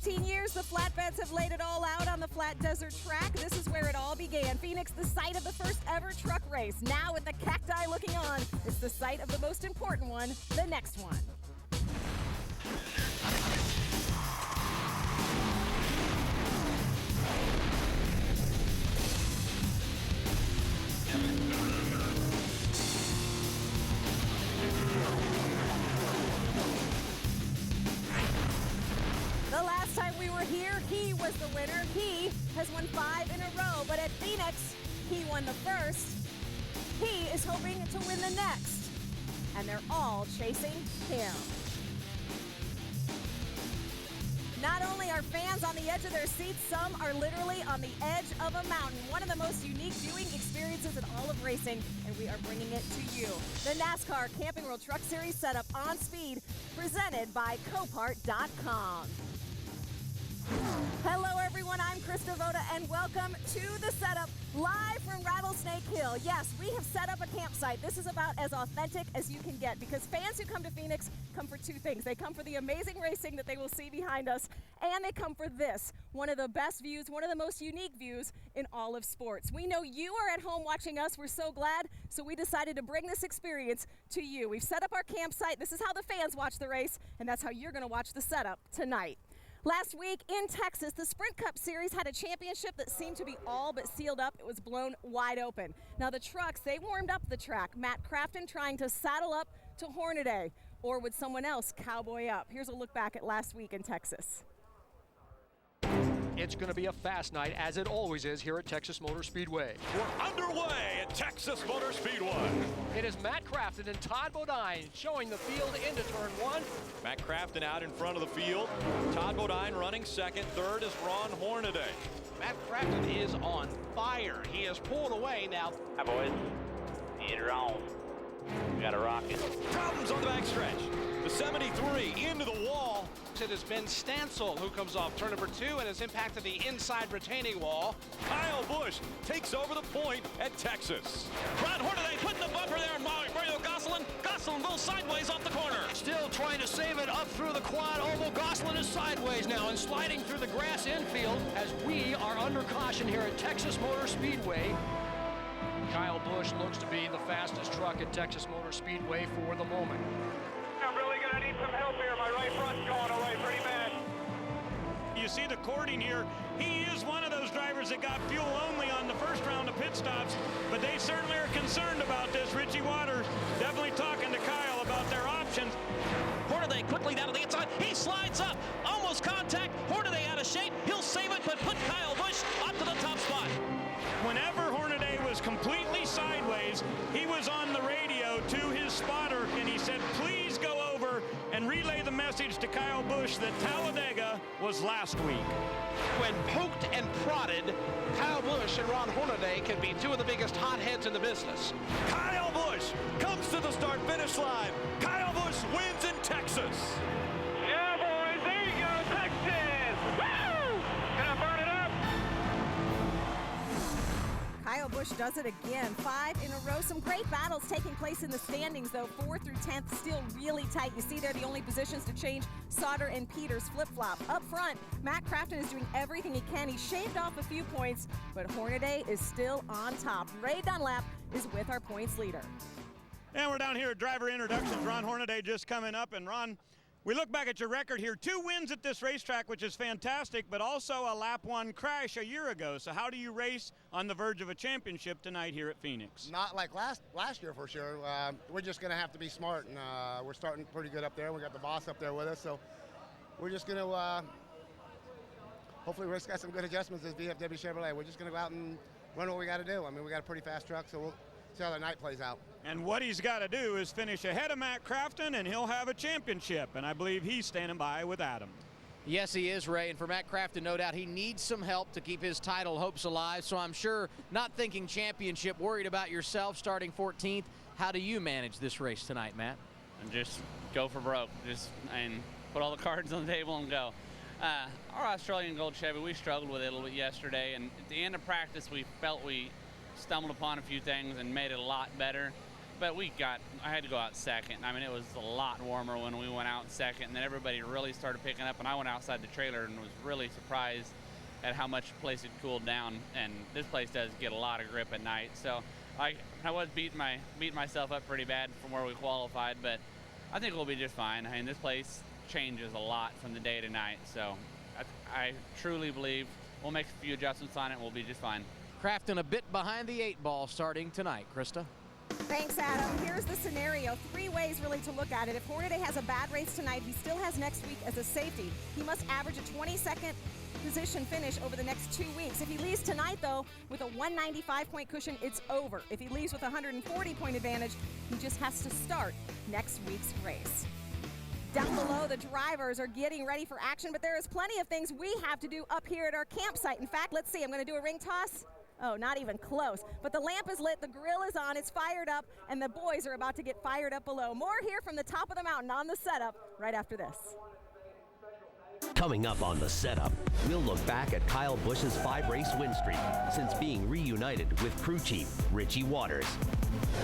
16 years, the flatbeds have laid it all out on the flat desert track. This is where it all began. Phoenix, the site of the first ever truck race. Now with the cacti looking on, it's the site of the most important one, the next one. The last time we were here, he was the winner. He has won 5 in a row, but at Phoenix, he won the first. He is hoping to win the next, and they're all chasing him. Not only are fans on the edge of their seats, some are literally on the edge of a mountain. One of the most unique viewing experiences in all of racing, and we are bringing it to you. The NASCAR Camping World Truck Series setup on speed, presented by Copart.com. Hello everyone, I'm Krista Voda and welcome to the setup live from Rattlesnake Hill. Yes, we have set up a campsite. This is about as authentic as you can get because fans who come to Phoenix come for 2 things. They come for the amazing racing that they will see behind us, and they come for this, one of the best views, one of the most unique views in all of sports. We know you are at home watching us. We're so glad, so we decided to bring this experience to you. We've set up our campsite. This is how the fans watch the race, and that's how you're going to watch the setup tonight. Last week in Texas, the Sprint Cup Series had a championship that seemed to be all but sealed up. It was blown wide open. Now the trucks, they warmed up the track. Matt Crafton trying to saddle up to Hornaday, or would someone else cowboy up? Here's a look back at last week in Texas. It's going to be a fast night, as it always is here at Texas Motor Speedway. We're underway at Texas Motor Speedway. It is Matt Crafton and Todd Bodine showing the field into turn 1. Matt Crafton out in front of the field. Todd Bodine running second. Third is Ron Hornaday. Matt Crafton is on fire. He has pulled away now. Hi, boys. Get her on. We got a rocket. Problems on the backstretch. The 73 into the wall. It has been Stansel who comes off turn number 2 and has impacted the inside retaining wall. Kyle Busch takes over the point at Texas. Ron Hornaday putting the bumper there on Mario Gosselin. Gosselin goes sideways off the corner. Still trying to save it up through the quad, although Gosselin is sideways now and sliding through the grass infield as we are under caution here at Texas Motor Speedway. Kyle Busch looks to be the fastest truck at Texas Motor Speedway for the moment. I'm really going to need some help here. My right front's going away pretty bad. You see the cording here. He is one of those drivers that got fuel only on the first round of pit stops, but they certainly are concerned about this. Richie Waters definitely talking to Kyle about their options. Hornaday quickly down to the inside. He slides up. Almost contact. Hornaday out of shape. He'll save it, but put Kyle Busch up to the top spot. Whenever Hornaday was completely sideways, he was on the radio to his spotter, and he said, please go over and relay the message to Kyle Busch that Talladega was last week. When poked and prodded, Kyle Busch and Ron Hornaday can be 2 of the biggest hotheads in the business. Kyle Busch comes to the start-finish line. Kyle Busch wins in Texas. Yeah, boys, there you go, Texas! Woo! Gonna burn it up! Kyle Busch does it again, 5 in a row. Some great battles taking place in the standings, though. 4th through 10th still really tight. You see there the only positions to change, Sauter and Peters flip-flop. Up front, Matt Crafton is doing everything he can. He shaved off a few points, but Hornaday is still on top. Ray Dunlap is with our points leader. And we're down here at driver introductions. Ron Hornaday just coming up, and Ron, we look back at your record here, 2 wins at this racetrack, which is fantastic, but also a lap 1 crash a year ago. So how do you race on the verge of a championship tonight here at Phoenix? Not like last year for sure. We're just going to have to be smart, and we're starting pretty good up there. We got the boss up there with us, so we're just going to hopefully Rick's got some good adjustments as VFW Chevrolet. We're just going to go out and run what we got to do. I mean, we got a pretty fast truck, so we'll see how the night plays out. And what he's got to do is finish ahead of Matt Crafton, and he'll have a championship. And I believe he's standing by with Adam. Yes, he is, Ray. And for Matt Crafton, no doubt, he needs some help to keep his title hopes alive. So I'm sure, not thinking championship, worried about yourself starting 14th. How do you manage this race tonight, Matt? And just go for broke. And put all the cards on the table and go. Our Australian Gold Chevy, we struggled with it a little bit yesterday. And at the end of practice, we felt we stumbled upon a few things and made it a lot better. but I had to go out second. I mean, it was a lot warmer when we went out second, and then everybody really started picking up, and I went outside the trailer and was really surprised at how much the place had cooled down, and this place does get a lot of grip at night. So I was beating myself up pretty bad from where we qualified, but I think we'll be just fine. I mean, this place changes a lot from the day to night, so I truly believe we'll make a few adjustments on it and we'll be just fine. Crafton a bit behind the 8 ball starting tonight. Krista? Thanks, Adam. Here's the scenario. 3 ways really to look at it. If Hornaday has a bad race tonight, he still has next week as a safety. He must average a 22nd position finish over the next 2 weeks. If he leaves tonight, though, with a 195-point cushion, it's over. If he leaves with a 140-point advantage, he just has to start next week's race. Down below, the drivers are getting ready for action, but there is plenty of things we have to do up here at our campsite. In fact, let's see, I'm going to do a ring toss. Oh, not even close. But the lamp is lit, the grill is on, it's fired up, and the boys are about to get fired up below. More here from the top of the mountain on the setup right after this. Coming up on the setup, we'll look back at Kyle Busch's 5-race win streak since being reunited with crew chief Richie Waters.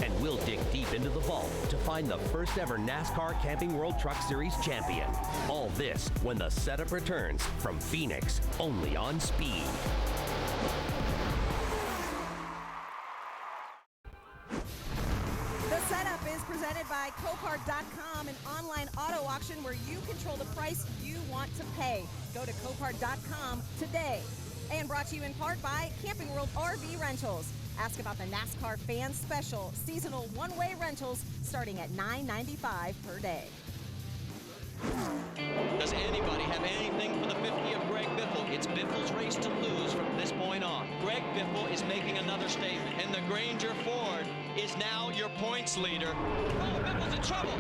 And we'll dig deep into the vault to find the first ever NASCAR Camping World Truck Series champion. All this when the setup returns from Phoenix, only on Speed. The setup is presented by Copart.com, an online auto auction where you control the price you want to pay. Go to Copart.com today. And brought to you in part by Camping World RV Rentals. Ask about the NASCAR Fan Special, seasonal one-way rentals starting at $9.95 per day. Does anybody have anything for the 50 of Greg Biffle? It's Biffle's race to lose from this point on. Greg Biffle is making another statement, and the Granger Ford is now your points leader. Oh, Biffle's in trouble.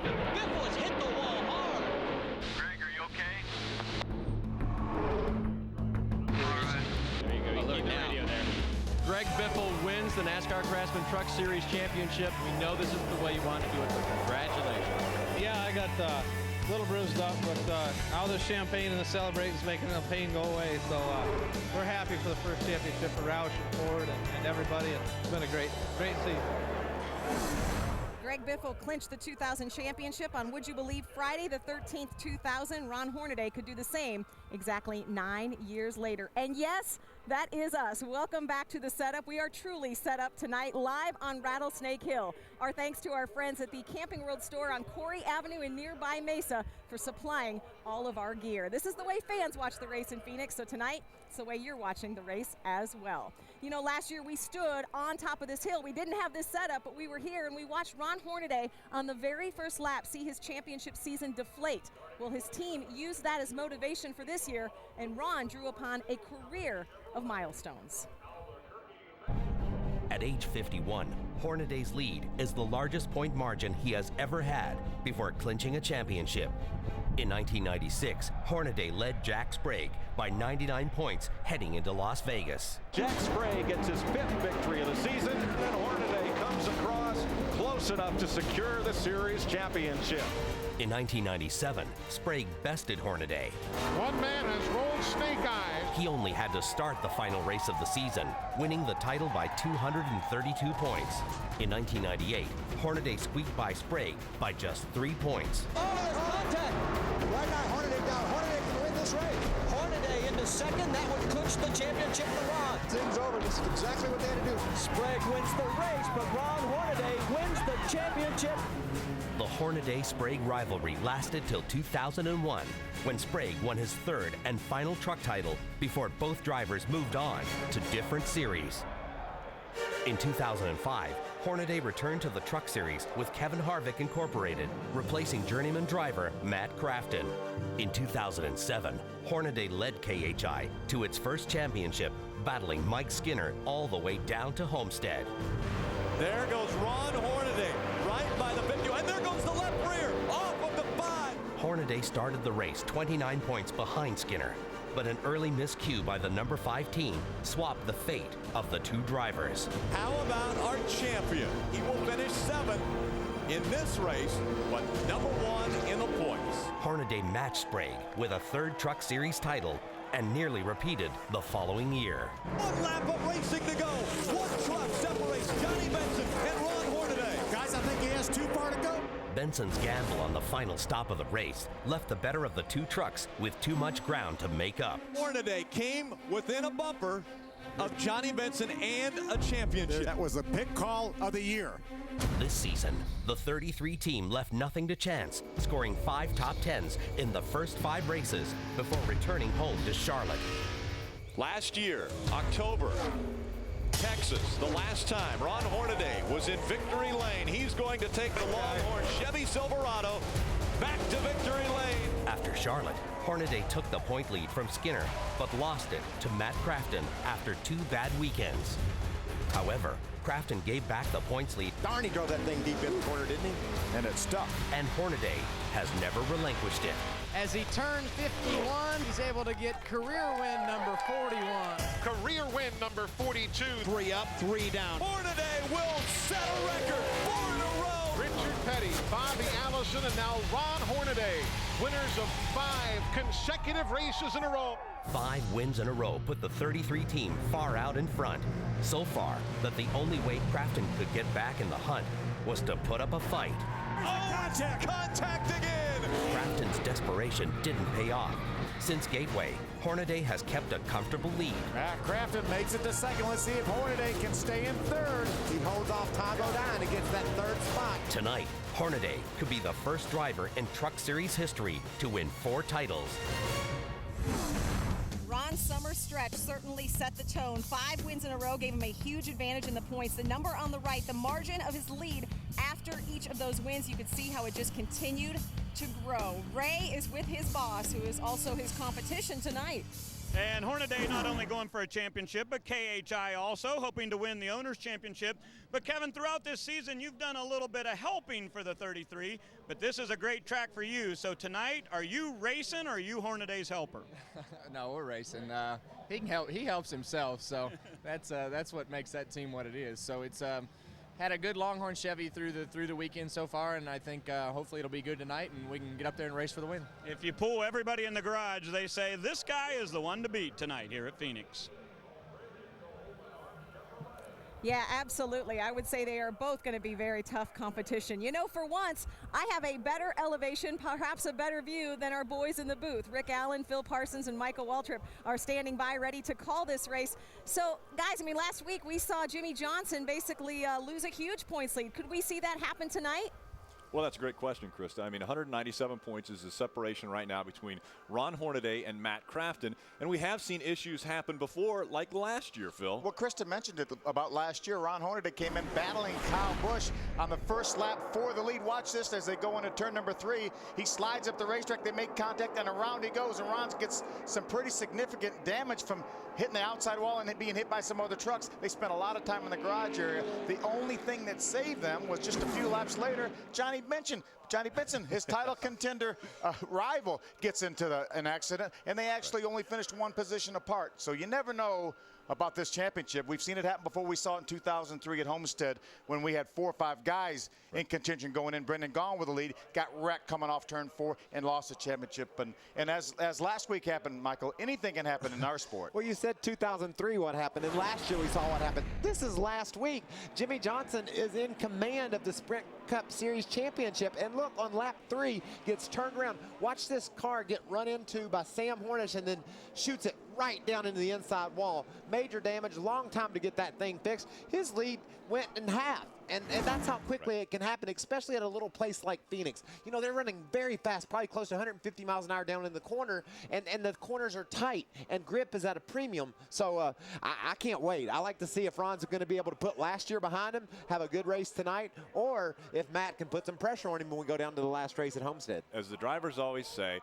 Biffle has hit the wall hard. Greg, are you okay? There you go. You Look keep the now. radio there. Greg Biffle wins the NASCAR Craftsman Truck Series Championship. We know this is the way you want to do it, so congratulations. Yeah, I got a little bruised up, but all the champagne and the celebrating is making the pain go away. So we're happy for the first championship for Roush and Ford and everybody. And it's been a great season. Greg Biffle clinched the 2000 championship on, would you believe, Friday the 13th, 2000. Ron Hornaday could do the same exactly 9 years later. And yes, that is us. Welcome back to the setup. We are truly set up tonight live on Rattlesnake Hill. Our thanks to our friends at the Camping World store on Corey Avenue in nearby Mesa for supplying all of our gear. This is the way fans watch the race in Phoenix, so tonight it's the way you're watching the race as well. You know, last year we stood on top of this hill. We didn't have this setup, but we were here and we watched Ron Hornaday on the very first lap see his championship season deflate. Well, his team used that as motivation for this year, and Ron drew upon a career of milestones. At age 51, Hornaday's lead is the largest point margin he has ever had before clinching a championship. In 1996, Hornaday led Jack Sprague by 99 points heading into Las Vegas. Jack Sprague gets his 5th victory of the season, and Hornaday comes across close enough to secure the series championship. In 1997, Sprague bested Hornaday. One man has rolled snake eyes. He only had to start the final race of the season, winning the title by 232 points. In 1998, Hornaday squeaked by Sprague by just 3 points. Oh, there's contact. Right now, Hornaday down. Hornaday can win this race. Hornaday into second. That would clinch the championship for Ron. Things over. This is exactly what they had to do. Sprague wins the race, but Ron Hornaday wins the championship. The Hornaday-Sprague rivalry lasted till 2001, when Sprague won his 3rd and final truck title before both drivers moved on to different series. In 2005, Hornaday returned to the Truck Series with Kevin Harvick Incorporated, replacing journeyman driver Matt Crafton. In 2007, Hornaday led KHI to its first championship, battling Mike Skinner all the way down to Homestead. There goes Ron Hornaday, right by the 50, and there goes the left rear, off of the 5. Hornaday started the race 29 points behind Skinner, but an early miscue by the number 5 team swapped the fate of the 2 drivers. How about our champion? He will finish 7th in this race, but number 1 in the points. Hornaday matched Sprague with a 3rd Truck Series title and nearly repeated the following year. 1 lap of racing to go. 1 truck separates Johnny Benson and Ron Hornaday. Guys, has too far to go. Benson's gamble on the final stop of the race left the better of the two trucks with too much ground to make up. Hornaday came within a bumper of Johnny Benson and a championship. That was the pick call of the year. This season, the 33 team left nothing to chance, scoring 5 top 10s in the first 5 races before returning home to Charlotte. Last year, October, Texas, the last time Ron Hornaday was in victory lane. He's going to take the Longhorn Chevy Silverado back to victory lane. After Charlotte, Hornaday took the point lead from Skinner, but lost it to Matt Crafton after 2 bad weekends. However, Crafton gave back the points lead. Darn, he drove that thing deep in the corner, didn't he? And it stuck. And Hornaday has never relinquished it. As he turns 51, he's able to get career win number 41. Career win number 42. 3 up, 3 down. Hornaday will set a record. 4 in a row. Richard Petty, Bobby Allison, and now Ron Hornaday, winners of 5 consecutive races in a row. 5 wins in a row put the 33 team far out in front. So far that the only way Crafton could get back in the hunt was to put up a fight. Oh, contact again! Crafton's desperation didn't pay off. Since Gateway, Hornaday has kept a comfortable lead. Crafton makes it to second. Let's see if Hornaday can stay in third. He holds off Tom Bodine and gets that 3rd spot. Tonight, Hornaday could be the first driver in Truck Series history to win 4 titles. Ron's summer stretch certainly set the tone. 5 wins in a row gave him a huge advantage in the points. The number on the right, the margin of his lead after each of those wins, you could see how it just continued to grow. Ray is with his boss, who is also his competition tonight. And Hornaday not only going for a championship, but KHI also hoping to win the Owners' Championship. But Kevin, throughout this season, you've done a little bit of helping for the 33, but this is a great track for you. So tonight, are you racing or are you Hornaday's helper? No, we're racing. He can help. He helps himself, so that's what makes that team what it is. So it's had a good Longhorn Chevy through the weekend so far, and I think hopefully it'll be good tonight, and we can get up there and race for the win. If you pull everybody in the garage, they say this guy is the one to beat tonight here at Phoenix. Yeah, absolutely. I would say they are both going to be very tough competition. You know, for once, I have a better elevation, perhaps a better view than our boys in the booth. Rick Allen, Phil Parsons, and Michael Waltrip are standing by ready to call this race. So, guys, I mean, last week we saw Jimmy Johnson basically lose a huge points lead. Could we see that happen tonight? Well, that's a great question, Krista. I mean, 197 points is the separation right now between Ron Hornaday and Matt Crafton. And we have seen issues happen before, like last year, Phil. Well, Krista mentioned it about last year. Ron Hornaday came in battling Kyle Busch on the first lap for the lead. Watch this as they go into turn number 3. He slides up the racetrack. They make contact, and around he goes. And Ron gets some pretty significant damage from hitting the outside wall and being hit by some other trucks. They spent a lot of time in the garage area. The only thing that saved them was just a few laps later, Johnny Benson, his title contender rival, gets into an accident, and they actually only finished 1 position apart. So you never know about this championship. We've seen it happen before. We saw it in 2003 at Homestead when we had 4 or 5 guys in contention going in. Brendan Gaughan with the lead, got wrecked coming off turn 4 and lost the championship. And as last week happened, Michael, anything can happen in our sport. Well, you said 2003 what happened, and last year we saw what happened. This is last week. Jimmy Johnson is in command of the Sprint Cup Series Championship, and look, on lap 3, gets turned around. Watch this car get run into by Sam Hornish and then shoots it right down into the inside wall. Major damage, long time to get that thing fixed. His lead went in half. And that's how quickly it can happen, especially at a little place like Phoenix. You know, they're running very fast, probably close to 150 miles an hour down in the corner, and the corners are tight, and grip is at a premium. So I can't wait. I like to see if Ron's going to be able to put last year behind him, have a good race tonight, or if Matt can put some pressure on him when we go down to the last race at Homestead. As the drivers always say,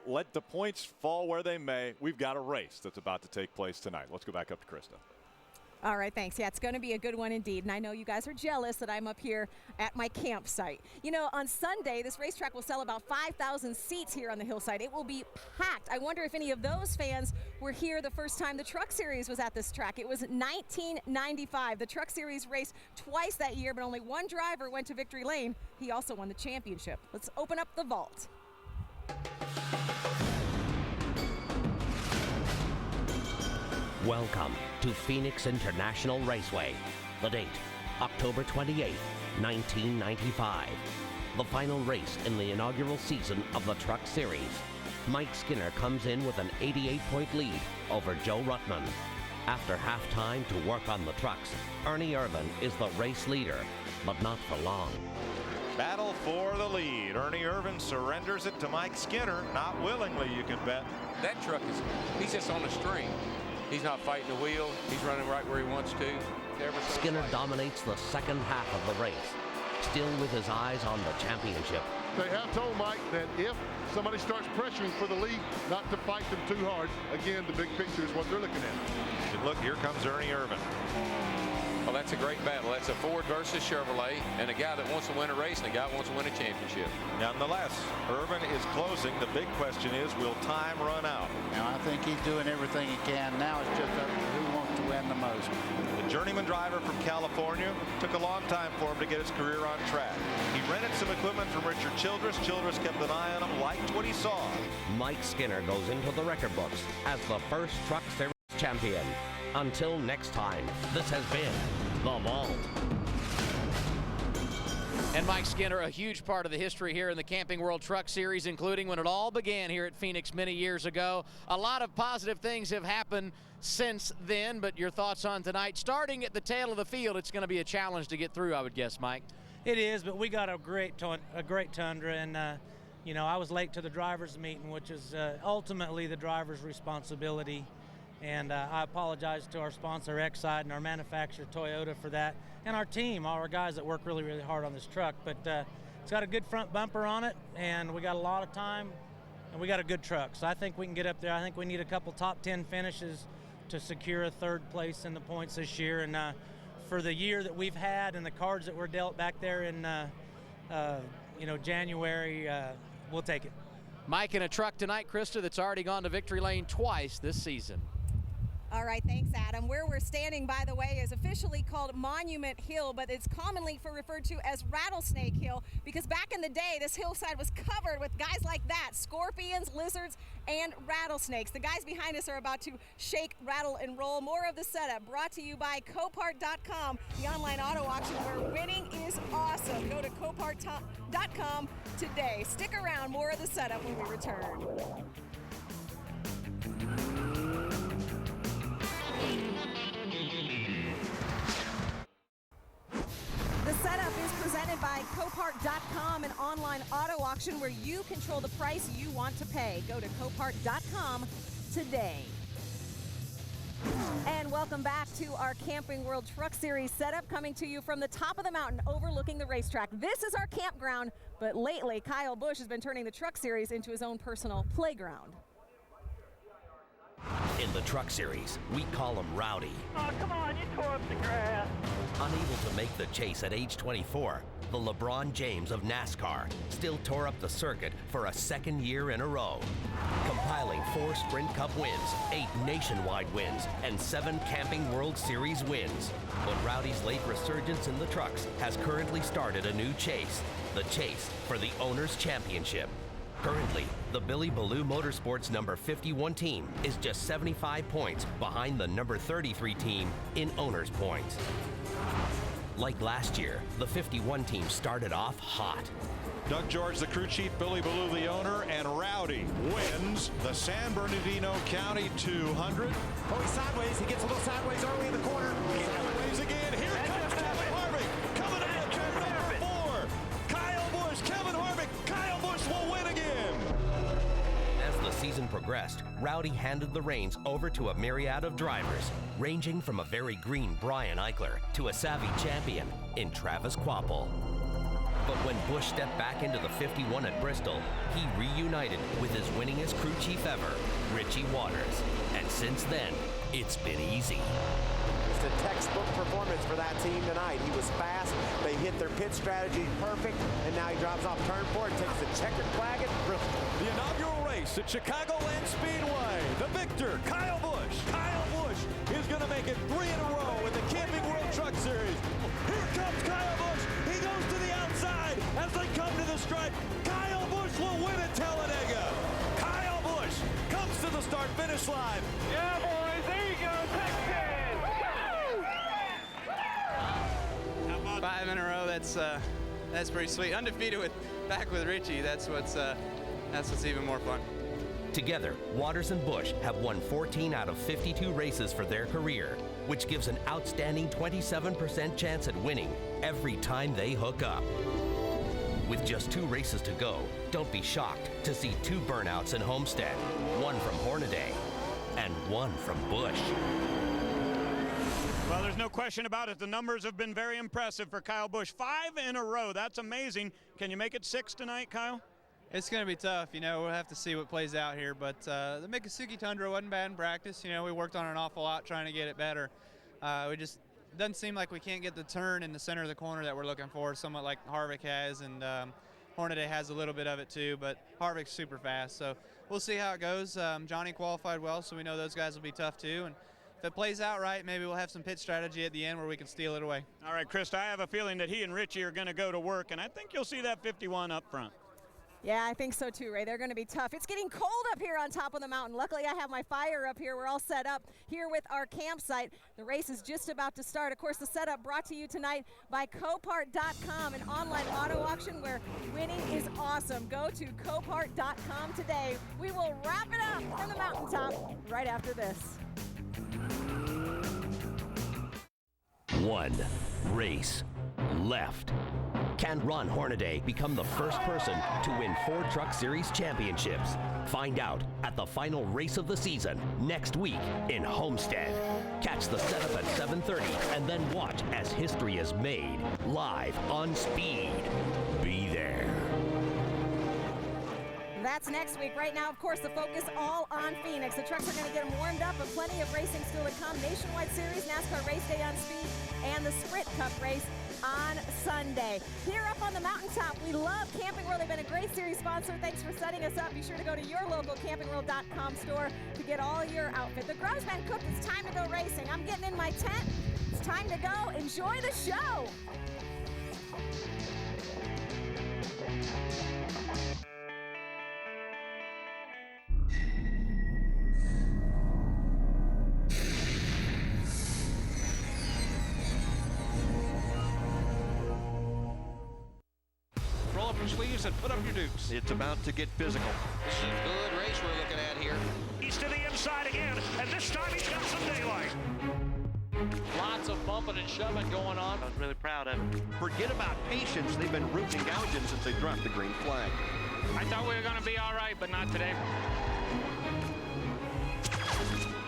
let the points fall where they may. We've got a race that's about to take place tonight. Let's go back up to Krista. All right, thanks. Yeah, it's going to be a good one indeed. And I know you guys are jealous that I'm up here at my campsite. You know, on Sunday, this racetrack will sell about 5,000 seats here on the hillside. It will be packed. I wonder if any of those fans were here the first time the Truck Series was at this track. It was 1995. The Truck Series raced twice that year, but only 1 driver went to victory lane. He also won the championship. Let's open up the vault. Welcome to Phoenix International Raceway. The date, October 28th, 1995, the final race in the inaugural season of the Truck Series. Mike Skinner comes in with an 88-point lead over Joe Ruttman. After halftime to work on the trucks, Ernie Irvan is the race leader, but not for long. Battle for the lead. Ernie Irvan surrenders it to Mike Skinner, not willingly, you can bet. That truck he's just on a string. He's not fighting the wheel. He's running right where he wants to. Skinner dominates the second half of the race, still with his eyes on the championship. They have told Mike that if somebody starts pressuring for the lead, not to fight them too hard. Again, the big picture is what they're looking at. And look, here comes Ernie Irvan. Well, that's a great battle. That's a Ford versus Chevrolet, and a guy that wants to win a race and a guy that wants to win a championship. Nonetheless, Irvan is closing. The big question is, will time run out? Now, I think he's doing everything he can. Now it's just up to who wants to win the most. The journeyman driver from California took a long time for him to get his career on track. He rented some equipment from Richard Childress. Childress kept an eye on him, liked what he saw. Mike Skinner goes into the record books as the first Truck Series champion. Until next time, this has been The Vault. And Mike Skinner, a huge part of the history here in the Camping World Truck Series, including when it all began here at Phoenix many years ago. A lot of positive things have happened since then, but your thoughts on tonight? Starting at the tail of the field, it's going to be a challenge to get through, I would guess, Mike. It is, but we got a great Tundra, and you know, I was late to the drivers' meeting, which is ultimately the driver's responsibility. And I apologize to our sponsor, Exide, and our manufacturer, Toyota, for that, and our team, all our guys that work really, really hard on this truck. But it's got a good front bumper on it, and we got a lot of time, and we got a good truck. So I think we can get up there. I think we need a couple top 10 finishes to secure a third place in the points this year. And for the year that we've had and the cards that were dealt back there in January, we'll take it. Mike in a truck tonight, Krista, that's already gone to victory lane twice this season. All right, thanks, Adam. Where we're standing, by the way, is officially called Monument Hill, but it's commonly referred to as Rattlesnake Hill because back in the day, this hillside was covered with guys like that, scorpions, lizards, and rattlesnakes. The guys behind us are about to shake, rattle, and roll. More of the setup brought to you by Copart.com, the online auto auction where winning is awesome. Go to Copart.com today. Stick around, more of the setup when we return. The setup is presented by Copart.com, an online auto auction where you control the price you want to pay. Go to Copart.com today. And welcome back to our Camping World Truck Series setup, coming to you from the top of the mountain overlooking the racetrack. This is our campground, but lately Kyle Busch has been turning the Truck Series into his own personal playground. In the Truck Series, we call him Rowdy. Oh, come on, you tore up the grass. Unable to make the chase at age 24, the LeBron James of NASCAR still tore up the circuit for a second year in a row, compiling 4 Sprint Cup wins, 8 nationwide wins, and 7 Camping World Series wins. But Rowdy's late resurgence in the trucks has currently started a new chase, the chase for the Owners' Championship. Currently, the Billy Ballou Motorsports number 51 team is just 75 points behind the number 33 team in owners' points. Like last year, the 51 team started off hot. Doug George, the crew chief, Billy Ballou, the owner, and Rowdy wins the San Bernardino County 200. Oh, he's sideways. He gets a little sideways early in the corner. Sideways again. Here comes Kevin Harvick. Coming out of turn number 4. Kyle Busch, Kevin Harvick. Kyle Busch will win again. As the season progressed, Rowdy handed the reins over to a myriad of drivers, ranging from a very green Brian Eichler to a savvy champion in Travis Quapple. But when Busch stepped back into the 51 at Bristol, he reunited with his winningest crew chief ever, Richie Waters. And since then, it's been easy. It's a textbook performance for that team tonight. He was fast, they hit their pit strategy perfect, and now he drops off turn 4 and takes the checkered flag at Bristol. The inaugural race at Chicagoland Speedway. The victor, Kyle Busch. Kyle Busch is going to make it 3 in a row in the Camping World Truck Series. Here comes Kyle Busch. He goes to the outside as they come to the stripe. Kyle Busch will win at Talladega. Kyle Busch comes to the start-finish line. Yeah, boys, there you go, Texas. 5 in a row. That's pretty sweet. Undefeated back with Richie. That's what's even more fun. Together, Waters and Busch have won 14 out of 52 races for their career, which gives an outstanding 27% chance at winning every time they hook up. With just 2 races to go, don't be shocked to see 2 burnouts in Homestead, one from Hornaday and one from Busch. Well, there's no question about it. The numbers have been very impressive for Kyle Busch. 5 in a row. That's amazing. Can you make it 6 tonight, Kyle? It's going to be tough. We'll have to see what plays out here. But the Miccosukee Tundra wasn't bad in practice. We worked on it an awful lot trying to get it better. We just doesn't seem like we can't get the turn in the center of the corner that we're looking for, somewhat like Harvick has, and Hornaday has a little bit of it too, but Harvick's super fast. So we'll see how it goes. Johnny qualified well, so we know those guys will be tough too. And if it plays out right, maybe we'll have some pit strategy at the end where we can steal it away. All right, Krista, I have a feeling that he and Richie are going to go to work, and I think you'll see that 51 up front. Yeah, I think so too, Ray. They're going to be tough. It's getting cold up here on top of the mountain. Luckily, I have my fire up here. We're all set up here with our campsite. The race is just about to start. Of course, the setup brought to you tonight by Copart.com, an online auto auction where winning is awesome. Go to Copart.com today. We will wrap it up from the mountaintop right after this. One race left. Can Ron Hornaday become the first person to win 4 Truck Series championships? Find out at the final race of the season next week in Homestead. Catch the setup at 7:30 and then watch as history is made live on Speed. Be there. That's next week. Right now, of course, the focus all on Phoenix. The trucks are going to get them warmed up, but plenty of racing still to come. Nationwide Series, NASCAR Race Day on Speed, and the Sprint Cup race on Sunday. Here up on the mountaintop, we love Camping World. They've been a great series sponsor. Thanks for setting us up. Be sure to go to your local campingworld.com store to get all your outfit. The grub's been cooked. It's time to go racing. I'm getting in my tent. It's time to go. Enjoy the show. Roll up your sleeves and put up your dukes. It's about to get physical. This is a good race we're looking at here. He's to the inside again, and this time he's got some daylight. Lots of bumping and shoving going on. I was really proud of him. Forget about patience. They've been rooting and gouging since they dropped the green flag. I thought we were going to be all right, but not today.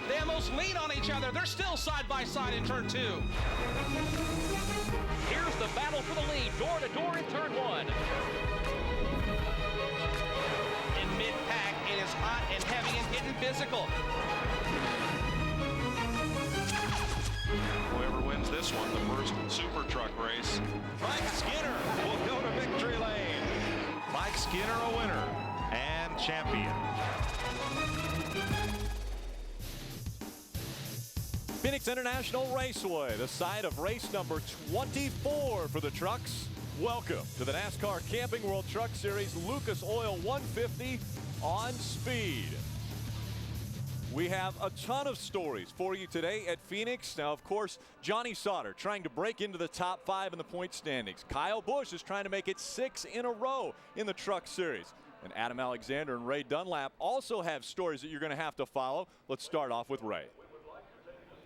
They almost lean on each other. They're still side by side in turn 2. Here's the battle for the lead, door to door in turn 1. In mid-pack, it is hot and heavy and getting physical. Whoever wins this one, the first super truck race. Mike Skinner will go to victory lane. Mike Skinner, a winner and champion. Phoenix International Raceway, the site of race number 24 for the trucks. Welcome to the NASCAR Camping World Truck Series Lucas Oil 150 on Speed. We have a ton of stories for you today at Phoenix. Now, of course, Johnny Sauter trying to break into the top 5 in the point standings. Kyle Busch is trying to make it 6 in a row in the Truck Series. And Adam Alexander and Ray Dunlap also have stories that you're going to have to follow. Let's start off with Ray.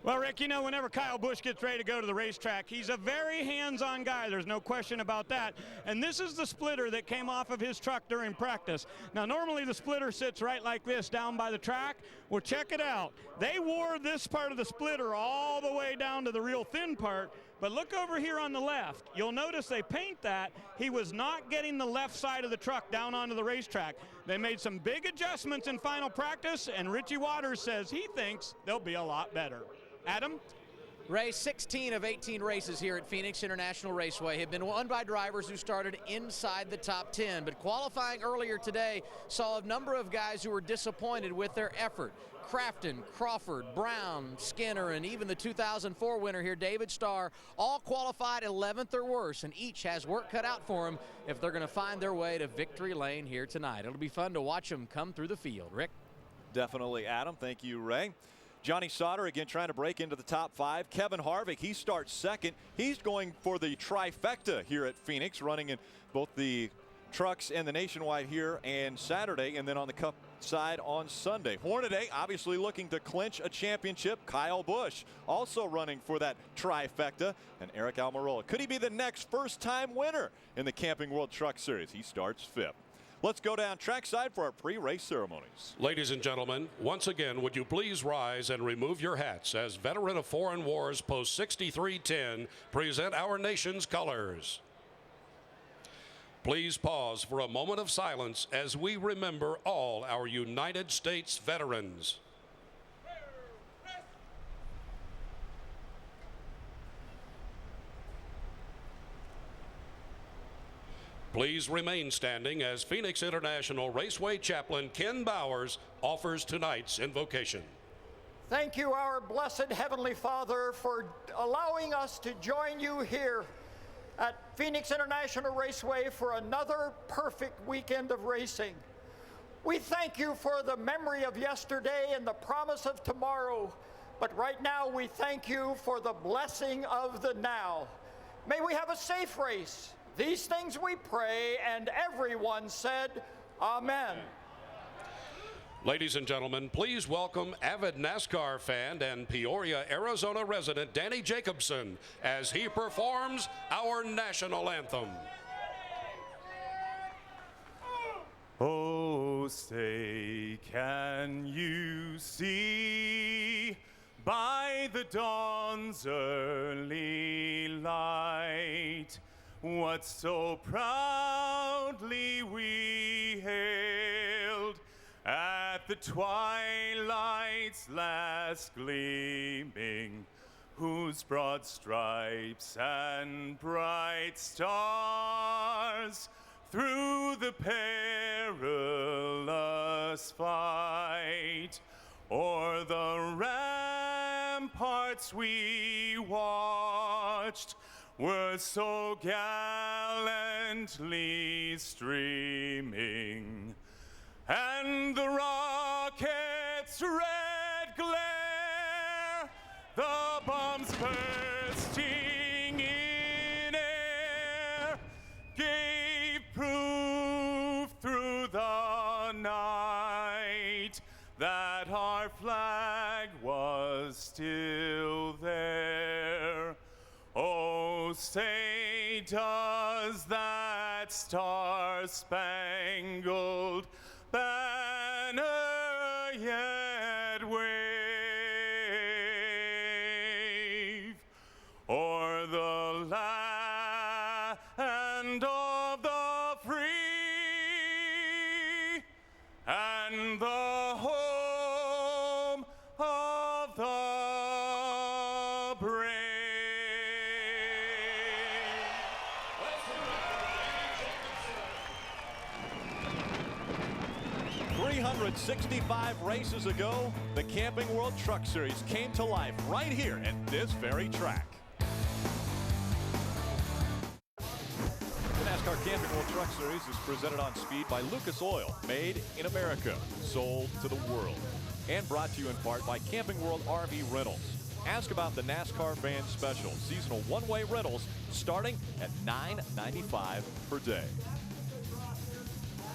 Well, Rick, you know, whenever Kyle Busch gets ready to go to the racetrack, he's a very hands-on guy. There's no question about that. And this is the splitter that came off of his truck during practice. Now, normally the splitter sits right like this down by the track. Well, check it out. They wore this part of the splitter all the way down to the real thin part. But look over here on the left. You'll notice they paint that. He was not getting the left side of the truck down onto the racetrack. They made some big adjustments in final practice, and Richie Waters says he thinks they'll be a lot better. Adam? Ray, 16 of 18 races here at Phoenix International Raceway have been won by drivers who started inside the top 10. But qualifying earlier today saw a number of guys who were disappointed with their effort. Crafton, Crawford, Brown, Skinner, and even the 2004 winner here, David Starr, all qualified 11th or worse, and each has work cut out for them if they're going to find their way to victory lane here tonight. It'll be fun to watch them come through the field. Rick? Definitely, Adam. Thank you, Ray. Johnny Sauter again trying to break into the top 5. Kevin Harvick, he starts second. He's going for the trifecta here at Phoenix, running in both the trucks and the nationwide here and Saturday, and then on the Cup side on Sunday. Hornaday obviously looking to clinch a championship. Kyle Busch also running for that trifecta, and Eric Almirola. Could he be the next first-time winner in the Camping World Truck Series? He starts 5th. Let's go down trackside for our pre-race ceremonies. Ladies and gentlemen, once again, would you please rise and remove your hats as veteran of foreign wars Post 6310 present our nation's colors. Please pause for a moment of silence as we remember all our United States veterans. Please remain standing as Phoenix International Raceway Chaplain Ken Bowers offers tonight's invocation. Thank you, our blessed Heavenly Father, for allowing us to join you here at Phoenix International Raceway for another perfect weekend of racing. We thank you for the memory of yesterday and the promise of tomorrow, but right now we thank you for the blessing of the now. May we have a safe race. These things we pray, and everyone said, Amen. Ladies and gentlemen, please welcome avid NASCAR fan and Peoria, Arizona resident Danny Jacobson as he performs our national anthem. Oh, say, can you see by the dawn's early light what so proudly we hailed at the twilight's last gleaming, whose broad stripes and bright stars through the perilous fight o'er the ramparts we watched were so gallantly streaming, and the rocket's red glare, the bombs bursting in air, gave proof through the night that our flag was still there. Oh, say, does that star-spangled banner yet wave o'er the land of the free and the home of the brave? 365 races ago, the Camping World Truck Series came to life right here at this very track. The NASCAR Camping World Truck Series is presented on speed by Lucas Oil, made in America, sold to the world, and brought to you in part by Camping World RV Rentals. Ask about the NASCAR Van Special, seasonal one-way rentals starting at $9.95 per day.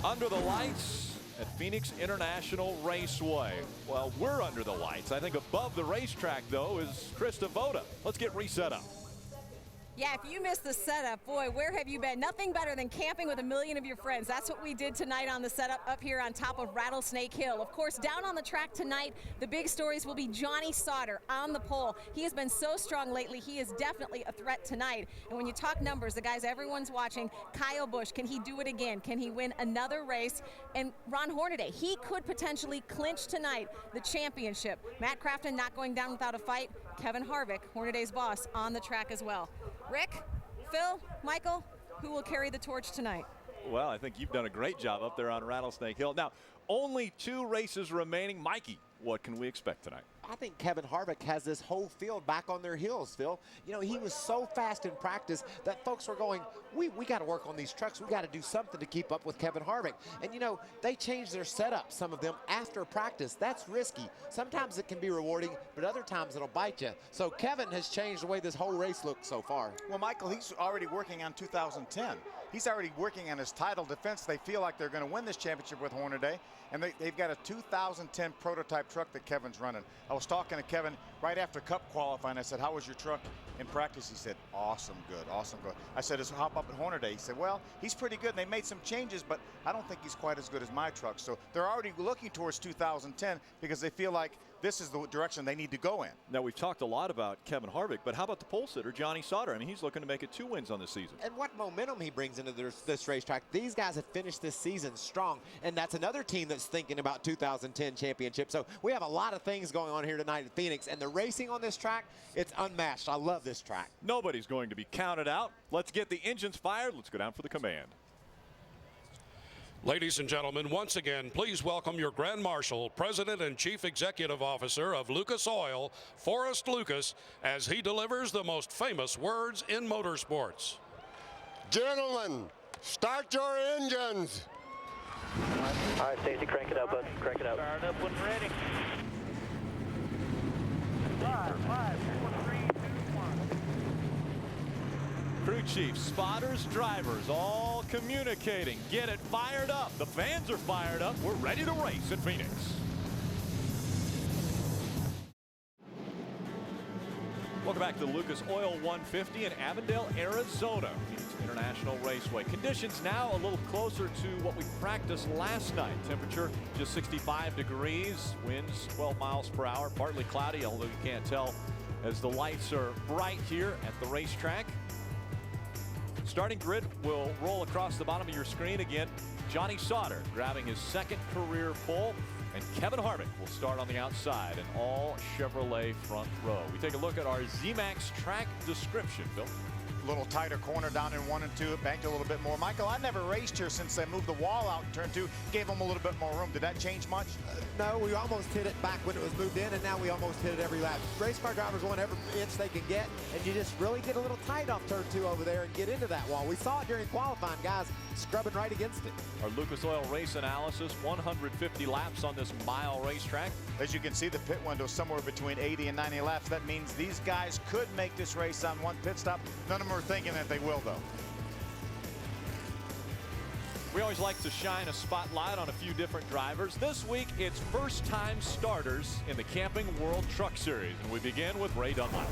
Under the lights at Phoenix International Raceway. Well, we're under the lights. I think above the racetrack, though, is Chris Devoda. Let's get reset up. Yeah, if you missed the setup, boy, where have you been? Nothing better than camping with a million of your friends. That's what we did tonight on the setup up here on top of Rattlesnake Hill. Of course, down on the track tonight, the big stories will be Johnny Sauter on the pole. He has been so strong lately. He is definitely a threat tonight. And when you talk numbers, the guys everyone's watching, Kyle Busch, can he do it again? Can he win another race? And Ron Hornaday, he could potentially clinch tonight the championship. Matt Crafton not going down without a fight. Kevin Harvick, Hornaday's boss, on the track as well. Rick, Phil, Michael, who will carry the torch tonight? Well, I think you've done a great job up there on Rattlesnake Hill. Now, Only 2 races remaining. Mikey, what can we expect tonight? I think Kevin Harvick has this whole field back on their heels, Phil. You know, he was so fast in practice that folks were going, we got to work on these trucks. We got to do something to keep up with Kevin Harvick. And, you know, they changed their setup, some of them, after practice. That's risky. Sometimes it can be rewarding, but other times it'll bite you. So Kevin has changed the way this whole race looks so far. Well, Michael, he's already working on 2010. He's already working on his title defense. They feel like they're going to win this championship with Hornaday, and they've got a 2010 prototype truck that Kevin's running. I was talking to Kevin right after Cup qualifying. I said, how was your truck in practice? He said, awesome, good, awesome, good. I said, is hop up at Hornaday? He said, well, he's pretty good. They made some changes, but I don't think he's quite as good as my truck. So they're already looking towards 2010 because they feel like this is the direction they need to go in. Now, we've talked a lot about Kevin Harvick, but how about the pole sitter, Johnny Sauter? I mean, he's looking to make it 2 wins on this season. And what momentum he brings into this racetrack. These guys have finished this season strong, and that's another team that's thinking about 2010 championship. So we have a lot of things going on here tonight at Phoenix, and the racing on this track, it's unmatched. I love this track. Nobody's going to be counted out. Let's get the engines fired. Let's go down for the command. Ladies and gentlemen, once again, please welcome your Grand Marshal, President and Chief Executive Officer of Lucas Oil, Forrest Lucas, as he delivers the most famous words in motorsports. Gentlemen, start your engines. All right, Stacy, crank it up, bud. Crank it up. Start up when ready. 5, 4, 3, 2, 1. Crew chiefs, spotters, drivers, all communicating. Get it fired up. The fans are fired up. We're ready to race at Phoenix. Welcome back to the Lucas Oil 150 in Avondale, Arizona. Phoenix International Raceway. Conditions now a little closer to what we practiced last night. Temperature just 65 degrees. Winds 12 miles per hour. Partly cloudy, although you can't tell as the lights are bright here at the racetrack. Starting grid will roll across the bottom of your screen again. Johnny Sauter grabbing his 2nd career pole. And Kevin Harvick will start on the outside, an all Chevrolet front row. We take a look at our Z-Max track description, Phil. A little tighter corner down in 1 and 2. It banked a little bit more. Michael, I never raced here since they moved the wall out in turn 2. Gave them a little bit more room. Did that change much? No, we almost hit it back when it was moved in, and now we almost hit it every lap. Race car drivers want every inch they can get, and you just really get a little tight off turn 2 over there and get into that wall. We saw it during qualifying, guys scrubbing right against it. Our Lucas Oil race analysis, 150 laps on this mile racetrack. As you can see, the pit window somewhere between 80 and 90 laps. That means these guys could make this race on 1 pit stop. None of them are thinking that they will, though. We always like to shine a spotlight on a few different drivers. This week, it's first-time starters in the Camping World Truck Series. And we begin with Ray Dunlap.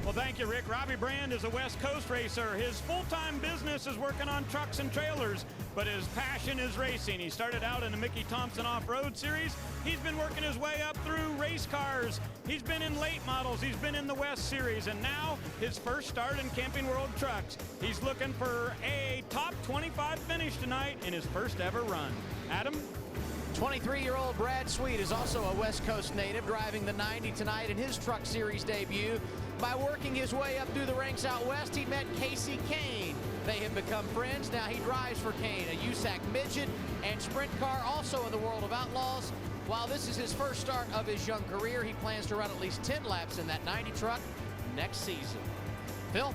Well, thank you, Rick. Robbie Brand is a West Coast racer. His full-time business is working on trucks and trailers, but his passion is racing. He started out in the Mickey Thompson Off-Road Series. He's been working his way up through race cars. He's been in late models. He's been in the West Series, and now his first start in Camping World Trucks. He's looking for a top 25 finish tonight in his first ever run. Adam? 23-year-old Brad Sweet is also a West Coast native, driving the 90 tonight in his Truck Series debut. By working his way up through the ranks out west, he met Casey Kane. They have become friends. Now he drives for Kane, a USAC midget and sprint car, also in the World of Outlaws. While this is his first start of his young career, he plans to run at least 10 laps in that 90 truck next season. Phil?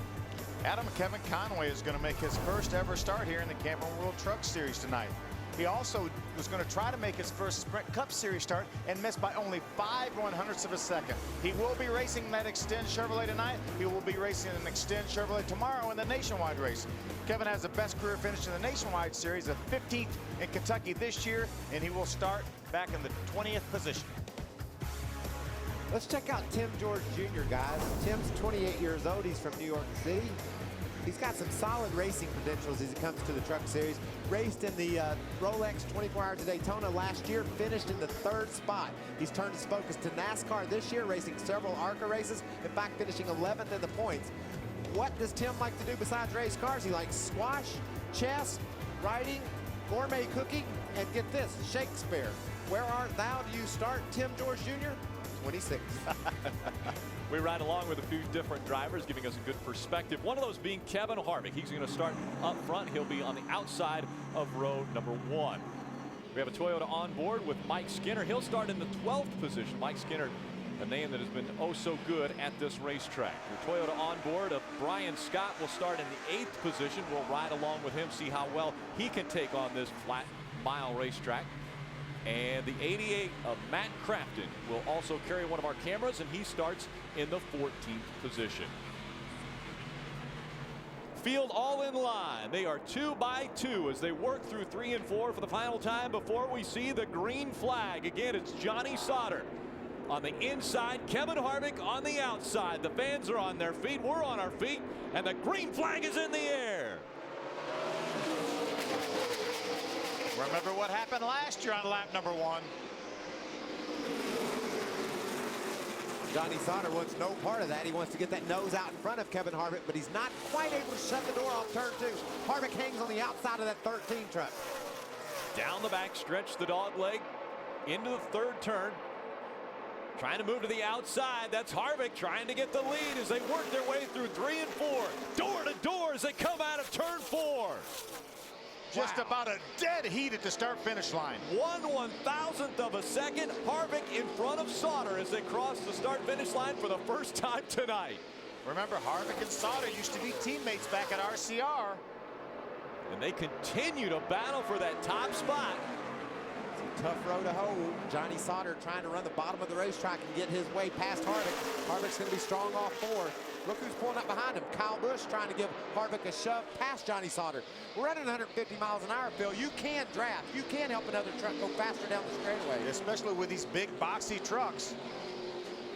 Adam Kevin Conway is going to make his first ever start here in the Camping World Truck Series tonight. He also was going to try to make his first Sprint Cup Series start and missed by only 5/100ths of a second. He will be racing that Extend Chevrolet tonight. He will be racing an Extend Chevrolet tomorrow in the Nationwide race. Kevin has the best career finish in the Nationwide Series, a 15th in Kentucky this year, and he will start back in the 20th position. Let's check out Tim George Jr., guys. Tim's 28 years old. He's from New York City. He's got some solid racing credentials as it comes to the Truck Series. Raced in the Rolex 24 Hours of Daytona last year, finished in the 3rd spot. He's turned his focus to NASCAR this year, racing several ARCA races, in fact finishing 11th in the points. What does Tim like to do besides race cars? He likes squash, chess, writing, gourmet cooking, and get this, Shakespeare. Where art thou? Do you start, Tim George Jr.? 26. We ride along with a few different drivers, giving us a good perspective. One of those being Kevin Harvick. He's going to start up front. He'll be on the outside of row number 1. We have a Toyota on board with Mike Skinner. He'll start in the 12th position. Mike Skinner, a name that has been oh so good at this racetrack. Your Toyota on board of Brian Scott will start in the 8th position. We'll ride along with him, see how well he can take on this flat mile racetrack. And the 88 of Matt Crafton will also carry one of our cameras, and he starts in the 14th position. Field all in line. They are 2 by 2 as they work through 3 and 4 for the final time before we see the green flag. Again, it's Johnny Sauter on the inside, Kevin Harvick on the outside. The fans are on their feet, we're on our feet, and the green flag is in the air. Remember what happened last year on lap number 1. Johnny Sauter wants no part of that. He wants to get that nose out in front of Kevin Harvick, but he's not quite able to shut the door off turn 2. Harvick hangs on the outside of that 13 truck. Down the back stretch, the dog leg into the 3rd turn. Trying to move to the outside. That's Harvick trying to get the lead as they work their way through 3 and 4. Door to door as they come out of turn 4. Just about a dead heat at the start-finish line. 1/1000th of a second. Harvick in front of Sauter as they cross the start-finish line for the first time tonight. Remember, Harvick and Sauter used to be teammates back at RCR. And they continue to battle for that top spot. It's a tough row to hoe. Johnny Sauter trying to run the bottom of the racetrack and get his way past Harvick. Harvick's going to be strong off 4. Look who's pulling up behind him. Kyle Busch trying to give Harvick a shove past Johnny Sauter. We're running 150 miles an hour, Phil. You can draft. You can help another truck go faster down the straightaway. Especially with these big, boxy trucks.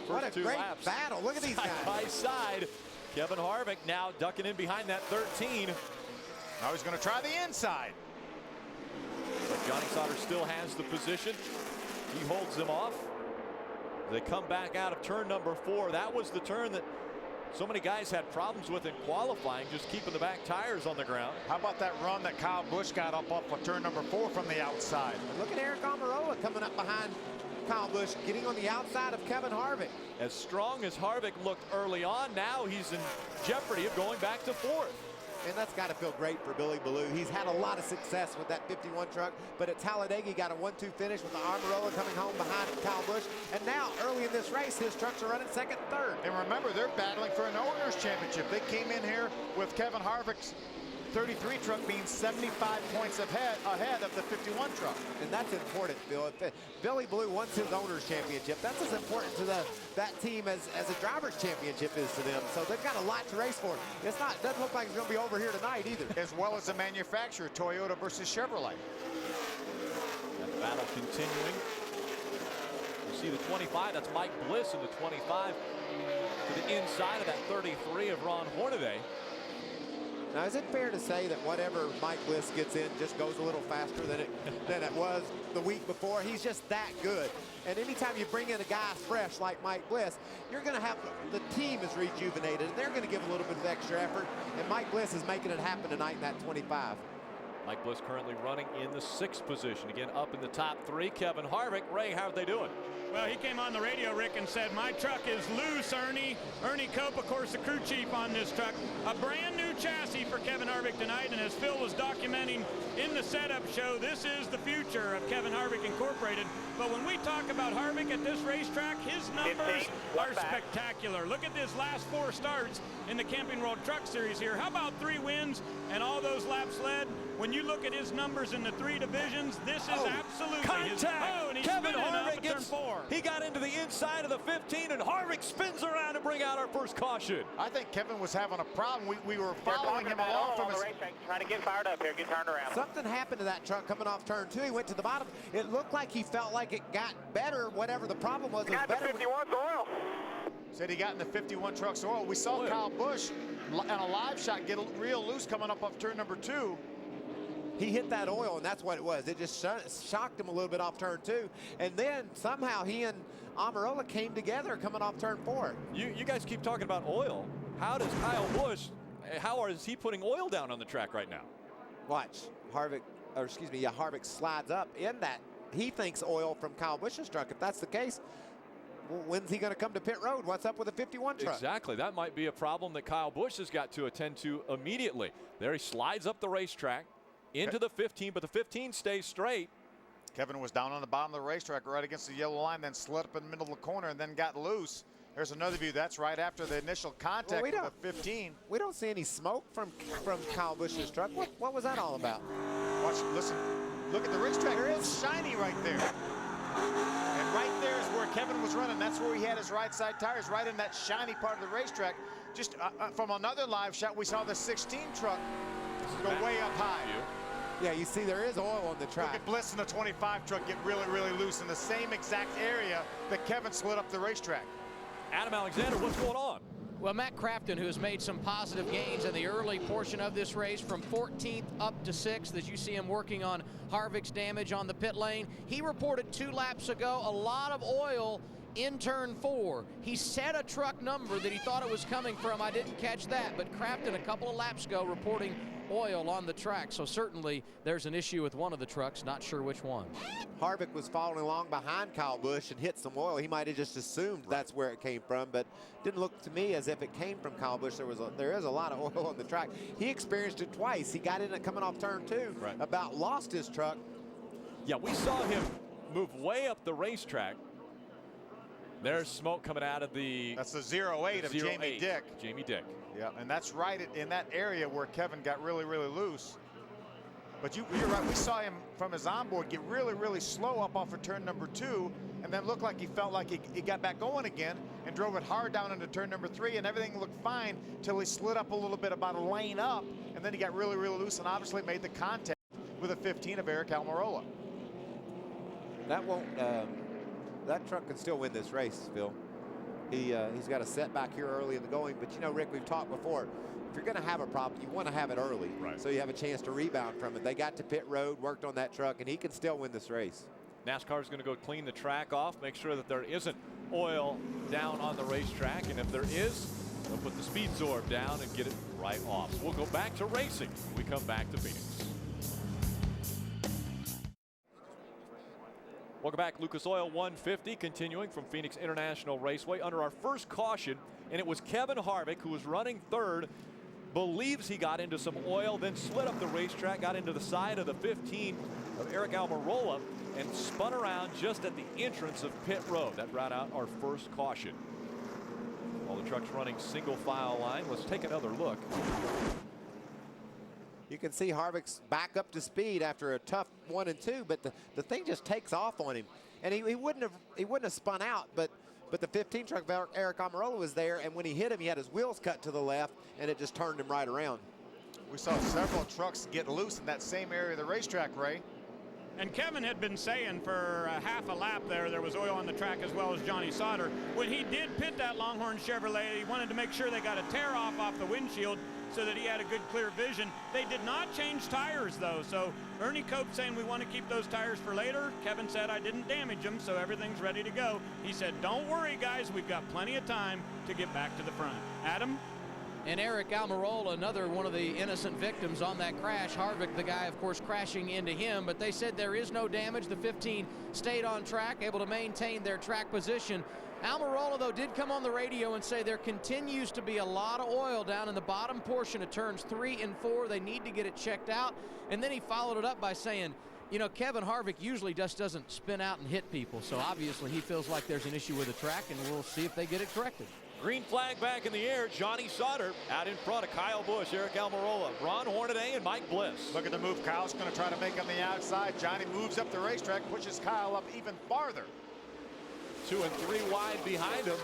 What a great battle. Look at these guys. Side by side. Kevin Harvick now ducking in behind that 13. Now he's going to try the inside. But Johnny Sauter still has the position. He holds them off. They come back out of turn number 4. That was the turn that so many guys had problems with in qualifying, just keeping the back tires on the ground. How about that run that Kyle Busch got up of turn number 4 from the outside? And look at Eric Almirola coming up behind Kyle Busch, getting on the outside of Kevin Harvick. As strong as Harvick looked early on, now he's in jeopardy of going back to 4th. And that's got to feel great for Billy Ballou. He's had a lot of success with that 51 truck, but at Talladega, he got a 1-2 finish with the Almirola coming home behind Kyle Busch. And now, early in this race, his trucks are running 2nd and 3rd. And remember, they're battling for an owner's championship. They came in here with Kevin Harvick's 33 truck being 75 points ahead of the 51 truck. And that's important, Bill. If Billy Ballou wants his owner's championship, that's as important to that team as a driver's championship is to them. So they've got a lot to race for. Doesn't look like it's going to be over here tonight either. As well as the manufacturer, Toyota versus Chevrolet. And the battle continuing. You see the 25, that's Mike Bliss in the 25 to the inside of that 33 of Ron Hornaday. Now, is it fair to say that whatever Mike Bliss gets in just goes a little faster than it was the week before? He's just that good. And anytime you bring in a guy fresh like Mike Bliss, you're going to have the team is rejuvenated, and they're going to give a little bit of extra effort. And Mike Bliss is making it happen tonight in that 25. Mike Bliss currently running in the 6th position. Again, up in the top 3. Kevin Harvick. Ray, how are they doing? Well, he came on the radio, Rick, and said, my truck is loose, Ernie. Ernie Cope, of course, the crew chief on this truck. A brand new chassis for Kevin Harvick tonight, and as Phil was documenting in the setup show, this is the future of Kevin Harvick Incorporated. But when we talk about Harvick at this racetrack, his numbers are spectacular. Look at his last 4 starts in the Camping World Truck Series here. How about 3 wins and all those laps led? When you look at his numbers in the 3 divisions, this is absolutely contact. And he's Kevin spinning Harvick up at turn 4. He got into the inside of the 15, and Harvick spins around to bring out our first caution. I think Kevin was having a problem. We were following him along from his racetrack, trying to get fired up here, get turned around. Something happened to that truck coming off turn 2. He went to the bottom. It looked like he felt like it got better. Whatever the problem was, it was better. 51's oil. Said he got in the 51 truck's oil. We saw Kyle Busch on a live shot get real loose coming up off turn number 2. He hit that oil, and that's what it was. It just shocked him a little bit off turn 2. And then somehow he and Almirola came together coming off turn 4. You guys keep talking about oil. How does Kyle Busch, how is he putting oil down on the track right now? Watch. Harvick slides up in that. He thinks oil from Kyle Busch's truck. If that's the case, when's he going to come to pit road? What's up with the 51 truck? Exactly. That might be a problem that Kyle Busch has got to attend to immediately. There he slides up the racetrack into the 15, but the 15 stays straight. Kevin was down on the bottom of the racetrack right against the yellow line, then slid up in the middle of the corner and then got loose. There's another view. That's right after the initial contact with the 15. We don't see any smoke from Kyle Busch's truck. What was that all about? Watch, listen, look at the racetrack. It's shiny right there. And right there is where Kevin was running. That's where he had his right side tires, right in that shiny part of the racetrack. Just from another live shot, we saw the 16 truck go way up high. Yeah, you see there is oil on the track. Look at Bliss and the 25 truck get really, really loose in the same exact area that Kevin slid up the racetrack. Adam Alexander, what's going on? Well, Matt Crafton, who has made some positive gains in the early portion of this race from 14th up to 6th, as you see him working on Harvick's damage on the pit lane. He reported 2 laps ago a lot of oil in turn 4. He set a truck number that he thought it was coming from. I didn't catch that, but Crafton a couple of laps ago reporting oil on the track. So certainly there's an issue with one of the trucks, not sure which one. Harvick was following along behind Kyle Busch and hit some oil. He might have just assumed that's where it came from, but didn't look to me as if it came from Kyle Busch. There is a lot of oil on the track. He experienced it twice. He got in it coming off turn 2, about lost his truck. Yeah, we saw him move way up the racetrack. There's smoke coming out of the... That's the 08 of Jamie Dick. Jamie Dick. Yeah, and that's right in that area where Kevin got really, really loose. But you're right. We saw him from his onboard get really, really slow up off of turn number 2, and then looked like he felt like he got back going again and drove it hard down into turn number 3, and everything looked fine till he slid up a little bit about a lane up, and then he got really, really loose and obviously made the contact with a 15 of Eric Almirola. That won't... that truck can still win this race, Phil. He's got a setback here early in the going, but you know, Rick, we've talked before, if you're going to have a problem, you want to have it early, so you have a chance to rebound from it. They got to pit road, worked on that truck, and he can still win this race. NASCAR is going to go clean the track off, make sure that there isn't oil down on the racetrack, and if there is, they'll put the speed zorb down and get it right off. So we'll go back to racing when we come back to Phoenix. Welcome back. Lucas Oil 150 continuing from Phoenix International Raceway under our first caution, and it was Kevin Harvick, who was running 3rd, believes he got into some oil, then slid up the racetrack, got into the side of the 15 of Eric Almirola, and spun around just at the entrance of pit road. That brought out our first caution. All the trucks running single file line. Let's take another look. You can see Harvick's back up to speed after a tough 1 and 2, but the thing just takes off on him, and he wouldn't have spun out, but the 15 truck of Eric Almirola was there, and when he hit him, he had his wheels cut to the left, and it just turned him right around. We saw several trucks get loose in that same area of the racetrack, Ray. And Kevin had been saying for half a lap there was oil on the track, as well as Johnny Sauter. When he did pit that Longhorn Chevrolet, he wanted to make sure they got a tear off the windshield so that he had a good clear vision. They did not change tires though, so Ernie Cope saying we want to keep those tires for later. Kevin said I didn't damage them, so everything's ready to go. He said don't worry guys, we've got plenty of time to get back to the front. Adam? And Eric Almirola, another one of the innocent victims on that crash. Harvick, the guy, of course, crashing into him, but they said there is no damage. The 15 stayed on track, able to maintain their track position. Almirola, though, did come on the radio and say there continues to be a lot of oil down in the bottom portion of turns 3 and 4. They need to get it checked out. And then he followed it up by saying, you know, Kevin Harvick usually just doesn't spin out and hit people, so obviously he feels like there's an issue with the track, and we'll see if they get it corrected. Green flag back in the air. Johnny Sauter out in front of Kyle Busch, Eric Almirola, Ron Hornaday, and Mike Bliss. Look at the move Kyle's going to try to make on the outside. Johnny moves up the racetrack, pushes Kyle up even farther. 2 and 3 wide behind him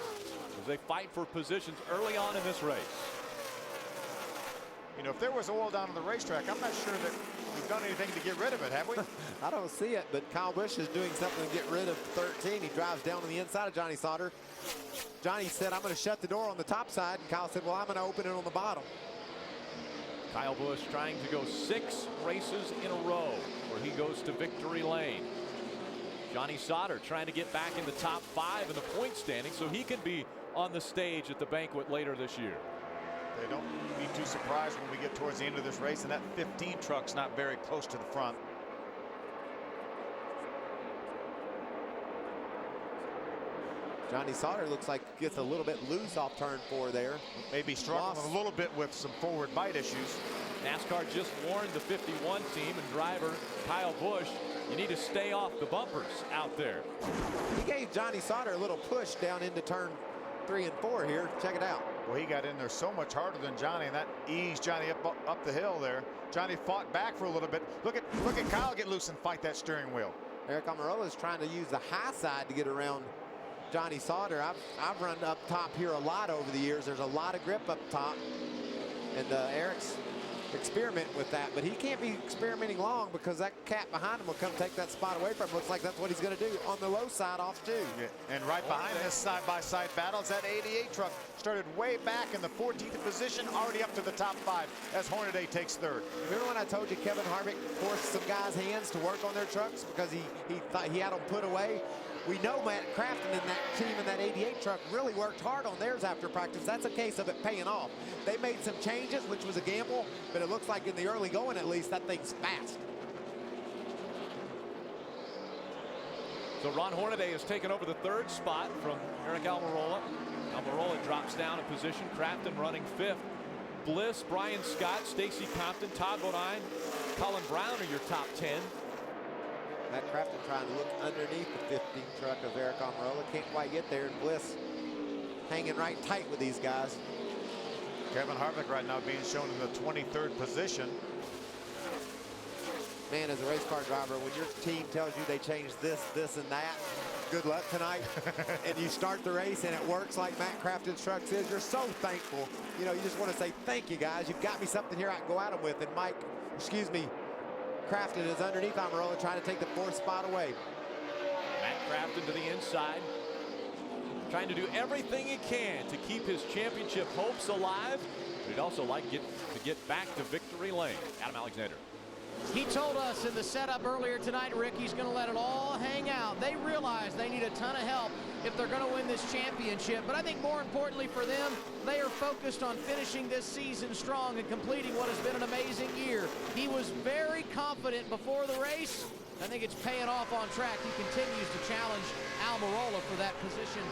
as they fight for positions early on in this race. You know, if there was oil down on the racetrack, I'm not sure that we've done anything to get rid of it, have we? I don't see it, but Kyle Busch is doing something to get rid of 13. He drives down on the inside of Johnny Sauter. Johnny said, I'm going to shut the door on the top side, and Kyle said, well, I'm going to open it on the bottom. Kyle Busch trying to go 6 races in a row where he goes to victory lane. Johnny Sauter trying to get back in the top 5 in the point standing so he can be on the stage at the banquet later this year. They don't be too surprised when we get towards the end of this race and that 15 truck's not very close to the front. Johnny Sauter looks like gets a little bit loose off turn 4 there. Maybe struggling a little bit with some forward bite issues. NASCAR just warned the 51 team and driver Kyle Busch You need to stay off the bumpers out there. He gave Johnny Sauter a little push down into turn 3 and 4 here. Check it out. Well, he got in there so much harder than Johnny, and that eased Johnny up the hill there. Johnny fought back for a little bit. Look at Kyle get loose and fight that steering wheel. Eric Almirola is trying to use the high side to get around Johnny Sauter. I've run up top here a lot over the years. There's a lot of grip up top, and Eric's experimenting with that, but he can't be experimenting long because that cat behind him will come take that spot away from him. Looks like that's what he's going to do on the low side off too. Yeah. And right behind this side-by-side battle is that 88 truck. Started way back in the 14th position, already up to the top 5 as Hornaday takes 3rd. Remember when I told you Kevin Harvick forced some guys' hands to work on their trucks because he thought he had them put away? We know Matt Crafton and that team in that 88 truck really worked hard on theirs after practice. That's a case of it paying off. They made some changes, which was a gamble, but it looks like in the early going at least, that thing's fast. So Ron Hornaday has taken over the 3rd spot from Eric Almirola. Almirola drops down a position. Crafton running 5th. Bliss, Brian Scott, Stacy Compton, Todd Bodine, Colin Brown are your top 10. Matt Crafton trying to look underneath the 15 truck of Eric Almirola. Can't quite get there, and Bliss hanging right tight with these guys. Kevin Harvick right now being shown in the 23rd position. Man, as a race car driver, when your team tells you they changed this, and that, good luck tonight. And you start the race and it works like Matt Crafton's trucks is, you're so thankful. You know, you just want to say, thank you guys. You've got me something here I can go at them with. And Crafton is underneath Almirola trying to take the 4th spot away. Matt Crafton to the inside, trying to do everything he can to keep his championship hopes alive, but he'd also like to get back to victory lane. Adam Alexander. He told us in the setup earlier tonight, Rick, he's going to let it all hang out. They realize they need a ton of help if they're going to win this championship. But I think more importantly for them, they are focused on finishing this season strong and completing what has been an amazing year. He was very confident before the race. I think it's paying off on track. He continues to challenge Almirola for that position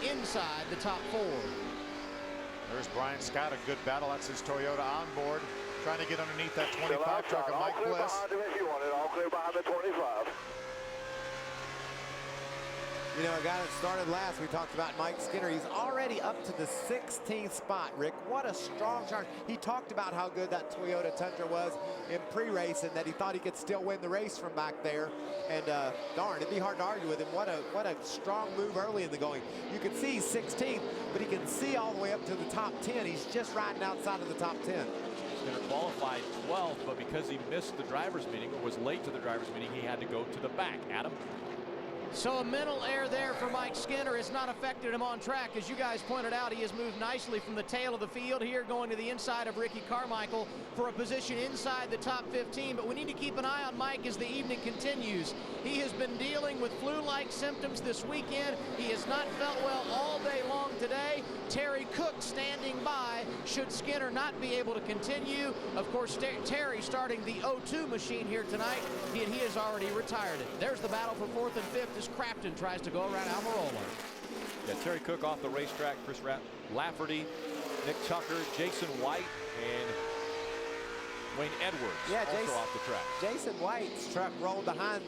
inside the top 4. There's Brian Scott, a good battle. That's his Toyota on board. Trying to get underneath that 25 truck of Mike Bliss. All clear behind him if you want it. All clear behind the 25. You know, a guy that started last, we talked about Mike Skinner. He's already up to the 16th spot, Rick. What a strong charge. He talked about how good that Toyota Tundra was in pre-race and that he thought he could still win the race from back there. And darn, it'd be hard to argue with him. What a strong move early in the going. You can see he's 16th, but he can see all the way up to the top 10. He's just riding outside of the top 10. Skinner qualified 12th, but because he missed the driver's meeting or was late to the driver's meeting, he had to go to the back. Adam? So a mental error there for Mike Skinner has not affected him on track. As you guys pointed out, he has moved nicely from the tail of the field here, going to the inside of Ricky Carmichael for a position inside the top 15. But we need to keep an eye on Mike as the evening continues. He has been dealing with flu-like symptoms this weekend. He has not felt well all day long today. Terry Cook standing by should Skinner not be able to continue. Of course, Terry starting the O2 machine here tonight. He has already retired it. There's the battle for 4th and 5th as Crafton tries to go around Almirola. Yeah, Terry Cook off the racetrack, Chris Lafferty, Nick Tucker, Jason White, and Wayne Edwards also off the track. Jason White's truck rolled behind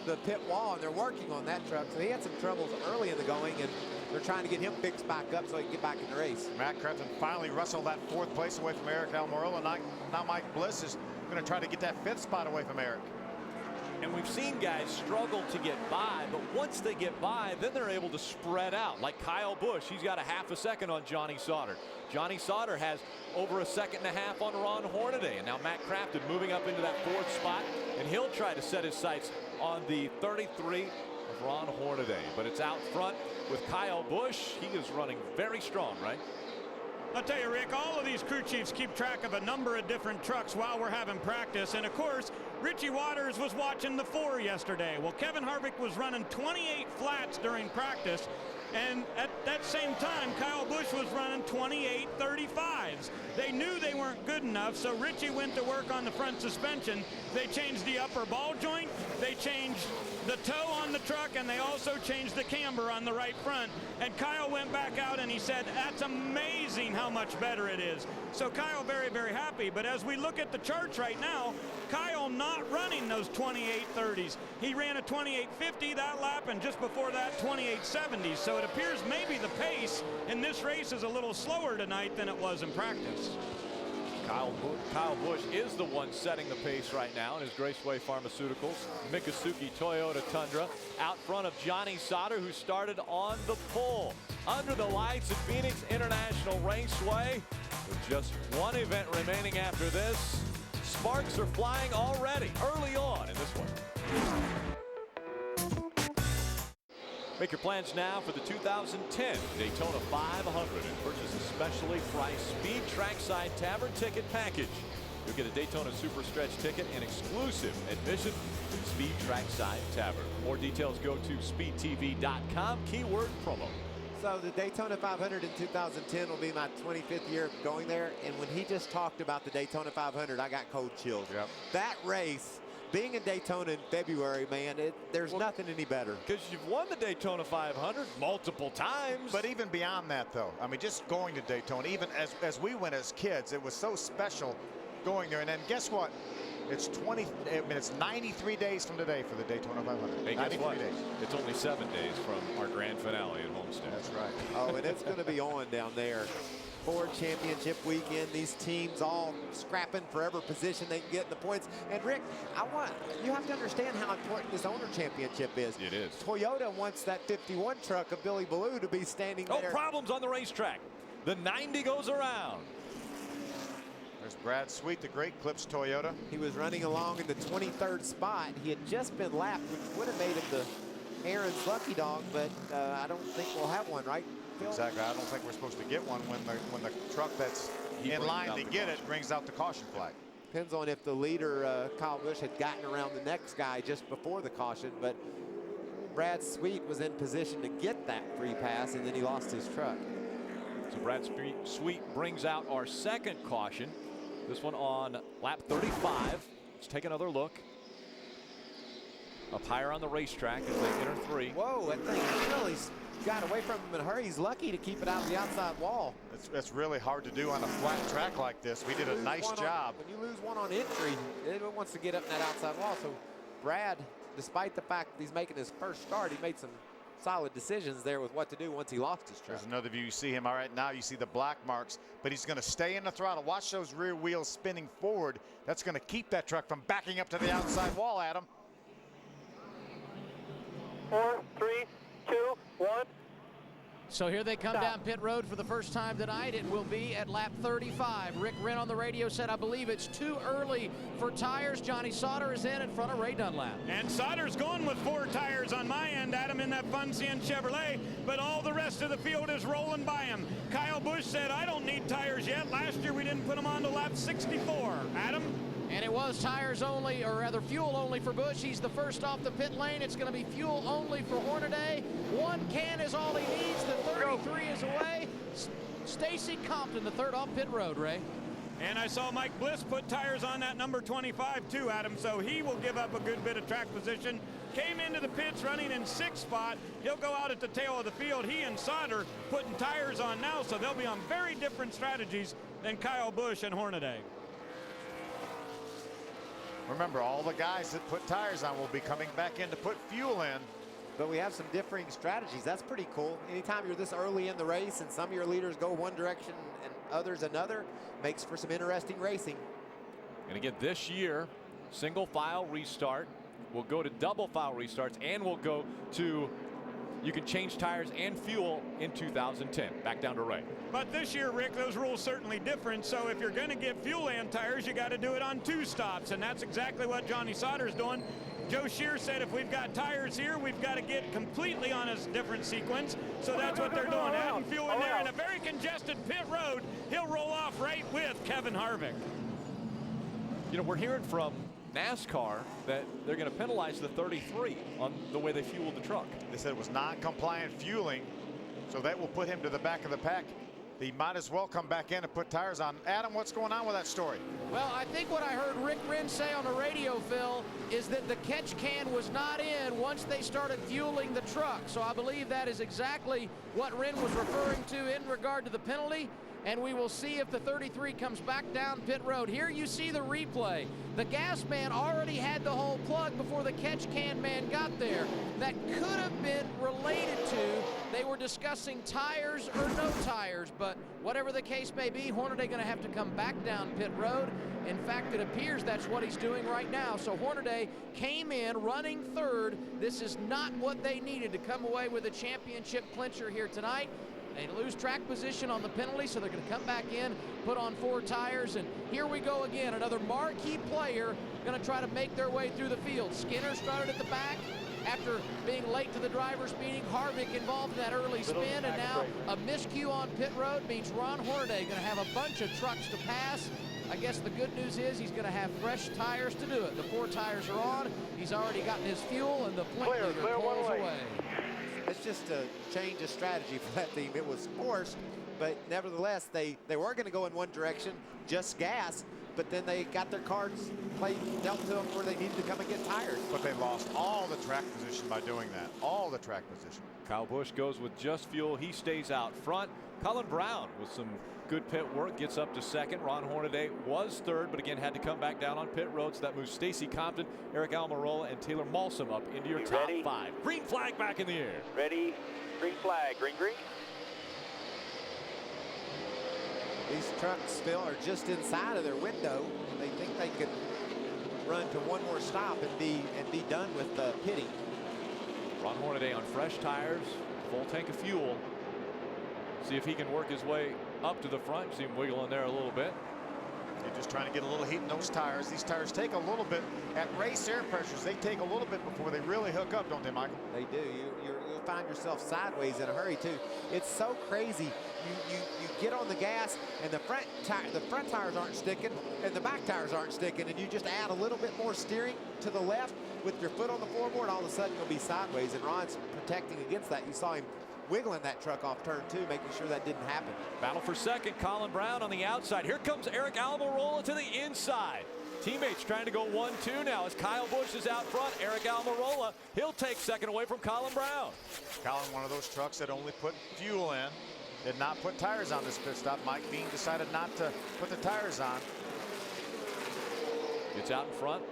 the pit wall, and they're working on that truck. So he had some troubles early in the going, and they're trying to get him fixed back up so he can get back in the race. Matt Crafton finally wrestled that 4th place away from Eric Almirola. Now Mike Bliss is going to try to get that 5th spot away from Eric. And we've seen guys struggle to get by, but once they get by, then they're able to spread out. Like Kyle Busch, he's got a half a second on Johnny Sauter. Johnny Sauter has over a second and a half on Ron Hornaday. And now Matt Crafton moving up into that 4th spot, and he'll try to set his sights on the 33 of Ron Hornaday. But it's out front with Kyle Busch. He is running very strong, right? I'll tell you, Rick, all of these crew chiefs keep track of a number of different trucks while we're having practice. And of course, Richie Waters was watching the 4 yesterday. Well, Kevin Harvick was running 28 flats during practice. And at that same time, Kyle Busch was running 28.35s. They knew they weren't good enough, so Richie went to work on the front suspension. They changed the upper ball joint, they changed the toe on the truck, and they also changed the camber on the right front. And Kyle went back out and he said, that's amazing how much better it is. So Kyle very, very happy. But as we look at the charts right now, Kyle not running those 28.30s. He ran a 28.50 that lap, and just before that 28.70s. So it appears maybe the pace in this race is a little slower tonight than it was in practice. Kyle Busch is the one setting the pace right now in his Raceway Pharmaceuticals Miccosukee Toyota Tundra, out front of Johnny Sauter, who started on the pole. Under the lights at Phoenix International Raceway, with just one event remaining after this, sparks are flying already early on in this one. Make your plans now for the 2010 Daytona 500 and purchase a specially priced Speed Trackside Tavern ticket package. You'll get a Daytona Super Stretch ticket and exclusive admission to Speed Trackside Tavern. More details, go to speedtv.com, keyword promo. So the Daytona 500 in 2010 will be my 25th year going there, and when he just talked about the Daytona 500, I got cold chills. Yep. That race, being in Daytona in February, man, there's nothing any better. Because you've won the Daytona 500 multiple times. But even beyond that, though, I mean, just going to Daytona, even as we went as kids, it was so special going there. And then guess what? It's 93 days from today for the Daytona 500. Hey, guess what? Days. It's only 7 days from our grand finale at Homestead. That's right. Oh, and it's going to be on down there. Ford Championship weekend, these teams all scrapping for every position they can get in the points. And Rick, you have to understand how important this owner championship is. It is. Toyota wants that 51 truck of Billy Ballou to be standing there. Oh, problems on the racetrack. The 90 goes around. There's Brad Sweet, the Great Clips Toyota. He was running along in the 23rd spot. He had just been lapped, which would have made him the Aaron's lucky dog, but I don't think we'll have one, right, Phil? Exactly. I don't think we're supposed to get one when the truck that's in line to get it brings out the caution flag. Depends on if the leader, Kyle Busch, had gotten around the next guy just before the caution, but Brad Sweet was in position to get that free pass, and then he lost his truck. So Brad Sweet brings out our second caution. This one on lap 35. Let's take another look. Up higher on the racetrack as they enter 3. Whoa, that thing really got away from him in a hurry. He's lucky to keep it out of the outside wall. That's really hard to do on a flat track like this. We did a nice job. When you lose one on entry, it wants to get up in that outside wall. So Brad, despite the fact that he's making his first start, he made some solid decisions there with what to do once he lost his truck. There's another view. You see him all right now. You see the black marks, but he's going to stay in the throttle. Watch those rear wheels spinning forward. That's going to keep that truck from backing up to the outside wall, Adam. 4, 3, 2, 1. So here they come down pit road for the first time tonight. It will be at lap 35. Rick Wren on the radio said, I believe it's too early for tires. Johnny Sauter is in front of Ray Dunlap. And Sauter's going with 4 tires on my end, Adam, in that Funsien Chevrolet, but all the rest of the field is rolling by him. Kyle Busch said, I don't need tires yet. Last year we didn't put them on to lap 64. Adam? And it was tires only, or rather fuel only for Busch. He's the first off the pit lane. It's going to be fuel only for Hornaday. 1 can is all he needs. The 33 is away. Stacy Compton, the third off pit road, Ray. And I saw Mike Bliss put tires on that number 25 too, Adam, so he will give up a good bit of track position. Came into the pits running in 6th spot. He'll go out at the tail of the field. He and Sauter putting tires on now, so they'll be on very different strategies than Kyle Busch and Hornaday. Remember, all the guys that put tires on will be coming back in to put fuel in. But we have some differing strategies. That's pretty cool. Anytime you're this early in the race and some of your leaders go one direction and others another, makes for some interesting racing. And again, this year, single file restart. We'll go to double file restarts, and we'll go to, you can change tires and fuel in 2010. Back down to Ray. But this year, Rick, those rules certainly different. So if you're going to get fuel and tires, you got to do it on 2 stops. And that's exactly what Johnny Sauter's doing. Joe Shear said if we've got tires here, we've got to get completely on a different sequence. So that's what they're doing. Adding fuel in there in a very congested pit road. He'll roll off right with Kevin Harvick. You know, we're hearing from NASCAR that they're going to penalize the 33 on the way they fueled the truck. They said it was non-compliant fueling So that will put him to the back of the pack. He might as well come back in and put tires on. Adam, what's going on with that story? Well, I think what I heard Rick Wren say on the radio, Phil, is that the catch can was not in once they started fueling the truck. So I believe that is exactly what Wren was referring to in regard to the penalty. And we will see if the 33 comes back down pit road. Here you see the replay. The gas man already had the hole plugged before the catch can man got there. That could have been related to, they were discussing tires or no tires, but whatever the case may be, Hornaday gonna have to come back down pit road. In fact, it appears that's what he's doing right now. So Hornaday came in running third. This is not what they needed to come away with a championship clincher here tonight. They lose track position on the penalty, so they're going to come back in, put on 4 tires, and here we go again. Another marquee player going to try to make their way through the field. Skinner started at the back after being late to the driver's meeting. Harvick involved in that early spin, and now a miscue on pit road means Ron Hornaday going to have a bunch of trucks to pass. I guess the good news is he's going to have fresh tires to do it. The 4 tires are on. He's already gotten his fuel, and the point leader pulls away. It's just a change of strategy for that team. It was forced, but nevertheless, they were going to go in one direction, just gas, but then they got their cards dealt to them where they needed to come and get tires. But they lost all the track position by doing that. All the track position. Kyle Busch goes with just fuel. He stays out front. Colin Brown with some good pit work gets up to second. Ron Hornaday was third, but again had to come back down on pit road. So that moves Stacy Compton, Eric Almirola, and Taylor Malsom up into your top 5. Green flag back in the air. Ready? Green flag. Green, green. These trucks, Phil, are just inside of their window. They think they could run to one more stop and be done with the pitting. Ron Hornaday on fresh tires, full tank of fuel. See if he can work his way up to the front. See him wiggle in there a little bit. You're just trying to get a little heat in those tires. These tires take a little bit at race air pressures. They take a little bit before they really hook up, don't they, Michael? They do. You'll find yourself sideways in a hurry too. It's so crazy. You get on the gas and the front tires aren't sticking and the back tires aren't sticking, and you just add a little bit more steering to the left with your foot on the floorboard. All of a sudden you'll be sideways, and Ron's protecting against that. You saw him wiggling that truck off turn 2, making sure that didn't happen. Battle for second. Colin Brown on the outside. Here comes Eric Almirola to the inside. Teammates trying to go 1-2 now as Kyle Busch is out front. Eric Almirola, he'll take second away from Colin Brown. Colin, one of those trucks that only put fuel in, did not put tires on this pit stop. Mike Bean decided not to put the tires on. Gets out in front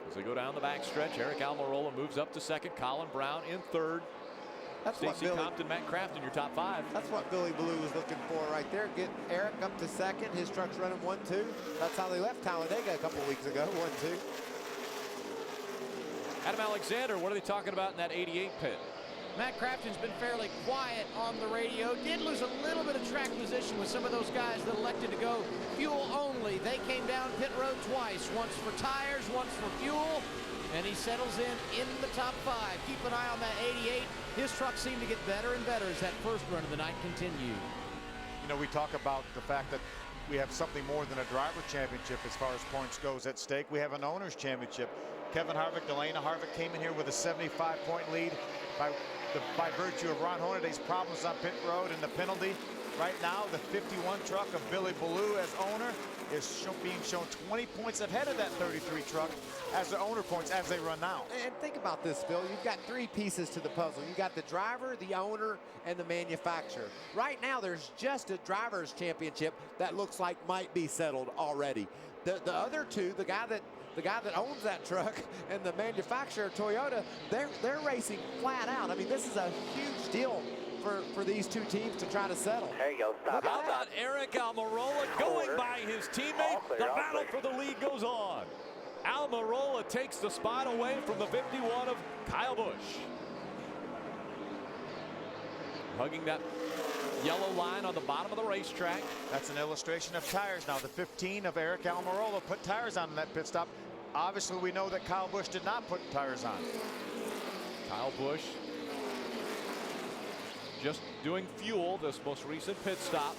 as they go down the back stretch. Eric Almirola moves up to second. Colin Brown in third. That's Stacey what Compton, Matt Craft in your top 5. That's what Billy Blue was looking for right there. Get Eric up to second. His truck's running 1-2. That's how they left Talladega a couple weeks ago, 1-2. Adam Alexander, what are they talking about in that 88 pit? Matt Crafton's been fairly quiet on the radio. Did lose a little bit of track position with some of those guys that elected to go fuel only. They came down pit road twice, once for tires, once for fuel, and he settles in the top 5. Keep an eye on that 88. His trucks seem to get better and better as that first run of the night continued. You know, we talk about the fact that we have something more than a driver championship as far as points goes at stake. We have an owner's championship. Kevin Harvick, Delana Harvick came in here with a 75-point lead by virtue of Ron Hornaday's problems on pit road and the penalty. Right now, the 51 truck of Billy Ballou as owner is being shown 20 points ahead of that 33 truck as the owner points as they run now. And think about this, Phil. You've got 3 pieces to the puzzle. You got the driver, the owner, and the manufacturer. Right now, there's just a driver's championship that looks like might be settled already. The other 2, the guy that owns that truck and the manufacturer, Toyota, they're racing flat out. I mean, this is a huge deal for these 2 teams to try to settle. There you go. Stop. How about Eric Almirola going by his teammate? The battle for the lead goes on. Almirola takes the spot away from the 51 of Kyle Busch. Hugging that yellow line on the bottom of the racetrack. That's an illustration of tires now. The 15 of Eric Almirola put tires on in that pit stop. Obviously, we know that Kyle Busch did not put tires on. Kyle Busch just doing fuel this most recent pit stop.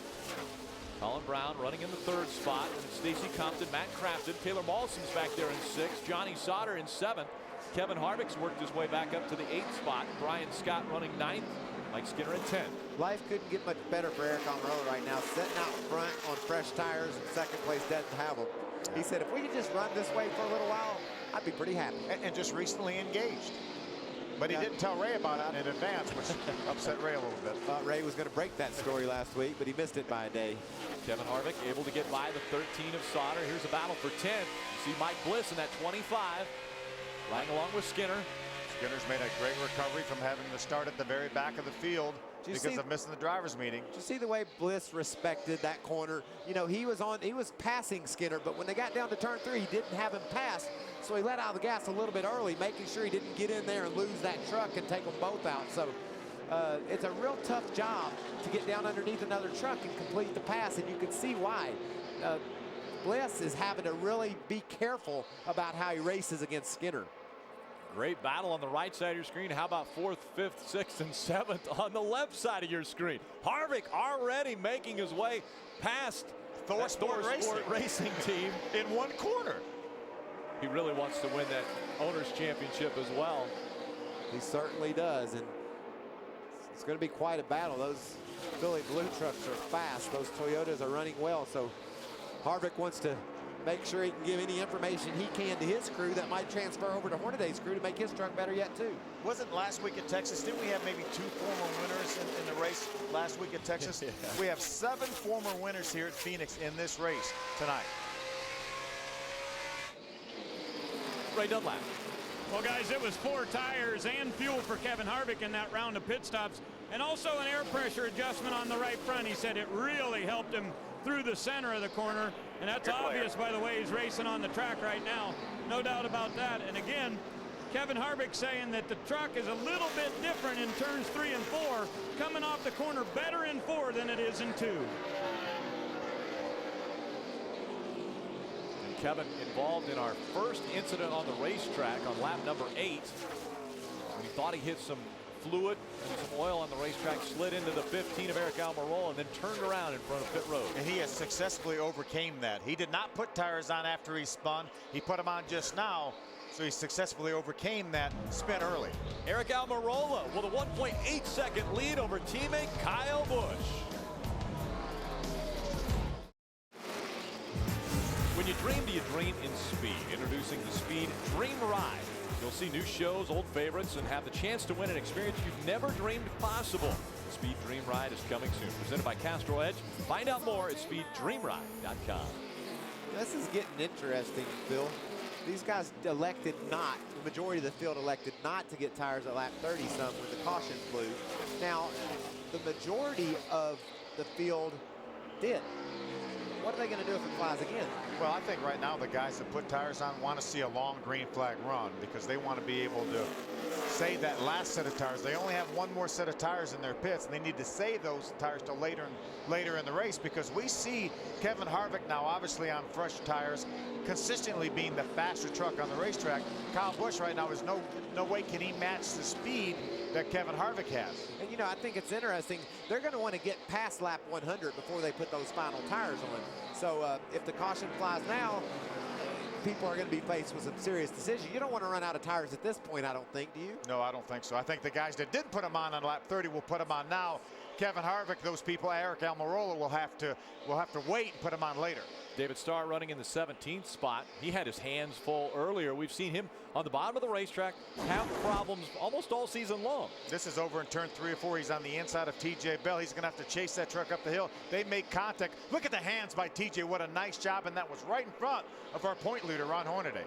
Colin Brown running in the 3rd spot. And Stacy Compton, Matt Crafton, Taylor Malsom's back there in 6th. Johnny Sauter in 7th. Kevin Harvick's worked his way back up to the 8th spot. Brian Scott running 9th. Mike Skinner in 10th. Life couldn't get much better for Eric Almirola right now. Setting out front on fresh tires, and second place doesn't have them. He said, if we could just run this way for a little while, I'd be pretty happy. And just recently engaged. But he didn't tell Ray about it in advance, which upset Ray a little bit. Thought Ray was going to break that story last week, but he missed it by a day. Kevin Harvick able to get by the 13 of Sauter. Here's a battle for 10th. You see Mike Bliss in that 25, riding along with Skinner. Skinner's made a great recovery from having to start at the very back of the field because of missing the drivers' meeting. Did you see the way Bliss respected that corner? You know, he was passing Skinner, but when they got down to turn 3, he didn't have him pass. So he let out the gas a little bit early, making sure he didn't get in there and lose that truck and take them both out. So it's a real tough job to get down underneath another truck and complete the pass, and you can see why. Bliss is having to really be careful about how he races against Skinner. Great battle on the right side of your screen. How about 4th, 5th, 6th, and 7th on the left side of your screen? Harvick already making his way past Thor Sport Racing team in one corner. He really wants to win that Owners Championship as well. He certainly does, and it's going to be quite a battle. Those Philly blue trucks are fast. Those Toyotas are running well, so Harvick wants to make sure he can give any information he can to his crew that might transfer over to Hornaday's crew to make his truck better yet too. Wasn't last week at Texas, didn't we have maybe 2 former winners in the race last week at Texas? Yeah. We have 7 former winners here at Phoenix in this race tonight. Ray Dunlap. Well, guys, it was 4 tires and fuel for Kevin Harvick in that round of pit stops, and also an air pressure adjustment on the right front. He said it really helped him through the center of the corner, and that's obvious by the way he's racing on the track right now. No doubt about that. And again, Kevin Harvick saying that the truck is a little bit different in turns 3 and 4, coming off the corner better in 4 than it is in 2. And Kevin involved in our first incident on the racetrack on lap number 8. We thought he hit some fluid and some oil on the racetrack, slid into the 15 of Eric Almirola, and then turned around in front of pit road. And he has successfully overcame that. He did not put tires on after he spun. He put them on just now, so he successfully overcame that spin early. Eric Almirola with a 1.8-second lead over teammate Kyle Busch. When you dream, do you dream in speed? Introducing the Speed Dream Ride. You'll see new shows, old favorites, and have the chance to win an experience you've never dreamed possible. The Speed Dream Ride is coming soon. Presented by Castro Edge. Find out more at speeddreamride.com. This is getting interesting, Phil. These guys elected not, the majority of the field elected not to get tires at lap 30-some when the caution flew. Now, the majority of the field did. What are they going to do if it flies again? Well, I think right now the guys that put tires on want to see a long green flag run because they want to be able to save that last set of tires. They only have one more set of tires in their pits, and they need to save those tires till later in the race, because we see Kevin Harvick now obviously on fresh tires, consistently being the faster truck on the racetrack. Kyle Busch right now is no way can he match the speed that Kevin Harvick has. And you know, I think it's interesting. They're going to want to get past lap 100 before they put those final tires on. So if the caution flies now, people are going to be faced with some serious decisions. You don't want to run out of tires at this point, I don't think, do you? No, I don't think so. I think the guys that didn't put them on lap 30 will put them on now. Kevin Harvick, those people, Eric Almirola will have to wait and put them on later. David Starr running in the 17th spot. He had his hands full earlier. We've seen him on the bottom of the racetrack have problems almost all season long. This is over in turn 3 or 4. He's on the inside of TJ Bell. He's going to have to chase that truck up the hill. They make contact. Look at the hands by TJ. What a nice job. And that was right in front of our point leader, Ron Hornaday.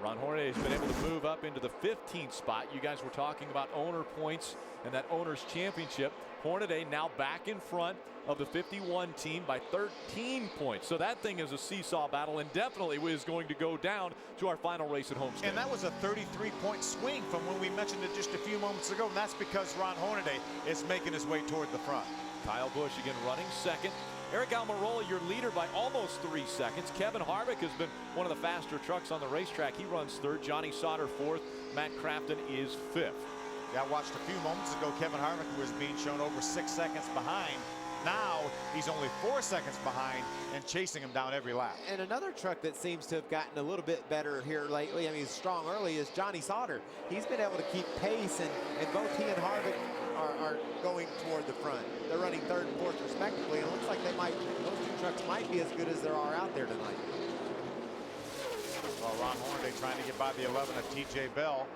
Ron Hornaday has been able to move up into the 15th spot. You guys were talking about owner points and that owner's championship. Hornaday now back in front of the 51 team by 13 points. So that thing is a seesaw battle and definitely is going to go down to our final race at Homestead. And that was a 33-point swing from when we mentioned it just a few moments ago, and that's because Ron Hornaday is making his way toward the front. Kyle Busch again running second. Eric Almirola, your leader by almost 3 seconds. Kevin Harvick has been one of the faster trucks on the racetrack. He runs third. Johnny Sauter fourth. Matt Crafton is fifth. Yeah, I watched a few moments ago Kevin Harvick was being shown over 6 seconds behind. Now he's only 4 seconds behind and chasing him down every lap. And another truck that seems to have gotten a little bit better here lately, I mean, strong early, is Johnny Sauter. He's been able to keep pace, and both he and Harvick are going toward the front. They're running third and fourth respectively, and it looks like those two trucks might be as good as there are out there tonight. Well, Ron Hornaday trying to get by the 11 of TJ Bell.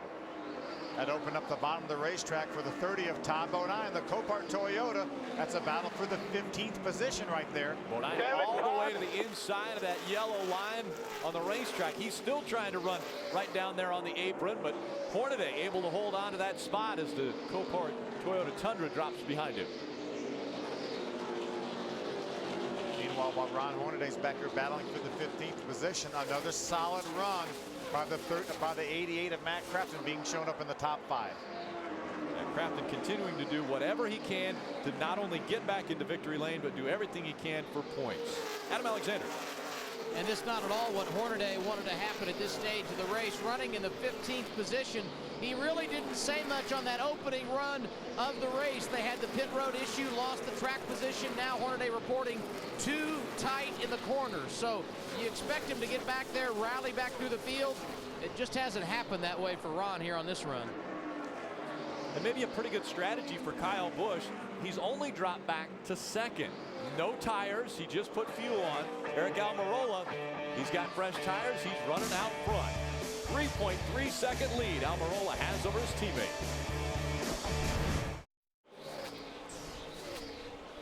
That opened up the bottom of the racetrack for the 30 of Todd Bodine, the Copart Toyota. That's a battle for the 15th position right there. Bodine all the way to the inside of that yellow line on the racetrack. He's still trying to run right down there on the apron, but Hornaday able to hold on to that spot as the Copart Toyota Tundra drops behind him. Meanwhile, while Ron Hornaday's back here battling for the 15th position, another solid run by the 88 of Matt Crafton being shown up in the top 5. And Crafton continuing to do whatever he can to not only get back into victory lane, but do everything he can for points. Adam Alexander. And this not at all what Hornaday wanted to happen at this stage of the race. Running in the 15th position, he really didn't say much on that opening run of the race. They had the pit road issue, lost the track position. Now Hornaday reporting too tight in the corners. So you expect him to get back there, rally back through the field. It just hasn't happened that way for Ron here on this run. And maybe a pretty good strategy for Kyle Busch. He's only dropped back to second. No tires. He just put fuel on. Eric Almirola, he's got fresh tires. He's running out front. 3.3 second lead Almirola has over his teammate.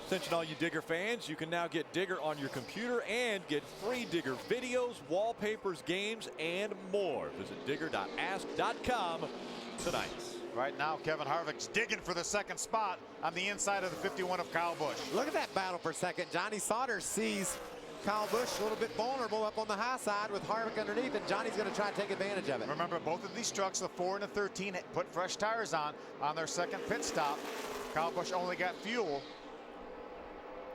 Attention all you Digger fans, you can now get Digger on your computer and get free Digger videos, wallpapers, games, and more. Visit digger.ask.com tonight. Right now, Kevin Harvick's digging for the second spot on the inside of the 51 of Kyle Busch. Look at that battle for second. Johnny Sauter sees Kyle Busch a little bit vulnerable up on the high side with Harvick underneath, and Johnny's going to try to take advantage of it. Remember, both of these trucks, the 4 and the 13, put fresh tires on their second pit stop. Kyle Busch only got fuel.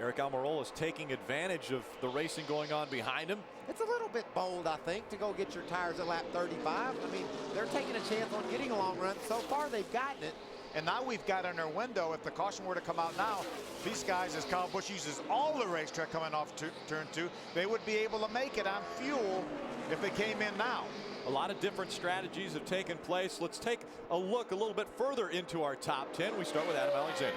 Eric Almirola is taking advantage of the racing going on behind him. It's a little bit bold, I think, to go get your tires at lap 35. I mean, they're taking a chance on getting a long run. So far, they've gotten it. And now we've got in their window, if the caution were to come out now, these guys, as Kyle Busch uses all the racetrack coming off turn 2, they would be able to make it on fuel if they came in now. A lot of different strategies have taken place. Let's take a look a little bit further into our top 10. We start with Adam Alexander.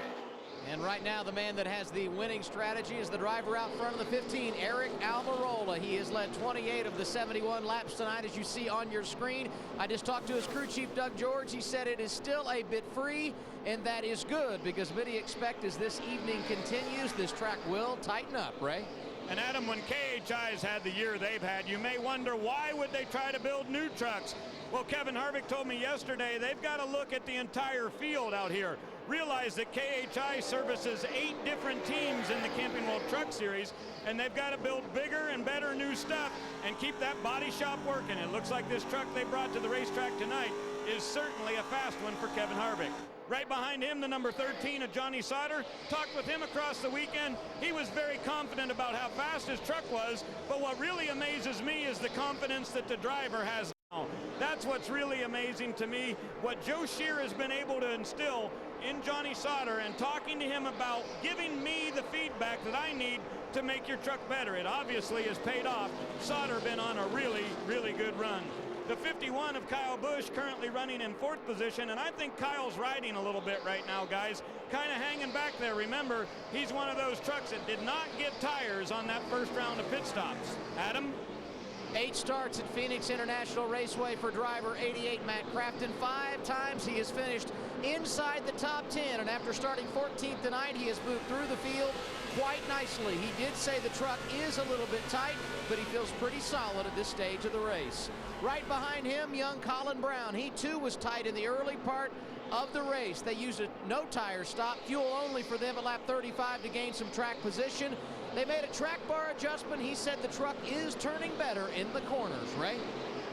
And right now, the man that has the winning strategy is the driver out front of the 15, Eric Almirola. He has led 28 of the 71 laps tonight, as you see on your screen. I just talked to his crew chief, Doug George. He said it is still a bit free, and that is good, because many expect as this evening continues, this track will tighten up, Ray. And Adam, when KHI's had the year they've had, you may wonder, why would they try to build new trucks? Well, Kevin Harvick told me yesterday they've got to look at the entire field out here. Realize that KHI services 8 different teams in the Camping World Truck Series, and they've got to build bigger and better new stuff and keep that body shop working. It looks like this truck they brought to the racetrack tonight is certainly a fast one for Kevin Harvick. Right behind him, the number 13 of Johnny Sauter. Talked with him across the weekend. He was very confident about how fast his truck was, but what really amazes me is the confidence that the driver has now. That's what's really amazing to me, what Joe Shear has been able to instill in Johnny Sauter, and talking to him about giving me the feedback that I need to make your truck better. It obviously has paid off. Sauter been on a really, really good run. The 51 of Kyle Busch currently running in 4th position, and I think Kyle's riding a little bit right now, guys. Kind of hanging back there. Remember, he's one of those trucks that did not get tires on that first round of pit stops. Adam? 8 starts at Phoenix International Raceway for driver 88 Matt Crafton. 5 times he has finished inside the top 10, and after starting 14th tonight, he has moved through the field quite nicely. He did say the truck is a little bit tight, but he feels pretty solid at this stage of the race. Right behind him, young Colin Brown. He too was tight in the early part of the race. They used a no tire stop, fuel only for them at lap 35 to gain some track position. They made a track bar adjustment. He said the truck is turning better in the corners, Ray.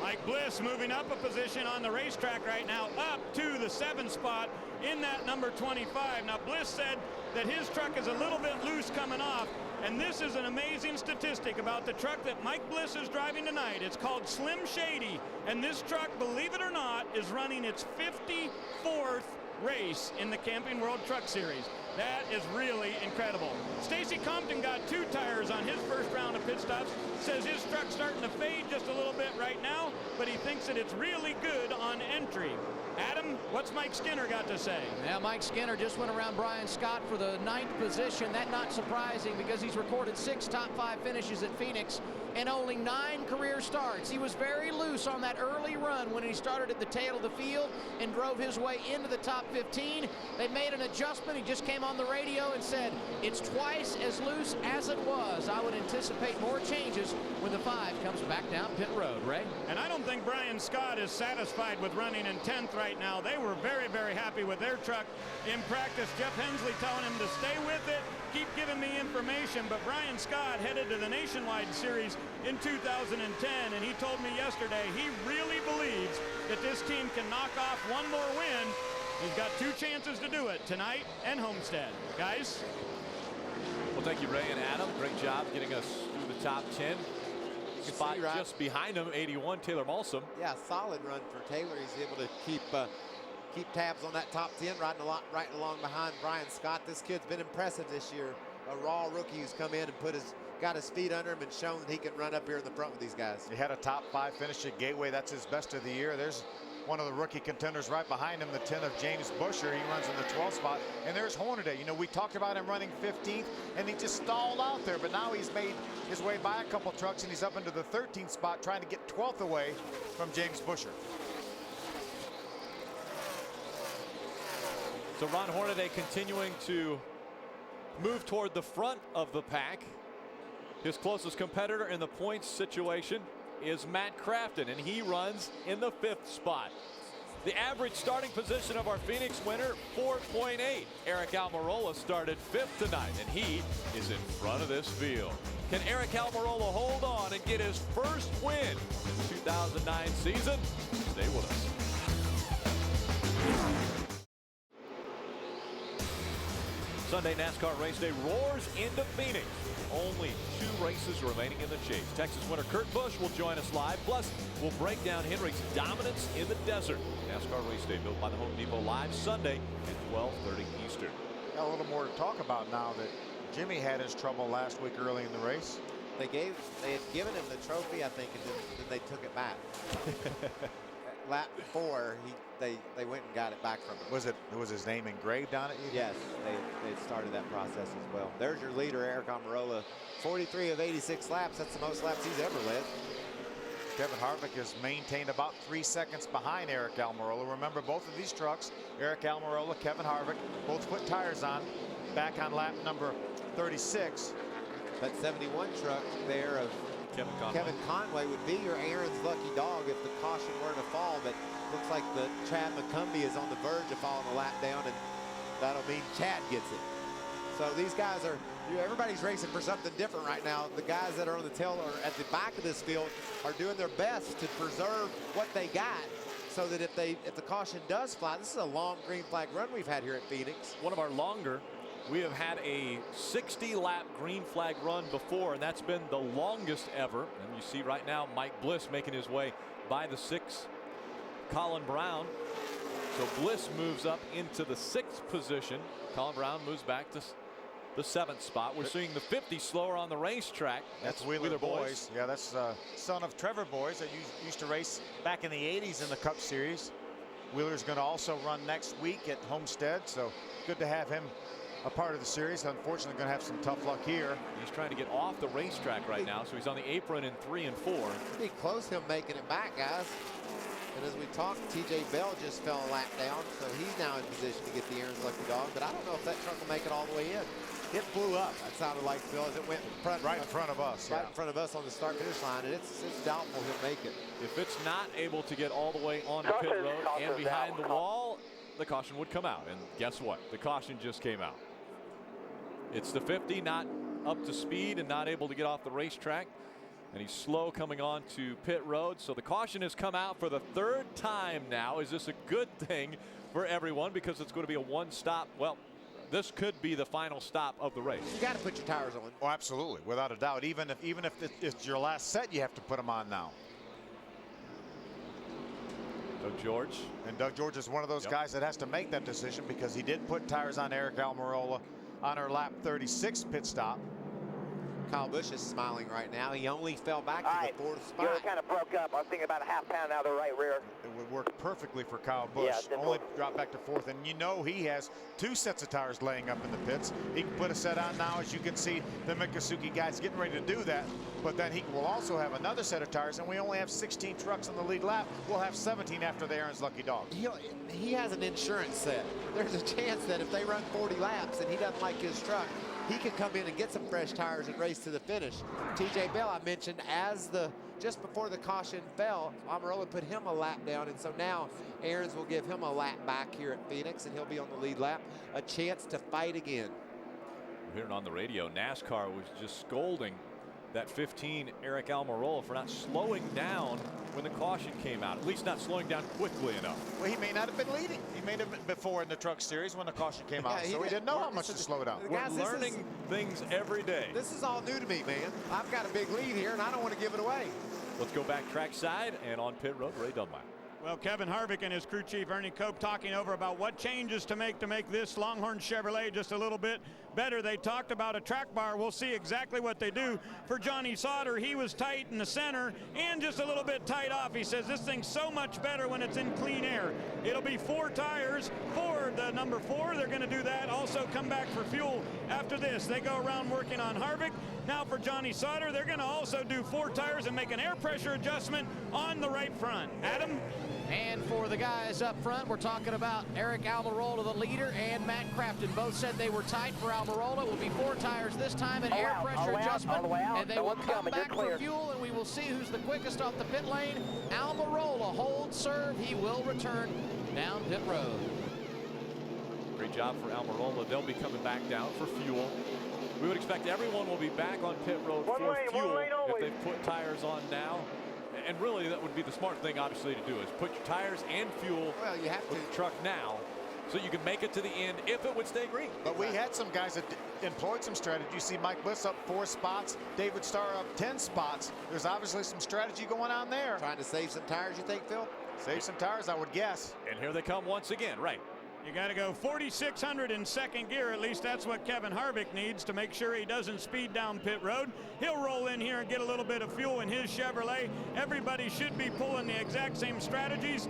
Mike Bliss moving up a position on the racetrack right now, up to the 7th spot in that number 25. Now, Bliss said that his truck is a little bit loose coming off, and this is an amazing statistic about the truck that Mike Bliss is driving tonight. It's called Slim Shady, and this truck, believe it or not, is running its 54th race in the Camping World Truck Series. That is really incredible. Stacy Compton got 2 tires on his first round of pit stops. Says his truck's starting to fade just a little bit right now, but he thinks that it's really good on entry. Adam, what's Mike Skinner got to say? Yeah, Mike Skinner just went around Brian Scott for the 9th position. That not surprising because he's recorded 6 top 5 finishes at Phoenix and only 9 career starts. He was very loose on that early run when he started at the tail of the field and drove his way into the top 15. They made an adjustment. He just came on the radio and said, it's twice as loose as it was. I would anticipate more changes when the 5 comes back down pit road, Ray. And I don't think Brian Scott is satisfied with running in 10th right now. They were very, very happy with their truck in practice. Jeff Hensley telling him to stay with it, keep giving me information. But Brian Scott headed to the Nationwide Series in 2010, and he told me yesterday he really believes that this team can knock off one more win. He's got 2 chances to do it, tonight and Homestead. Guys? Well, thank you, Ray and Adam. Great job getting us through the top 10. Spot just behind him, 81, Taylor Malsum. Yeah, solid run for Taylor. He's able to keep tabs on that top 10, right along behind Brian Scott. This kid's been impressive this year. A raw rookie who's come in and got his feet under him and shown that he can run up here in the front with these guys. He had a top 5 finish at Gateway. That's his best of the year. There's one of the rookie contenders right behind him, the 10 of James Busher. He runs in the 12th spot. And there's Hornaday. You know, we talked about him running 15th, and he just stalled out there. But now he's made his way by a couple trucks, and he's up into the 13th spot, trying to get 12th away from James Busher. So Ron Hornaday continuing to move toward the front of the pack. His closest competitor in the points situation is Matt Crafton, and he runs in the 5th spot. The average starting position of our Phoenix winner, 4.8. Eric Almirola started 5th tonight, and he is in front of this field. Can Eric Almirola hold on and get his first win in the 2009 season? Stay with us. Sunday NASCAR race day roars into Phoenix. Only 2 races remaining in the chase. Texas winner Kurt Busch will join us live. Plus, we'll break down Henry's dominance in the desert. NASCAR race day built by the Home Depot live Sunday at 12:30 Eastern. Got a little more to talk about now that Jimmy had his trouble last week early in the race. They had given him the trophy, I think, and then they took it back. Lap 4, they went and got it back from him. Was his name engraved on it? Yes, they started that process as well. There's your leader, Eric Almirola, 43 of 86 laps. That's the most laps he's ever led. Kevin Harvick has maintained about 3 seconds behind Eric Almirola. Remember, both of these trucks, Eric Almirola, Kevin Harvick, both put tires on back on lap number 36. That 71 truck there of Kevin Conway would be your Aaron's lucky dog if the caution were to fall, but looks like the Chad McCumbee is on the verge of falling a lap down, and that'll mean Chad gets it. So these guys are, everybody's racing for something different right now. The guys that are on the tail or at the back of this field are doing their best to preserve what they got, so that if the caution does fly, this is a long green flag run we've had here at Phoenix. One of our longer. We have had a 60-lap green flag run before, and that's been the longest ever. And you see right now Mike Bliss making his way by the 6, Colin Brown. So Bliss moves up into the 6th position. Colin Brown moves back to the 7th spot. We're seeing the 50 slower on the racetrack. That's Wheeler Boys. Yeah, that's son of Trevor Boys that used to race back in the 80s in the Cup Series. Wheeler's going to also run next week at Homestead, so good to have him a part of the series. Unfortunately, going to have some tough luck here. He's trying to get off the racetrack right now, so he's on the apron in 3 and 4. Pretty close him making it back, guys. And as we talked, TJ Bell just fell a lap down, so he's now in position to get the Aaron's lucky dog. But I don't know if that truck will make it all the way in. It blew up. That sounded like Phil as it went right in front of us. Right in front of us on the start-finish line, and it's doubtful he'll make it. If it's not able to get all the way on the pit road and behind the wall, the caution would come out. And guess what? The caution just came out. It's the 50, not up to speed and not able to get off the racetrack. And he's slow coming on to pit road. So the caution has come out for the 3rd time now. Is this a good thing for everyone? Because it's going to be a one-stop. Well, this could be the final stop of the race. You got to put your tires on. Oh, absolutely, without a doubt. Even if it's your last set, you have to put them on now. Doug George. And Doug George is one of those guys that has to make that decision, because he did put tires on Eric Almirola on our lap 36 pit stop. Kyle Busch is smiling right now. He only fell back to the 4th spot. You kind of broke up. I was thinking about a half pound out of the right rear. would work perfectly for Kyle Busch. Yeah, only drop back to fourth, and you know he has 2 sets of tires laying up in the pits. He can put a set on now. As you can see, the Miccosukee guy's getting ready to do that, but then he will also have another set of tires, and we only have 16 trucks on the lead lap. We'll have 17 after the Aaron's Lucky Dog. He has an insurance set. There's a chance that if they run 40 laps and he doesn't like his truck, he can come in and get some fresh tires and race to the finish. TJ Bell, I mentioned, just before the caution fell, Almirola put him a lap down, and so now Aaron's will give him a lap back here at Phoenix, and he'll be on the lead lap, a chance to fight again. We're hearing on the radio, NASCAR was just scolding that 15 Eric Almirola for not slowing down when the caution came out, at least not slowing down quickly enough. Well, he may not have been leading. He may have been before in the truck series when the caution came out, so he didn't know how much to slow down. We're learning things every day. This is all new to me, man. I've got a big lead here, and I don't want to give it away. Let's go back trackside and on pit road, Ray Dunlap. Well, Kevin Harvick and his crew chief Ernie Cope talking over about what changes to make this Longhorn Chevrolet just a little bit better. They talked about a track bar. We'll see exactly what they do for Johnny Sauter. He was tight in the center and just a little bit tight off. He says this thing's so much better when it's in clean air. It'll be 4 tires for the number 4. They're going to do that. Also come back for fuel after this. They go around working on Harvick. Now for Johnny Sauter, they're going to also do 4 tires and make an air pressure adjustment on the right front. Adam? And for the guys up front, we're talking about Eric Almirola, the leader, and Matt Crafton. Both said they were tight for Almirola. It will be 4 tires this time, an air pressure adjustment, and they will come back for fuel, and we will see who's the quickest off the pit lane. Almirola holds serve. He will return down pit road. Great job for Almirola. They'll be coming back down for fuel. We would expect everyone will be back on pit road for fuel if they put tires on now. And really, that would be the smart thing, obviously, to do is put your tires and fuel with the truck now so you can make it to the end if it would stay green. But we had some guys that employed some strategy. You see Mike Bliss up 4 spots, David Starr up 10 spots. There's obviously some strategy going on there. Trying to save some tires, you think, Phil? Save some tires, I would guess. And here they come once again, right. You got to go 4,600 in second gear. At least that's what Kevin Harvick needs to make sure he doesn't speed down pit road. He'll roll in here and get a little bit of fuel in his Chevrolet. Everybody should be pulling the exact same strategies.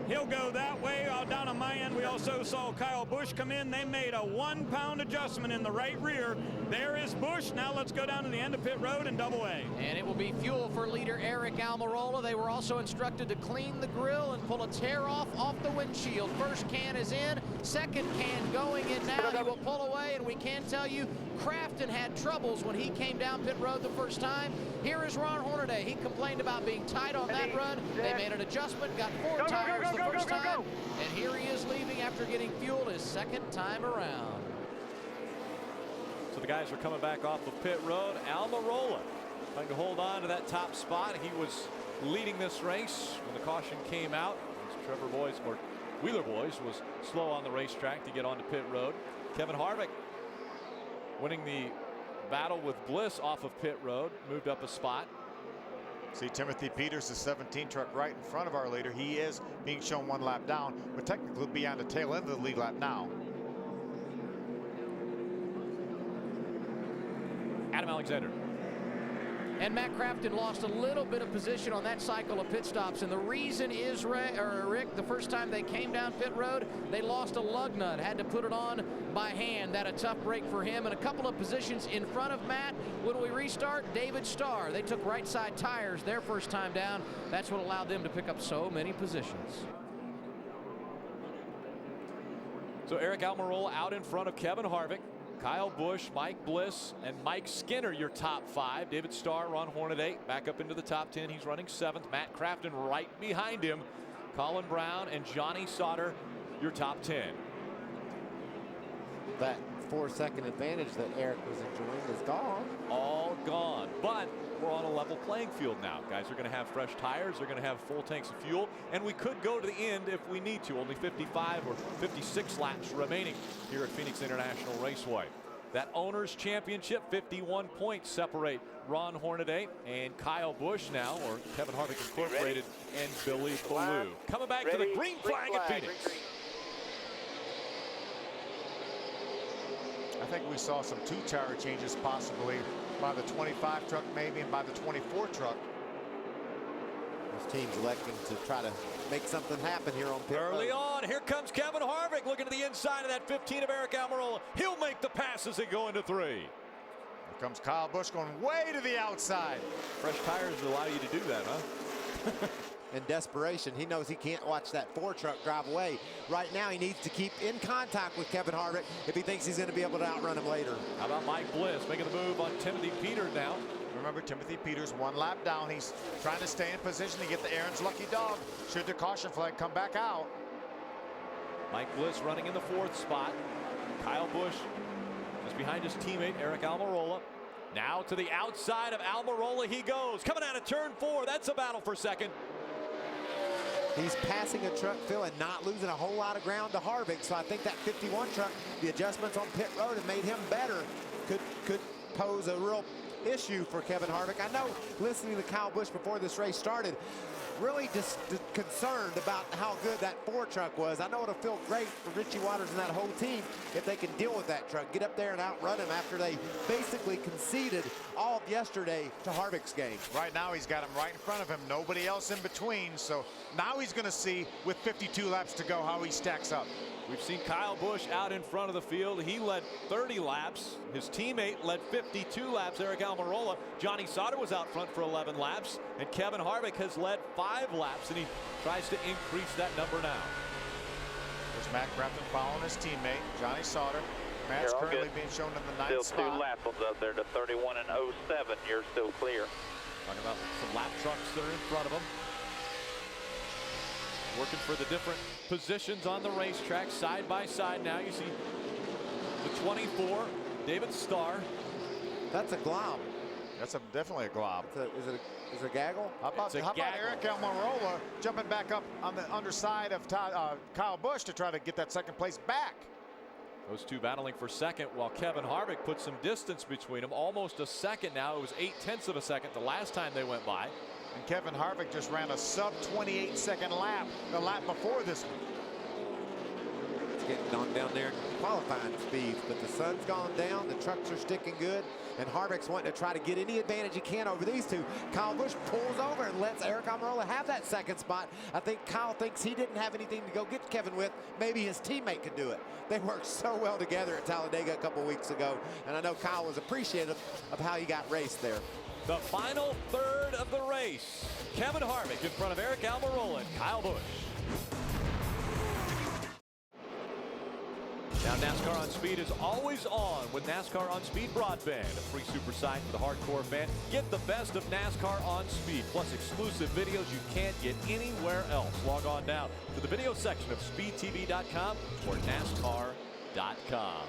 He'll go that way. Down on my end, we also saw Kyle Busch come in. They made a 1-pound adjustment in the right rear. There is Busch. Now let's go down to the end of pit road and double A. And it will be fuel for leader Eric Almirola. They were also instructed to clean the grill and pull a tear off the windshield. First can is in. Second can going in now. He will pull away, and we can tell you Crafton had troubles when he came down pit road the first time. Here is Ron Hornaday. He complained about being tight on that run. They made an adjustment, got 4 tires the first time, and here he is leaving after getting fuel his second time around. So the guys are coming back off of pit road. Almirola trying to hold on to that top spot. He was leading this race when the caution came out. Trevor Boys, or Wheeler Boys, was slow on the racetrack to get onto pit road. Kevin Harvick winning the battle with Bliss off of pit road, moved up a spot. See Timothy Peters, the 17 truck right in front of our leader. He is being shown 1 lap down, but technically be on the tail end of the lead lap now. Adam Alexander. And Matt Crafton lost a little bit of position on that cycle of pit stops. And the reason is, Rick, the first time they came down pit road, they lost a lug nut, had to put it on by hand. That a tough break for him. And a couple of positions in front of Matt. When we restart, David Starr. They took right side tires their first time down. That's what allowed them to pick up so many positions. So Eric Almirola out in front of Kevin Harvick. Kyle Busch, Mike Bliss, and Mike Skinner, your top 5. David Starr, Ron Hornaday, back up into the top 10. He's running 7th. Matt Crafton right behind him. Colin Brown and Johnny Sauter, your top 10. That 4-second advantage that Eric was enjoying is gone. All gone. But we're on a level playing field now. Guys are going to have fresh tires. They're going to have full tanks of fuel. And we could go to the end if we need to. Only 55 or 56 laps remaining here at Phoenix International Raceway. That Owners Championship, 51 points separate Ron Hornaday and Kyle Busch now, or Kevin Harvick Incorporated, and Billy Ballou. Coming back to the green flag at Phoenix. I think we saw some 2 tire changes possibly by the 25 truck maybe, and by the 24 truck. This team's electing to try to make something happen here on pit Early road. on, here comes Kevin Harvick looking to the inside of that 15 of Eric Almirola. He'll make the pass as they go into 3. Here comes Kyle Busch going way to the outside. Fresh tires allow you to do that, huh? In desperation, he knows he can't watch that 4 truck drive away. Right now, he needs to keep in contact with Kevin Harvick if he thinks he's going to be able to outrun him later. How about Mike Bliss making the move on Timothy Peters now? Remember, Timothy Peters 1 lap down. He's trying to stay in position to get the Aaron's lucky dog. Should the caution flag come back out. Mike Bliss running in the 4th spot. Kyle Busch just behind his teammate Eric Almirola. Now to the outside of Almirola he goes. Coming out of turn 4. That's a battle for second. He's passing a truck, Phil, and not losing a whole lot of ground to Harvick. So I think that 51 truck, the adjustments on pit road have made him better. Could pose a real issue for Kevin Harvick. I know, listening to Kyle Busch before this race started, really just concerned about how good that 4 truck was. I know it'll feel great for Richie Waters and that whole team if they can deal with that truck, get up there and outrun him after they basically conceded all of yesterday to Harvick's game. Right now, he's got him right in front of him, nobody else in between. So now he's going to see, with 52 laps to go, how he stacks up. We've seen Kyle Busch out in front of the field. He led 30 laps. His teammate led 52 laps, Eric Almirola. Johnny Sauter was out front for 11 laps. And Kevin Harvick has led 5 laps, and he tries to increase that number now. There's Matt Crafton following his teammate, Johnny Sauter. Matt's currently being shown in the 9th spot. Still 2 laps up there to 31 and 07. You're still clear. Talking about some lap trucks that are in front of him. Working for the different positions on the racetrack side by side. Now you see the 24, David Starr. That's a glob. That's definitely a glob. Is it a gaggle? How about Eric Almirola jumping back up on the underside of Kyle Busch to try to get that second place back? Those two battling for second while Kevin Harvick put some distance between them. Almost a second now. It was 0.8 of a second the last time they went by. And Kevin Harvick just ran a sub 28-second lap the lap before this one. It's getting on down there in qualifying speeds, but the sun's gone down, the trucks are sticking good, and Harvick's wanting to try to get any advantage he can over these two. Kyle Busch pulls over and lets Eric Almirola have that second spot. I think Kyle thinks he didn't have anything to go get Kevin with. Maybe his teammate could do it. They worked so well together at Talladega a couple weeks ago, and I know Kyle was appreciative of how he got raced there. The final third of the race. Kevin Harvick in front of Eric Almirola and Kyle Busch. Now NASCAR On Speed is always on with NASCAR On Speed Broadband, a free super site for the hardcore fan. Get the best of NASCAR On Speed, plus exclusive videos you can't get anywhere else. Log on now to the video section of speedtv.com or NASCAR.com.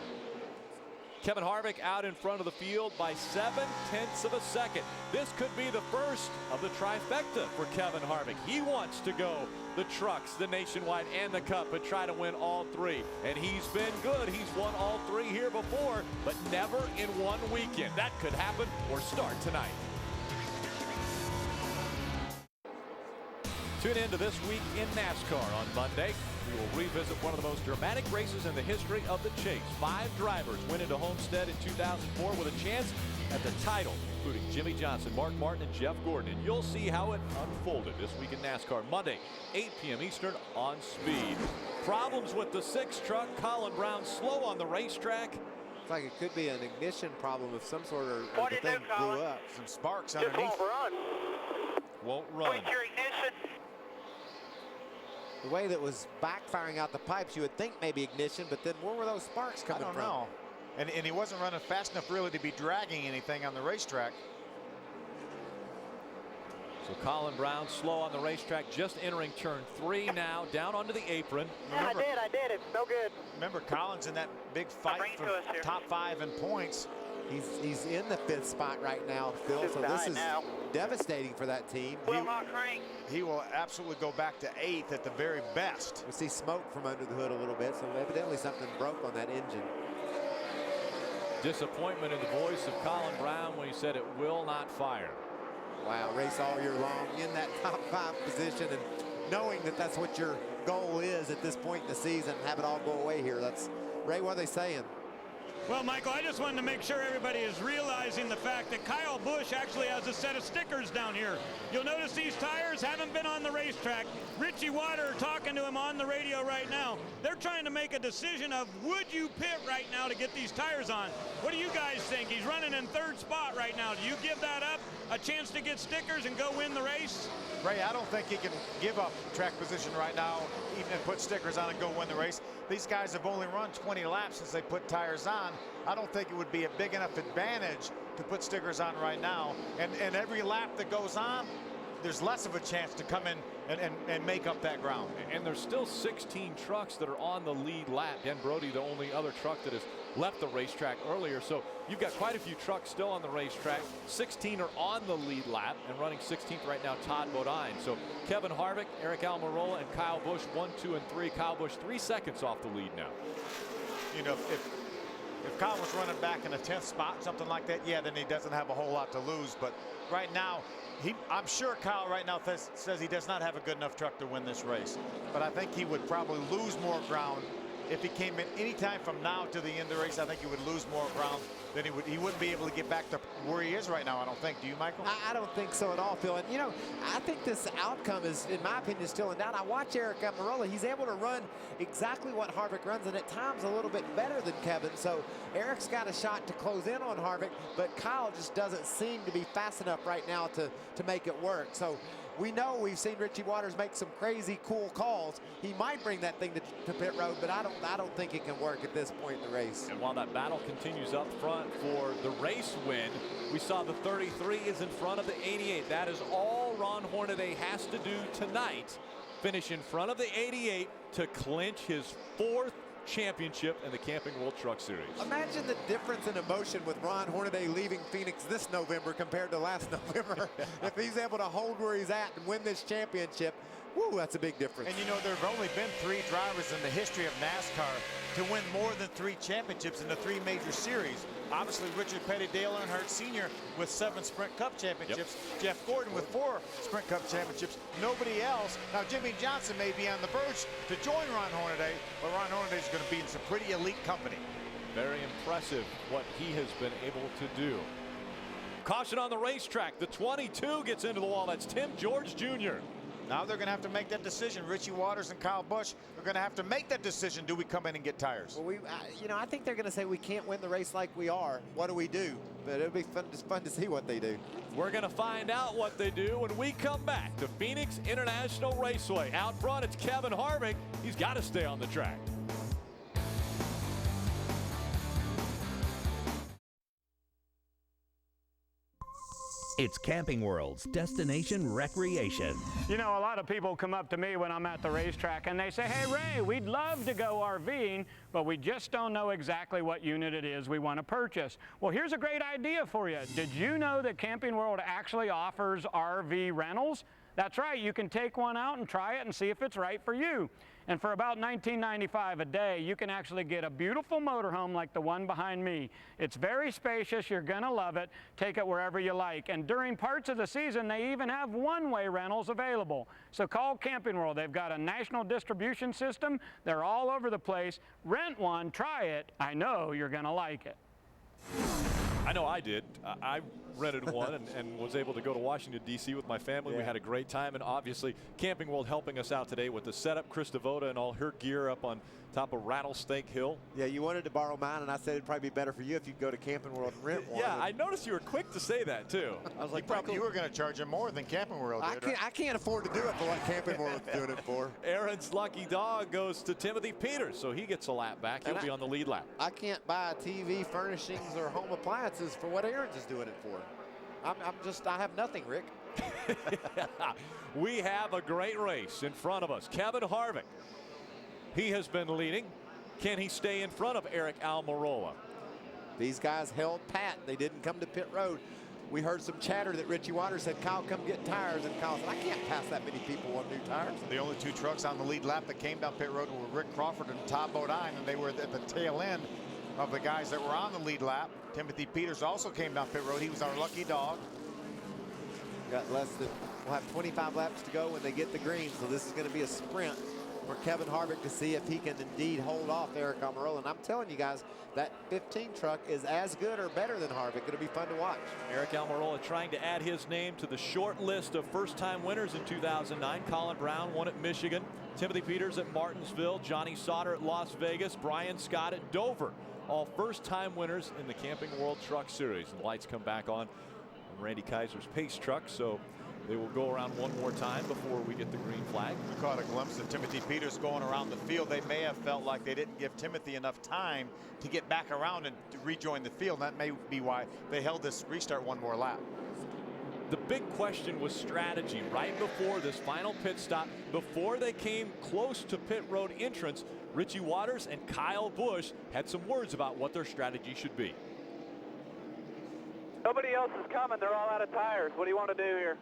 Kevin Harvick out in front of the field by 0.7 of a second. This could be the first of the trifecta for Kevin Harvick. He wants to go the trucks, the Nationwide, and the Cup, but try to win all 3. And he's been good. He's won all 3 here before, but never in one weekend. That could happen or start tonight. Tune in to This Week in NASCAR on Monday. We will revisit one of the most dramatic races in the history of the chase. 5 drivers went into Homestead in 2004 with a chance at the title, including Jimmy Johnson, Mark Martin, and Jeff Gordon. And you'll see how it unfolded this week in NASCAR. Monday, 8 p.m. Eastern on Speed. Problems with the 6 truck. Colin Brown slow on the racetrack. Looks like it could be an ignition problem of some sort, or the thing blew up. Some sparks underneath. Won't run. Quit your ignition. The way that was backfiring out the pipes, you would think maybe ignition, but then where were those sparks coming from? I don't know. And he wasn't running fast enough really to be dragging anything on the racetrack. So Colin Brown slow on the racetrack, just entering turn 3 now, down onto the apron. Yeah, I did it. No good. Remember, Colin's in that big fight for top 5 in points. He's in the 5th spot right now, Phil, so this is devastating for that team. He will absolutely go back to 8th at the very best. We see smoke from under the hood a little bit, so evidently something broke on that engine. Disappointment in the voice of Colin Brown when he said it will not fire. Wow, race all year long in that top 5 position, and knowing that that's what your goal is at this point in the season, have it all go away here. That's, Ray, what are they saying? Well, Michael, I just wanted to make sure everybody is realizing the fact that Kyle Busch actually has a set of stickers down here. You'll notice these tires haven't been on the racetrack. Richie Water talking to him on the radio right now. They're trying to make a decision of would you pit right now to get these tires on. What do you guys think? He's running in third spot right now. Do you give that up, a chance to get stickers and go win the race? Ray, I don't think he can give up track position right now, even and put stickers on and go win the race. These guys have only run 20 laps since they put tires on. I don't think it would be a big enough advantage to put stickers on right now. And every lap that goes on, there's less of a chance to come in and make up that ground. And there's still 16 trucks that are on the lead lap. Dan Brody, the only other truck that has left the racetrack earlier. So you've got quite a few trucks still on the racetrack. 16 are on the lead lap, and running 16th right now, Todd Bodine. So Kevin Harvick, Eric Almirola, and Kyle Busch 1, 2, and 3. Kyle Busch 3 seconds off the lead now. You know, if Kyle was running back in a 10th spot, something like that, yeah, then he doesn't have a whole lot to lose. But right now, I'm sure Kyle right now says he does not have a good enough truck to win this race. But I think he would probably lose more ground if he came in any time from now to the end of the race. I think he would lose more ground than he wouldn't be able to get back to where he is right now, I don't think. Do you, Michael? I don't think so at all, Phil. And, you know, I think this outcome is, in my opinion, still in doubt. I watch Eric Almirola. He's able to run exactly what Harvick runs, and at times a little bit better than Kevin. So Eric's got a shot to close in on Harvick, but Kyle just doesn't seem to be fast enough right now to make it work. So we know we've seen Richie Waters make some crazy cool calls. He might bring that thing to pit road, but I don't think it can work at this point in the race. And while that battle continues up front for the race win, we saw the 33 is in front of the 88. That is all Ron Hornaday has to do tonight. Finish in front of the 88 to clinch his 4th championship in the Camping World Truck Series. Imagine the difference in emotion with Ron Hornaday leaving Phoenix this November compared to last November. If he's able to hold where he's at and win this championship, woo, that's a big difference. And you know, there have only been 3 drivers in the history of NASCAR to win more than 3 championships in the 3 major series. Obviously, Richard Petty, Dale Earnhardt Sr. with 7 Sprint Cup championships. Yep. Jeff Gordon with 4 Sprint Cup championships. Nobody else. Now, Jimmy Johnson may be on the verge to join Ron Hornaday, but Ron Hornaday is going to be in some pretty elite company. Very impressive what he has been able to do. Caution on the racetrack. The 22 gets into the wall. That's Tim George Jr. Now they're going to have to make that decision. Richie Waters and Kyle Busch are going to have to make that decision. Do we come in and get tires? Well, you know, I think they're going to say we can't win the race like we are. What do we do? But it'll be fun to see what they do. We're going to find out what they do when we come back to Phoenix International Raceway. Out front, it's Kevin Harvick. He's got to stay on the track. It's Camping World's destination recreation. You know, a lot of people come up to me when I'm at the racetrack and they say, hey, Ray, we'd love to go RVing, but we just don't know exactly what unit it is we want to purchase. Well, here's a great idea for you. Did you know that Camping World actually offers RV rentals? That's right, you can take one out and try it and see if it's right for you. And for about $19.95 a day, you can actually get a beautiful motorhome like the one behind me. It's very spacious, you're gonna love it. Take it wherever you like. And during parts of the season, they even have one-way rentals available. So call Camping World. They've got a national distribution system. They're all over the place. Rent one, try it. I know you're gonna like it. I know I did. I rented one and was able to go to Washington, D.C. with my family. Yeah. We had a great time, and obviously Camping World helping us out today with the setup. Chris Devoda and all her gear up on top of Rattlesnake Hill. Yeah, you wanted to borrow mine, and I said it'd probably be better for you if you'd go to Camping World and rent one. Yeah, I noticed you were quick to say that, too. I was like, you were going to charge him more than Camping World did. I can't afford to do it for what Camping World's doing it for. Aaron's lucky dog goes to Timothy Peters, so he gets a lap back. He'll be on the lead lap. I can't buy TV, furnishings, or home appliances for what Aaron's is doing it for. I have nothing, Rick. We have a great race in front of us. Kevin Harvick, he has been leading. Can he stay in front of Eric Almirola? These guys held pat. They didn't come to pit road. We heard some chatter that Richie Waters said, Kyle, come get tires. And Kyle said, I can't pass that many people on new tires. The only 2 trucks on the lead lap that came down pit road were Rick Crawford and Todd Bodine, and they were at the tail end of the guys that were on the lead lap. Timothy Peters also came down pit road. He was our lucky dog. We'll have 25 laps to go when they get the green, so this is going to be a sprint. for Kevin Harvick to see if he can indeed hold off Eric Almirola. And I'm telling you guys, that 15 truck is as good or better than Harvick. It'll be fun to watch. Eric Almirola trying to add his name to the short list of first-time winners in 2009. Colin Brown won at Michigan. Timothy Peters at Martinsville. Johnny Sauter at Las Vegas. Brian Scott at Dover. All first-time winners in the Camping World Truck Series. And the lights come back on Randy Kaiser's pace truck, so they will go around one more time before we get the green flag. We caught a glimpse of Timothy Peters going around the field. They may have felt like they didn't give Timothy enough time to get back around and to rejoin the field. That may be why they held this restart one more lap. The big question was strategy right before this final pit stop. Before they came close to pit road entrance, Richie Waters and Kyle Busch had some words about what their strategy should be. Nobody else is coming. They're all out of tires. What do you want to do here?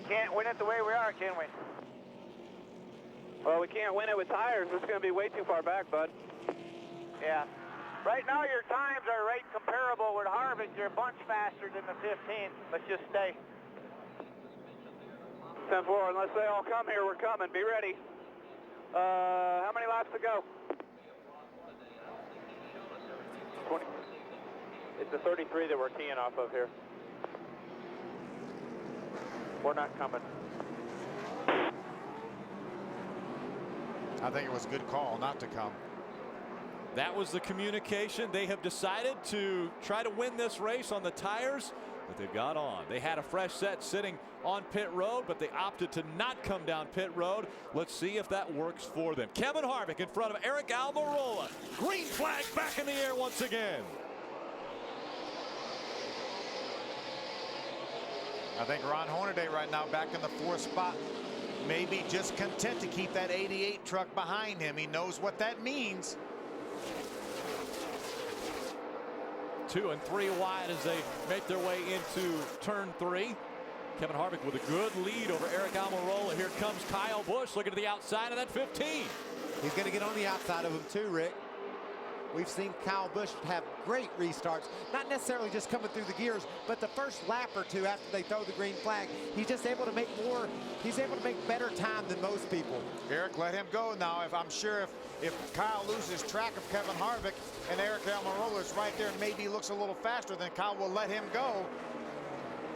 Can't win it the way we are, can we? Well, we can't win it with tires. It's going to be way too far back, bud. Yeah. Right now, your times are right comparable with Harvick. You're a bunch faster than the 15. Let's just stay. 10-4. Unless they all come here, we're coming. Be ready. How many laps to go? 20. It's the 33 that we're keying off of here. We're not coming. I think it was a good call not to come. That was the communication. They have decided to try to win this race on the tires that they've got on. They had a fresh set sitting on pit road, but they opted to not come down pit road. Let's see if that works for them. Kevin Harvick in front of Eric Almirola. Green flag back in the air once again. I think Ron Hornaday right now back in the 4th spot, maybe just content to keep that 88 truck behind him. He knows what that means. 2 and 3 wide as they make their way into turn 3. Kevin Harvick with a good lead over Eric Almirola. Here comes Kyle Busch looking to the outside of that 15. He's going to get on the outside of him too, Rick. We've seen Kyle Busch have great restarts, not necessarily just coming through the gears, but the first lap or two after they throw the green flag, he's just able to make more, he's able to make better time than most people. Eric, let him go now. I'm sure if Kyle loses track of Kevin Harvick and Eric Almirola is right there and maybe looks a little faster, then Kyle will let him go.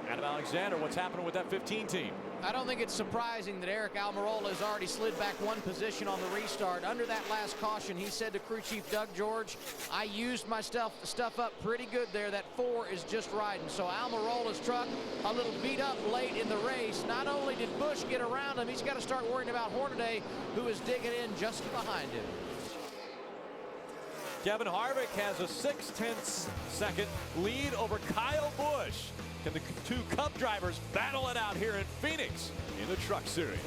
Adam Alexander, what's happening with that 15 team? I don't think it's surprising that Eric Almirola has already slid back one position on the restart. Under that last caution, he said to crew chief Doug George, I used my stuff up pretty good there. That 4 is just riding. So Almirola's truck a little beat up late in the race. Not only did Busch get around him, he's got to start worrying about Hornaday, who is digging in just behind him. Kevin Harvick has a 6/10 second lead over Kyle Busch. Can the two Cup drivers battle it out here in Phoenix in the Truck Series?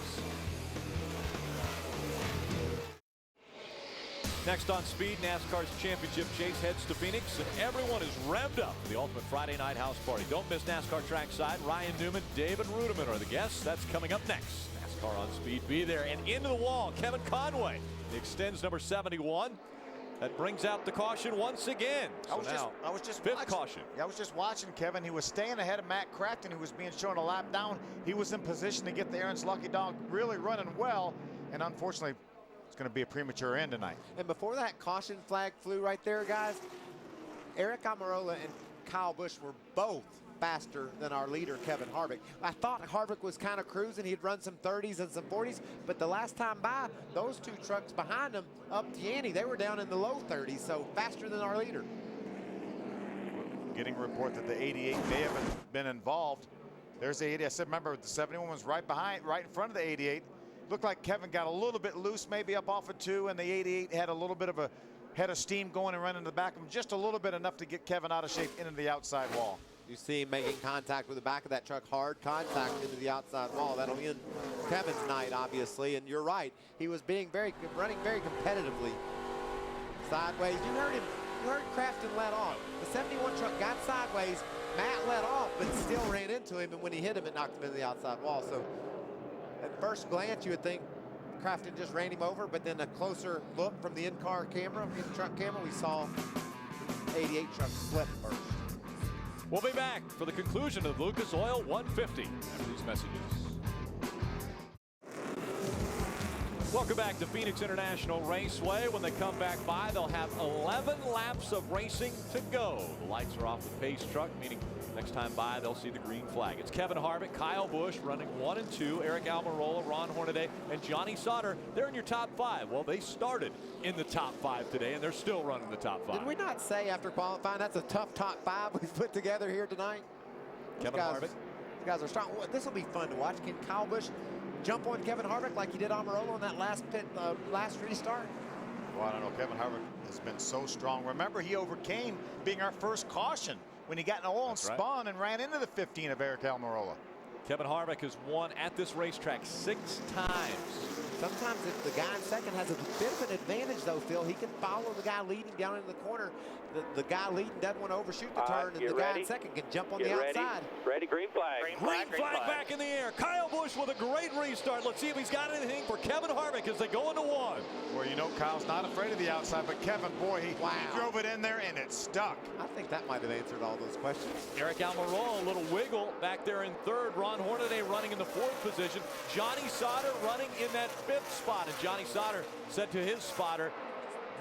Next on Speed, NASCAR's championship chase heads to Phoenix, and everyone is revved up for the ultimate Friday night house party. Don't miss NASCAR trackside. Ryan Newman, David Rudiman are the guests. That's coming up next. NASCAR on Speed, be there. And into the wall, Kevin Conway. He extends number 71. That brings out the caution once again. So I was just fifth caution. I was just watching Kevin. He was staying ahead of Matt Crafton, who was being shown a lap down. He was in position to get the Aaron's Lucky Dog really running well, and unfortunately, it's going to be a premature end tonight. And before that caution flag flew right there, guys, Eric Almirola and Kyle Busch were both faster than our leader, Kevin Harvick. I thought Harvick was kind of cruising. He'd run some 30s and some 40s, but the last time by, those two trucks behind him up the ante, they were down in the low 30s, so faster than our leader. Getting a report that the 88 may have been involved. There's the 80. I said, remember, the 71 was right behind, right in front of the 88. Looked like Kevin got a little bit loose, maybe up off of 2, and the 88 had a little bit of a head of steam going and running to the back of him, just a little bit enough to get Kevin out of shape into the outside wall. You see him making contact with the back of that truck, hard contact into the outside wall. That'll end Kevin's night, obviously. And you're right, he was running very competitively. Sideways, you heard Crafton let off. The 71 truck got sideways, Matt let off, but still ran into him, and when he hit him, it knocked him into the outside wall. So at first glance, you would think Crafton just ran him over, but then a closer look from the in-car camera, in-truck camera, we saw 88 truck slip first. We'll be back for the conclusion of Lucas Oil 150 after these messages. Welcome back to Phoenix International Raceway. When they come back by, they'll have 11 laps of racing to go. The lights are off the pace truck, meaning next time by, they'll see the green flag. It's Kevin Harvick, Kyle Busch running 1 and 2, Eric Almirola, Ron Hornaday, and Johnny Sauter. They're in your top 5. Well, they started in the top 5 today, and they're still running the top 5. Did we not say after qualifying that's a tough top 5 we've put together here tonight? Kevin Harvick. These guys are strong. This will be fun to watch. Can Kyle Busch jump on Kevin Harvick like he did Almirola on that last restart? Well, I don't know. Kevin Harvick has been so strong. Remember, he overcame being our first caution when he got in the oil and spun and ran into the 15 of Eric Almirola. Kevin Harvick has won at this racetrack 6 times. Sometimes if the guy in second has a bit of an advantage, though, Phil, he can follow the guy leading down into the corner. The guy leading doesn't want to overshoot the turn, and the guy in second can jump on the outside. Ready, green flag. Green flag back in the air. Kyle Busch with a great restart. Let's see if he's got anything for Kevin Harvick as they go into 1. Well, you know, Kyle's not afraid of the outside, but Kevin, boy, he drove it in there and it stuck. I think that might have answered all those questions. Eric Almirola, a little wiggle back there in 3rd. Ron Hornaday running in the 4th position. Johnny Sauter running in that 5th spot. And Johnny Sauter said to his spotter,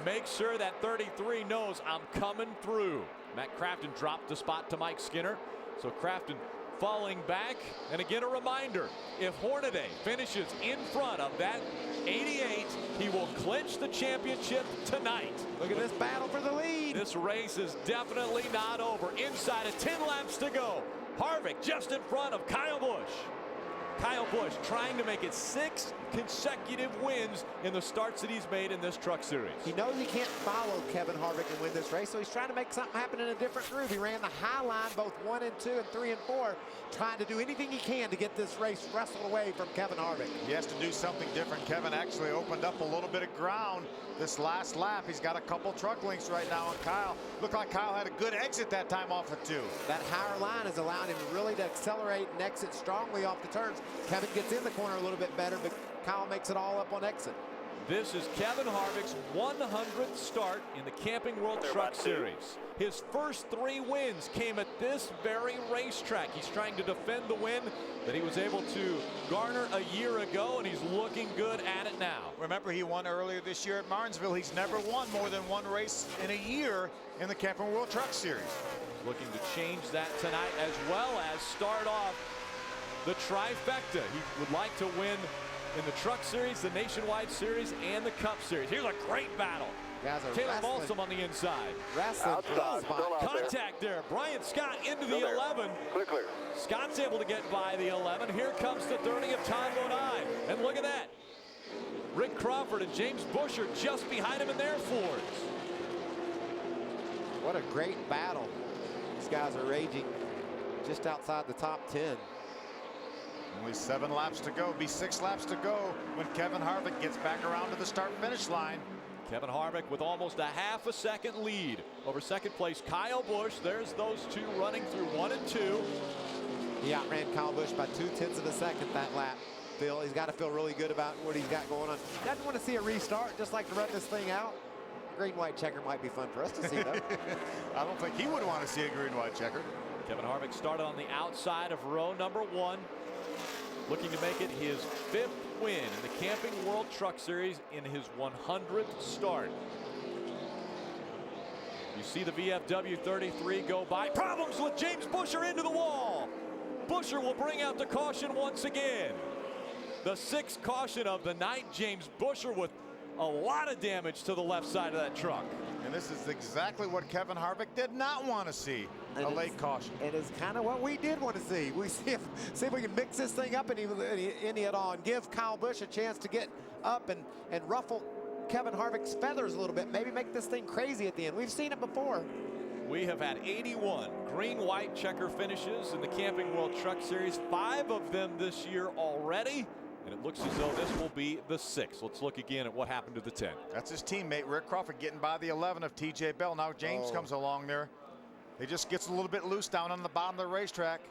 make sure that 33 knows I'm coming through. Matt Crafton dropped the spot to Mike Skinner. So Crafton falling back. And again, a reminder, if Hornaday finishes in front of that 88, he will clinch the championship tonight. Look at this battle for the lead. This race is definitely not over. Inside of 10 laps to go. Harvick just in front of Kyle Busch. Kyle Busch trying to make it 6 consecutive wins in the starts that he's made in this truck series. He knows he can't follow Kevin Harvick and win this race, so he's trying to make something happen in a different groove. He ran the high line both 1 and 2 and 3 and 4, trying to do anything he can to get this race wrestled away from Kevin Harvick. He has to do something different. Kevin actually opened up a little bit of ground this last lap. He's got a couple truck links right now on Kyle. Looked like Kyle had a good exit that time off of 2. That higher line has allowed him really to accelerate and exit strongly off the turns. Kevin gets in the corner a little bit better, but Kyle makes it all up on exit. This is Kevin Harvick's 100th start in the Camping World Truck Series. His first 3 wins came at this very racetrack. He's trying to defend the win that he was able to garner a year ago, and he's looking good at it now. Remember, he won earlier this year at Martinsville. He's never won more than 1 race in a year in the Camping World Truck Series. Looking to change that tonight, as well as start off the trifecta. He would like to win in the Truck Series, the Nationwide Series, and the Cup Series. Here's a great battle. Taylor Balsam on the inside. Contact there. Brian Scott into the 11. Clear. Scott's able to get by the 11. Here comes the 30 of Todd Bodine. And look at that. Rick Crawford and James Busch are just behind him in their Fords. What a great battle. These guys are raging just outside the top 10. Only 7 laps to go. Be 6 laps to go when Kevin Harvick gets back around to the start-finish line. Kevin Harvick with almost a half a second lead over second place Kyle Busch. There's those 2 running through 1 and 2. He outran Kyle Busch by 0.2 of a second that lap. Phil, he's got to feel really good about what he's got going on. Doesn't want to see a restart, just like to run this thing out. Green-white checker might be fun for us to see, though. I don't think he would want to see a green-white checker. Kevin Harvick started on the outside of row number 1. Looking to make it his 5th win in the Camping World Truck Series in his 100th start. You see the VFW 33 go by. Problems with James Buescher into the wall. Buescher will bring out the caution once again. The 6th caution of the night. James Buescher with a lot of damage to the left side of that truck. And this is exactly what Kevin Harvick did not want to see, a late caution. It is kind of what we did want to see. We see if we can mix this thing up any at all and give Kyle Busch a chance to get up and ruffle Kevin Harvick's feathers a little bit. Maybe make this thing crazy at the end. We've seen it before. We have had 81 green-white checker finishes in the Camping World Truck Series. 5 of them this year already. And it looks as though this will be the 6th. Let's look again at what happened to the 10. That's his teammate, Rick Crawford, getting by the 11 of TJ Bell. Now James comes along there. He just gets a little bit loose down on the bottom of the racetrack.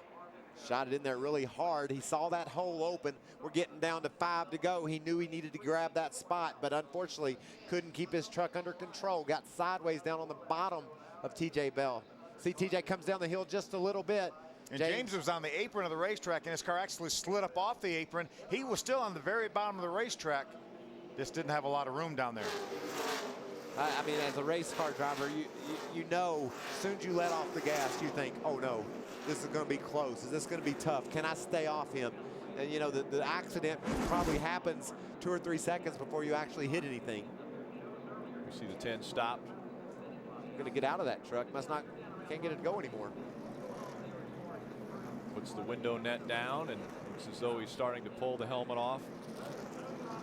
Shot it in there really hard. He saw that hole open. We're getting down to 5 to go. He knew he needed to grab that spot, but unfortunately couldn't keep his truck under control. Got sideways down on the bottom of TJ Bell. See, TJ comes down the hill just a little bit. And James was on the apron of the racetrack, and his car actually slid up off the apron. He was still on the very bottom of the racetrack. Just didn't have a lot of room down there. I mean, as a race car driver, you know, as soon as you let off the gas, you think, oh no, this is going to be close. Is this going to be tough? Can I stay off him? And you know, the accident probably happens 2 or 3 seconds before you actually hit anything. You see the 10 stopped. Going to get out of that truck. Can't get it to go anymore. Puts the window net down and looks as though he's starting to pull the helmet off.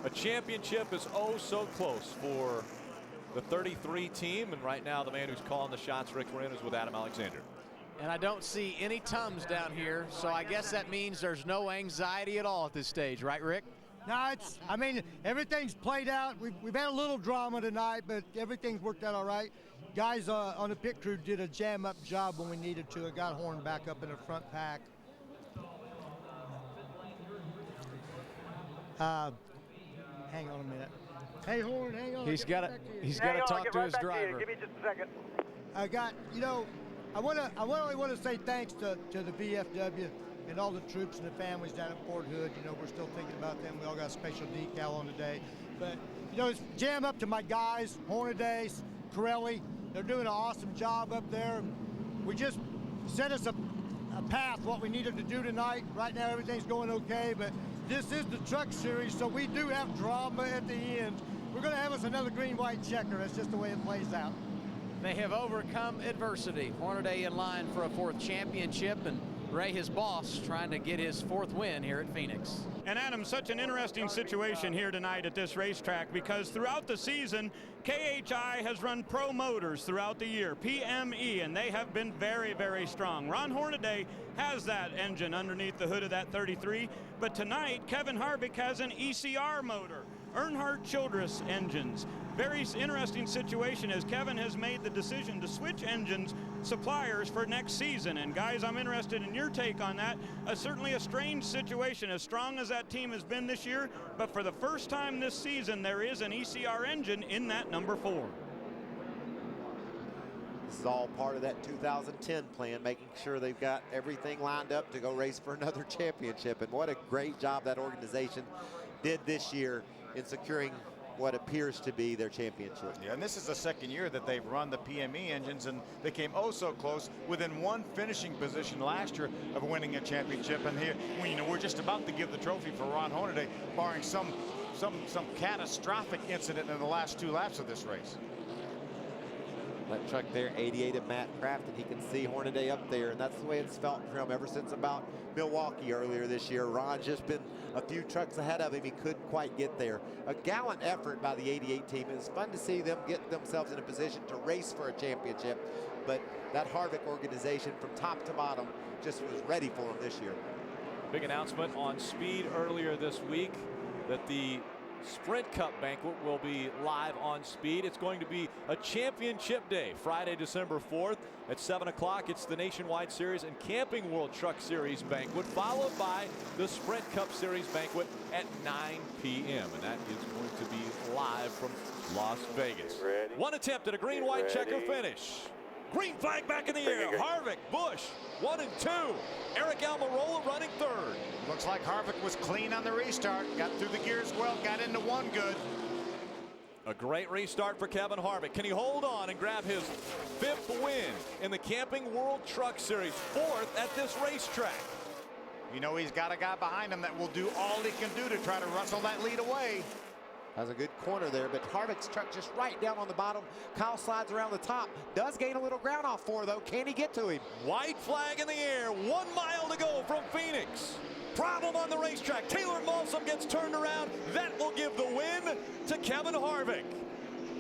A championship is oh so close for the 33 team, and right now the man who's calling the shots, Rick Wren, is with Adam Alexander. And I don't see any Tums down here, so I guess that means there's no anxiety at all at this stage, right, Rick? No, I mean, everything's played out. We've had a little drama tonight, but everything's worked out all right. Guys on the pit crew did a jam-up job when we needed to. It got Horn back up in the front pack. Hang on a minute. Hey, Horn, hang on. He's got to talk to his driver. Give me just a second. I only want to say thanks to the VFW and all the troops and the families down at Fort Hood. You know, we're still thinking about them. We all got a special decal on today. But, you know, it's jam up to my guys, Hornaday, Corelli. They're doing an awesome job up there. We just set us a path, what we needed to do tonight. Right now, everything's going okay, but this is the truck series, so we do have drama at the end. We're going to have us another green-white checker. That's just the way it plays out. They have overcome adversity. Hornaday in line for a 4th championship, and Ray, his boss, trying to get his 4th win here at Phoenix. And Adam, such an interesting situation here tonight at this racetrack, because throughout the season, KHI has run pro motors throughout the year, PME, and they have been very, very strong. Ron Hornaday has that engine underneath the hood of that 33, but tonight, Kevin Harvick has an ECR motor, Earnhardt Childress engines. Very interesting situation as Kevin has made the decision to switch engines suppliers for next season. And guys, I'm interested in your take on that. Certainly a strange situation, as strong as that team has been this year, but for the first time this season, there is an ECR engine in that number 4. This is all part of that 2010 plan, making sure they've got everything lined up to go race for another championship. And what a great job that organization did this year in securing what appears to be their championship. Yeah, and this is the second year that they've run the PME engines, and they came oh so close within one finishing position last year of winning a championship. And here, you know, we're just about to give the trophy for Ron Hornaday, barring some catastrophic incident in the last 2 laps of this race. That truck there, 88 of Matt Craft, and he can see Hornaday up there, and that's the way it's felt for him ever since about Milwaukee earlier this year. Ron's just been a few trucks ahead of him. He couldn't quite get there. A gallant effort by the 88 team. It's fun to see them get themselves in a position to race for a championship, but that Harvick organization from top to bottom just was ready for him this year. Big announcement on Speed earlier this week that the Sprint Cup banquet will be live on Speed. It's going to be a championship day, Friday, December 4th at 7 o'clock. It's the Nationwide Series and Camping World Truck Series banquet, followed by the Sprint Cup Series banquet at 9 p.m. And that is going to be live from Las Vegas. Ready. One attempt at a green-white checker finish. Green flag back in the air. Harvick, Busch, 1 and 2. Eric Almirola running 3rd. Looks like Harvick was clean on the restart. Got through the gears well, got into 1 good. A great restart for Kevin Harvick. Can he hold on and grab his 5th win in the Camping World Truck Series, 4th at this racetrack? You know, he's got a guy behind him that will do all he can do to try to wrestle that lead away. Has a good corner there, but Harvick's truck just right down on the bottom. Kyle slides around the top. Does gain a little ground off 4, though. Can he get to him? White flag in the air. 1 mile to go from Phoenix. Problem on the racetrack. Taylor Malsum gets turned around. That will give the win to Kevin Harvick.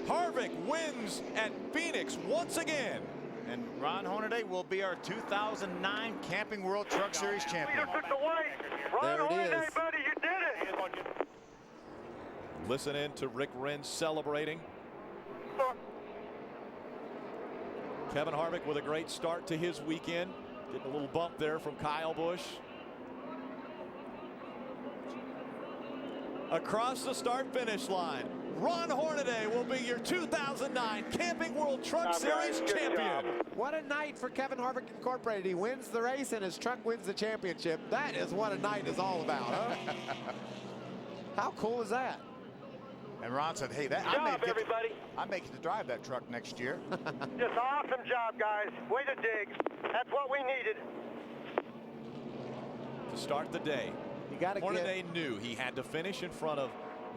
Harvick wins at Phoenix once again. And Ron Hornaday will be our 2009 Camping World Truck Series champion. There it is. Buddy, you did it. Listen in to Rick Wren celebrating. Kevin Harvick with a great start to his weekend. Getting a little bump there from Kyle Busch. Across the start-finish line, Ron Hornaday will be your 2009 Camping World Truck Series champion. What a night for Kevin Harvick Incorporated. He wins the race and his truck wins the championship. That is what a night is all about, huh? How cool is that? And Ron said, hey, I may get to drive that truck next year. Just awesome job, guys. Way to dig. That's what we needed. To start the day, Hornaday knew he had to finish in front of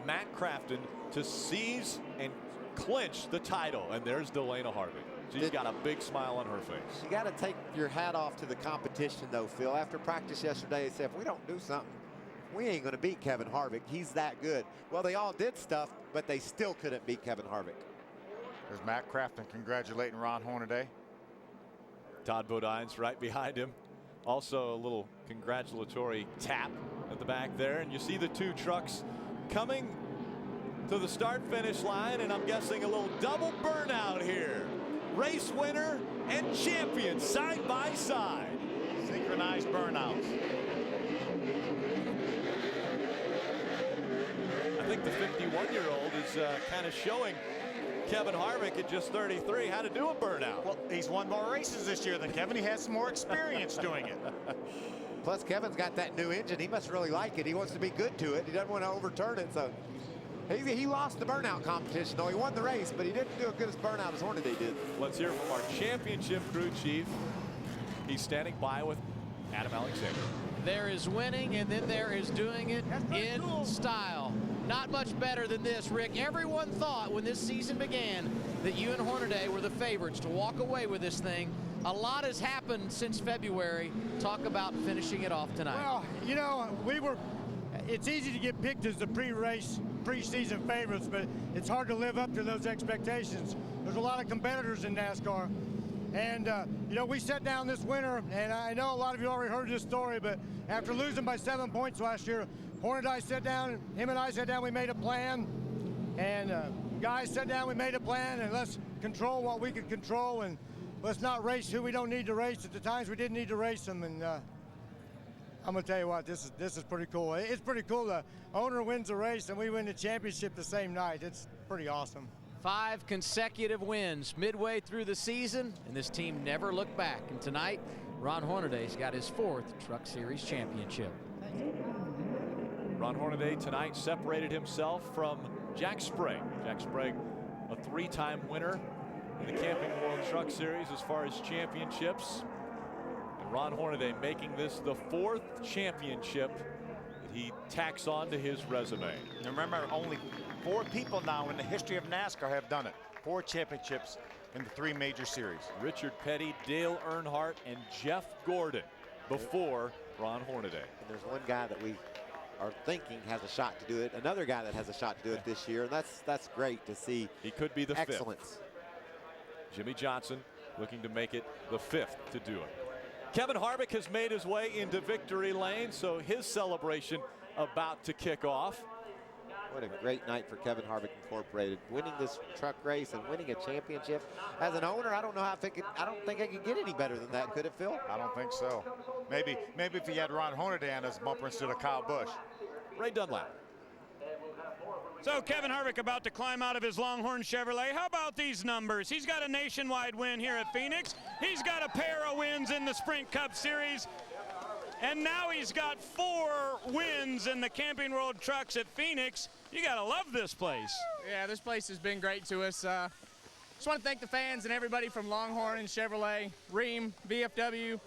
Matt Crafton to seize and clinch the title. And there's Delana Harvick. She's got a big smile on her face. You got to take your hat off to the competition, though, Phil. After practice yesterday, they said, if we don't do something, we ain't going to beat Kevin Harvick. He's that good. Well, they all did stuff, but they still couldn't beat Kevin Harvick. There's Matt Crafton congratulating Ron Hornaday. Todd Bodine's right behind him. Also a little congratulatory tap at the back there. And you see the two trucks coming to the start-finish line, and I'm guessing a little double burnout here. Race winner and champion side by side. Synchronized burnouts. I think the 51-year-old is kind of showing Kevin Harvick at just 33 how to do a burnout. Well, he's won more races this year than Kevin. He has some more experience doing it. Plus, Kevin's got that new engine. He must really like it. He wants to be good to it. He doesn't want to overturn it. So he lost the burnout competition, though. He won the race, but he didn't do as good as burnout as Hornaday did. Let's hear from our championship crew chief. He's standing by with Adam Alexander. There is winning, and then there is doing it in style. Not much better than this, Rick. Everyone thought when this season began that you and Hornaday were the favorites to walk away with this thing. A lot has happened since February. Talk about finishing it off tonight. Well, you know, it's easy to get picked as the preseason favorites, but it's hard to live up to those expectations. There's a lot of competitors in NASCAR. And, you know, we sat down this winter, and I know a lot of you already heard this story, but after losing by 7 points last year, Hornaday sat down, him and I sat down, we made a plan. And guys sat down, we made a plan, and let's control what we can control, and let's not race who we don't need to race at the times we didn't need to race them. And I'm going to tell you what, this is pretty cool. It's pretty cool. The owner wins the race, and we win the championship the same night. It's pretty awesome. 5 consecutive wins midway through the season, and this team never looked back. And tonight, Ron Hornaday's got his 4th Truck Series championship. Ron Hornaday tonight separated himself from Jack Sprague. Jack Sprague, a 3-time winner in the Camping World Truck Series as far as championships. And Ron Hornaday making this the 4th championship that he tacks on to his resume. And remember, only 4 people now in the history of NASCAR have done it. 4 championships in the 3 major series. Richard Petty, Dale Earnhardt, and Jeff Gordon before Ron Hornaday. And there's one guy that we are thinking has a shot to do it. Another guy that has a shot to do it this year. And that's great to see. He could be the excellence. 5th. Jimmy Johnson looking to make it the 5th to do it. Kevin Harvick has made his way into victory lane, so his celebration about to kick off. What a great night for Kevin Harvick Incorporated, winning this truck race and winning a championship. As an owner, I don't know how I don't think I could get any better than that, could it, Phil? I don't think so. Maybe if he had Ron Hornaday on his bumper instead of Kyle Busch. Ray Dunlap. So Kevin Harvick about to climb out of his Longhorn Chevrolet. How about these numbers? He's got a nationwide win here at Phoenix. He's got a pair of wins in the Sprint Cup Series. And now he's got 4 wins in the Camping World Trucks at Phoenix. You got to love this place. Yeah, this place has been great to us. Just want to thank the fans and everybody from Longhorn and Chevrolet, Ream, VFW,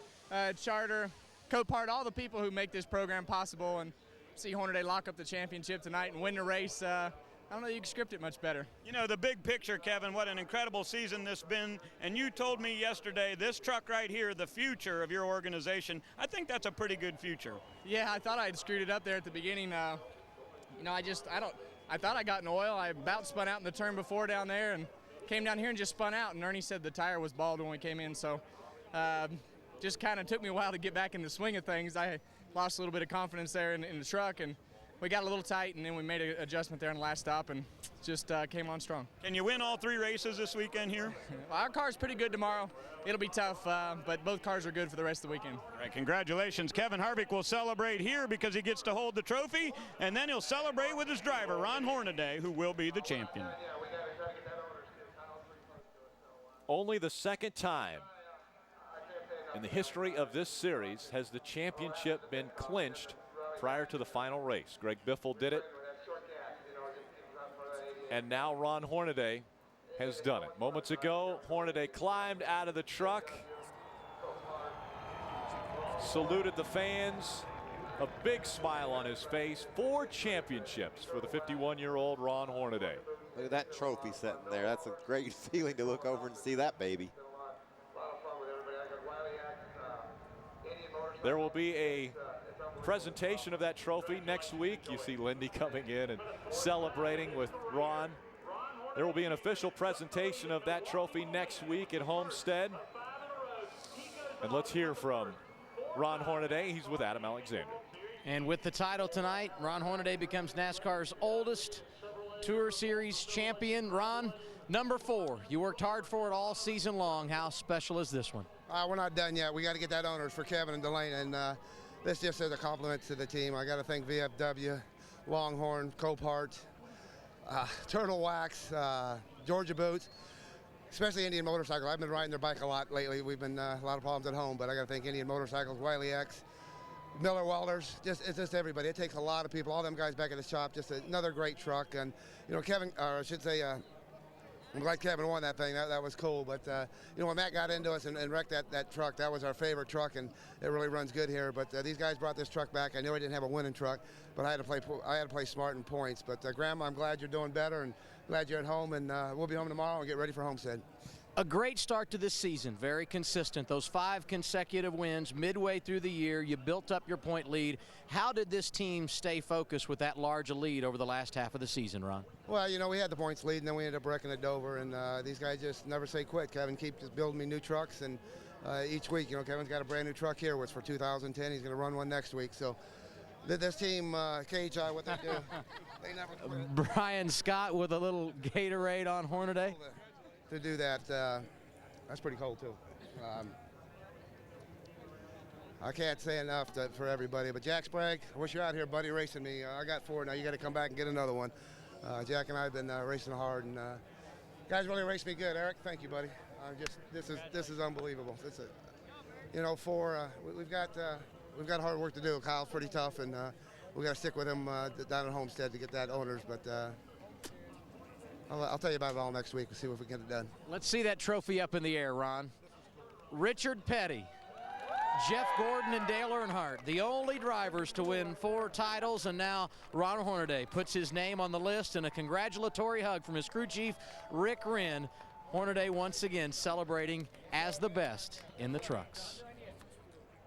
Charter, Copart, all the people who make this program possible, and see Hornaday lock up the championship tonight and win the race. I don't know you can script it much better. You know, the big picture, Kevin, what an incredible season this has been. And you told me yesterday, this truck right here, the future of your organization, I think that's a pretty good future. Yeah, I thought I had screwed it up there at the beginning. You know, I thought I got in oil. I about spun out in the turn before down there and came down here and just spun out. And Ernie said the tire was bald when we came in. So just kind of took me a while to get back in the swing of things. I lost a little bit of confidence there in the truck, and we got a little tight, and then we made an adjustment there in the last stop and just came on strong. Can you win all 3 races this weekend here? Our car's pretty good tomorrow. It'll be tough, but both cars are good for the rest of the weekend. All right, congratulations. Kevin Harvick will celebrate here because he gets to hold the trophy, and then he'll celebrate with his driver, Ron Hornaday, who will be the champion. Only the 2nd time in the history of this series has the championship been clinched prior to the final race. Greg Biffle did it And now Ron Hornaday has done it. Moments ago, Hornaday climbed out of the truck, saluted the fans, a big smile on his face. 4 championships for the 51-year-old Ron Hornaday. Look at that trophy sitting there. That's a great feeling to look over and see that baby. There will be a presentation of that trophy next week. You see Lindy coming in and celebrating with Ron. There will be an official presentation of that trophy next week at Homestead. And let's hear from Ron Hornaday. He's with Adam Alexander. And with the title tonight, Ron Hornaday becomes NASCAR's oldest Tour Series champion. Ron, number 4. You worked hard for it all season long. How special is this one? We're not done yet. We got to get that honors for Kevin and Delane, and this just is a compliment to the team. I got to thank VFW, Longhorn, Copart, Turtle Wax, Georgia Boots, especially Indian Motorcycle. I've been riding their bike a lot lately. We've been a lot of problems at home, but I got to thank Indian Motorcycles, Wiley X, Miller Welders, it's just everybody. It takes a lot of people, all them guys back at the shop. Just another great truck, and you know, Kevin, or I should say, I'm glad Kevin won that thing. That was cool. But you know, when Matt got into us and wrecked that truck, that was our favorite truck, and it really runs good here. But these guys brought this truck back. I knew I didn't have a winning truck, but I had to play smart in points. But Grandma, I'm glad you're doing better, and glad you're at home. And we'll be home tomorrow and get ready for Homestead. A great start to this season, very consistent. Those 5 consecutive wins midway through the year. You built up your point lead. How did this team stay focused with that large a lead over the last half of the season, Ron? Well, you know, we had the points lead, and then we ended up wrecking at Dover, and these guys just never say quit. Kevin keeps just building me new trucks, and each week, you know, Kevin's got a brand new truck here, which for 2010, he's going to run one next week. So this team, KHI, what they do, they never quit. Brian Scott with a little Gatorade on Hornaday. To do that, that's pretty cold too. I can't say enough for everybody, but Jack Sprague, I wish you're out here, buddy, racing me. I got 4 now. You got to come back and get another one. Jack and I have been racing hard, and guys really raced me good. Eric, thank you, buddy. This is unbelievable. It's you know, 4. We've got hard work to do. Kyle's pretty tough, and we got to stick with him down at Homestead to get that honors, but. I'll tell you about it all next week. We'll see if we can get it done. Let's see that trophy up in the air, Ron. Richard Petty, Jeff Gordon, and Dale Earnhardt, the only drivers to win 4 titles, and now Ron Hornaday puts his name on the list, and a congratulatory hug from his crew chief, Rick Wren. Hornaday once again celebrating as the best in the trucks.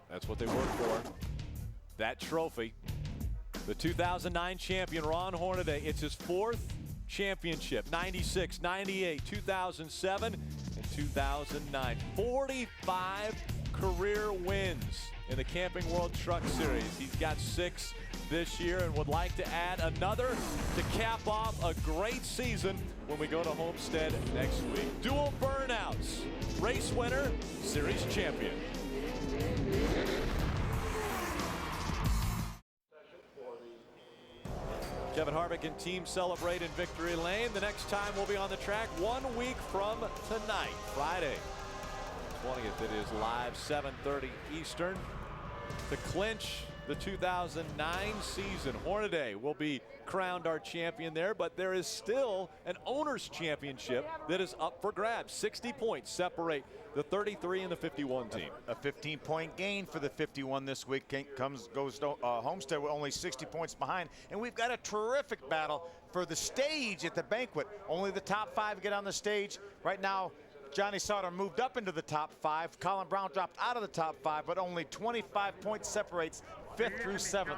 That's what they work for. That trophy. The 2009 champion, Ron Hornaday. It's his 4th championship, 96, 98, 2007, and 2009. 45 career wins in the Camping World Truck Series. He's got 6 this year and would like to add another to cap off a great season when we go to Homestead next week. Dual burnouts, race winner, series champion. Kevin Harvick and team celebrate in Victory Lane. The next time we'll be on the track 1 week from tonight, Friday 20th. It is live 7:30 Eastern to clinch the 2009 season. Hornaday will be crowned our champion there, but there is still an owner's championship that is up for grabs. 60 points separate the 33 and the 51 team. A 15-point gain for the 51 this week goes to Homestead with only 60 points behind, and we've got a terrific battle for the stage at the banquet. Only the top 5 get on the stage right now. Johnny Sauter moved up into the top 5. Colin Brown dropped out of the top 5, but only 25 points separates 5th through 7th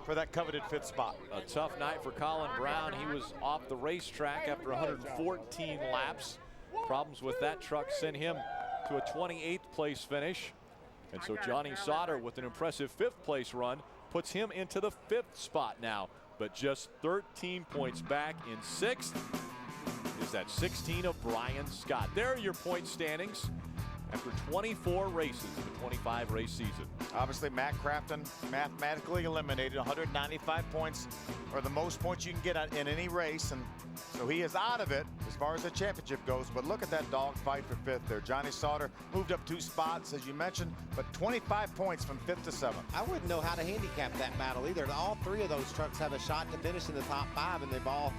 for that coveted 5th spot. A tough night for Colin Brown. He was off the racetrack after 114 laps. Problems with that truck sent him to a 28th place finish. And so Johnny Sauter, with an impressive 5th place run, puts him into the 5th spot now. But just 13 points back in 6th is that 16 of Brian Scott. There are your point standings after 24 races in the 25 race season. Obviously, Matt Crafton mathematically eliminated. 195 points, or the most points you can get in any race, and so he is out of it. His far as the championship goes, but look at that dogfight for 5th there. Johnny Sauter moved up 2 spots, as you mentioned, but 25 points from 5th to 7th. I wouldn't know how to handicap that battle either. All 3 of those trucks have a shot to finish in the top 5, and they've all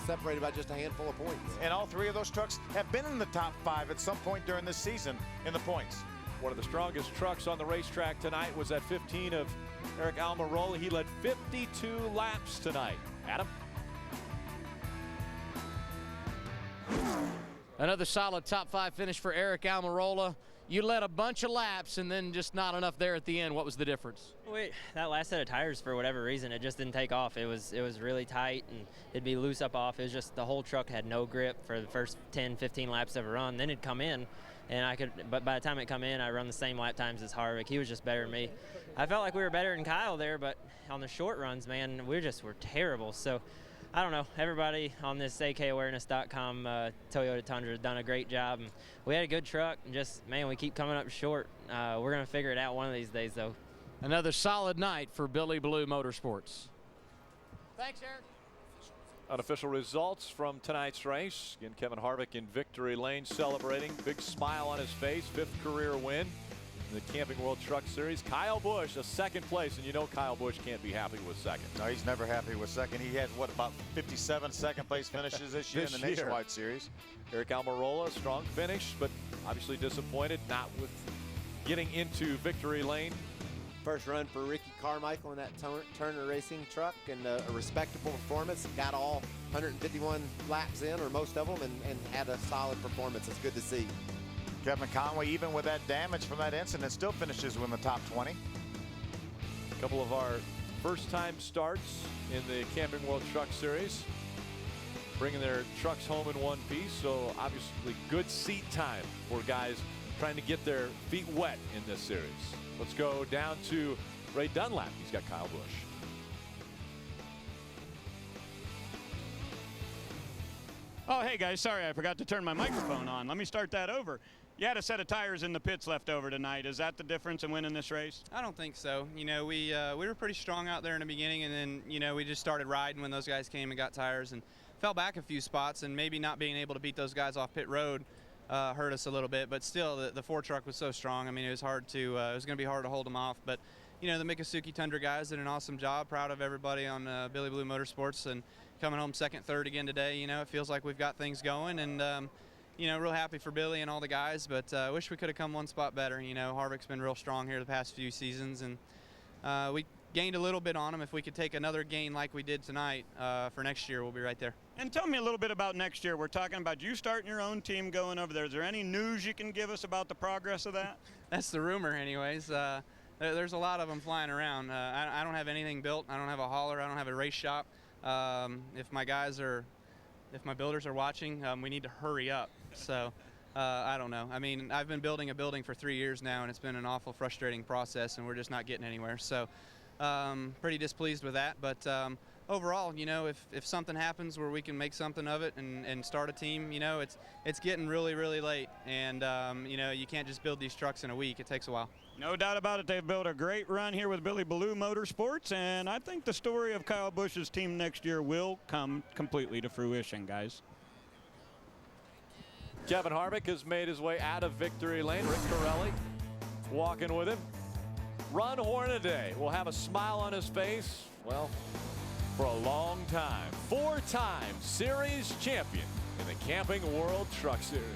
separated by just a handful of points. And all 3 of those trucks have been in the top 5 at some point during this season in the points. One of the strongest trucks on the racetrack tonight was that 15 of Eric Almirola. He led 52 laps tonight. Adam? Another solid top 5 finish for Eric Almirola. You led a bunch of laps and then just not enough there at the end. What was the difference? Wait, that last set of tires, for whatever reason, it just didn't take off. It was really tight, and it'd be loose up off. It was just the whole truck had no grip for the first 10, 15 laps of a run. Then it'd come in, and but by the time it come in, I run the same lap times as Harvick. He was just better than me. I felt like we were better than Kyle there, but on the short runs, man, we're terrible. So I don't know. Everybody on this akawareness.com Toyota Tundra has done a great job. And we had a good truck, and just, man, we keep coming up short. We're going to figure it out one of these days, though. Another solid night for Billy Blue Motorsports. Thanks, Eric. Unofficial results from tonight's race. Again, Kevin Harvick in victory lane celebrating. Big smile on his face. 5th career win in the Camping World Truck Series. Kyle Busch, a 2nd place, and you know Kyle Busch can't be happy with 2nd. No, he's never happy with 2nd. He had, what, about 57 2nd-place finishes this year in the Nationwide Series. Eric Almirola, strong finish, but obviously disappointed not with getting into victory lane. First run for Ricky Carmichael in that Turner Racing truck, and a respectable performance. Got all 151 laps in, or most of them, and had a solid performance. It's good to see. Kevin Conway, even with that damage from that incident, still finishes in the top 20. A couple of our first-time starts in the Camping World Truck Series, bringing their trucks home in one piece. So obviously good seat time for guys trying to get their feet wet in this series. Let's go down to Ray Dunlap. He's got Kyle Busch. Oh, hey guys, sorry I forgot to turn my microphone on. Let me start that over. You had a set of tires in the pits left over tonight. Is that the difference in winning this race? I don't think so. You know, we were pretty strong out there in the beginning, and then, you know, we just started riding when those guys came and got tires and fell back a few spots, and maybe not being able to beat those guys off pit road hurt us a little bit. But still, the Ford truck was so strong. I mean, it was hard to it was going to be hard to hold them off. But, you know, the Miccosukee Tundra guys did an awesome job. Proud of everybody on Billy Blue Motorsports, and coming home 2nd, 3rd again today. You know, it feels like we've got things going, and you know, real happy for Billy and all the guys, but I wish we could have come one spot better. You know, Harvick's been real strong here the past few seasons, and we gained a little bit on him. If we could take another gain like we did tonight for next year, we'll be right there. And tell me a little bit about next year. We're talking about you starting your own team going over there. Is there any news you can give us about the progress of that? That's the rumor anyways. There's a lot of them flying around. I don't have anything built. I don't have a hauler. I don't have a race shop. If my builders are watching, we need to hurry up. So I don't know. I mean, I've been building a building for 3 years now, and it's been an awful frustrating process, and we're just not getting anywhere. So pretty displeased with that. But overall, you know, if something happens where we can make something of it and start a team, you know, it's getting really, really late. And, you know, you can't just build these trucks in a week. It takes a while. No doubt about it. They've built a great run here with Billy Blue Motorsports, and I think the story of Kyle Busch's team next year will come completely to fruition, guys. Kevin Harvick has made his way out of victory lane. Rick Corelli walking with him. Ron Hornaday will have a smile on his face, well, for a long time. 4-time series champion in the Camping World Truck Series.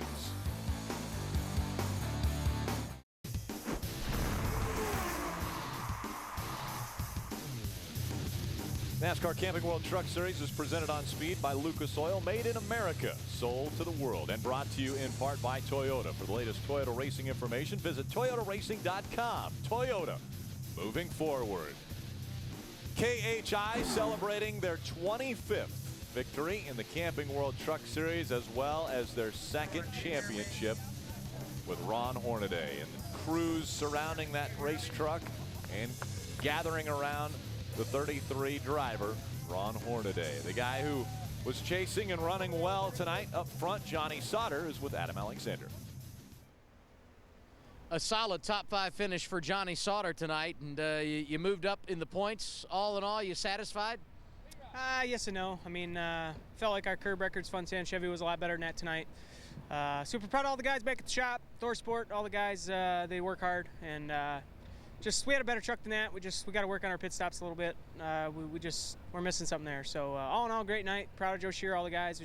NASCAR Camping World Truck Series is presented on speed by Lucas Oil, made in America, sold to the world, and brought to you in part by Toyota. For the latest Toyota racing information, visit toyotaracing.com. Toyota, moving forward. KHI celebrating their 25th victory in the Camping World Truck Series, as well as their 2nd championship with Ron Hornaday and the crews surrounding that race truck and gathering around the 33 driver, Ron Hornaday. The guy who was chasing and running well tonight up front, Johnny Sauter, is with Adam Alexander. A solid top 5 finish for Johnny Sauter tonight, and you moved up in the points. All in all, you satisfied? Yes and no. I mean, felt like our curb record's fun sand Chevy was a lot better than that tonight. Super proud of all the guys back at the shop, Thor Sport, all the guys, they work hard, and we had a better truck than that. We got to work on our pit stops a little bit. We're missing something there. So all in all, great night. Proud of Joe Shear, all the guys.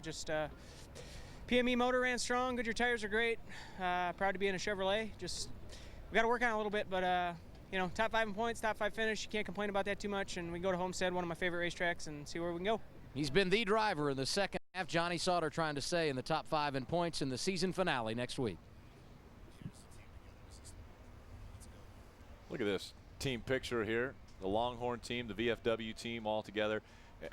PME motor ran strong. Goodyear tires are great. Proud to be in a Chevrolet. We got to work on it a little bit, but top 5 in points, top 5 finish. You can't complain about that too much. And we can go to Homestead, one of my favorite racetracks, and see where we can go. He's been the driver in the second half. Johnny Sauter trying to stay in the top 5 in points in the season finale next week. Look at this team picture here. The Longhorn team, the VFW team all together.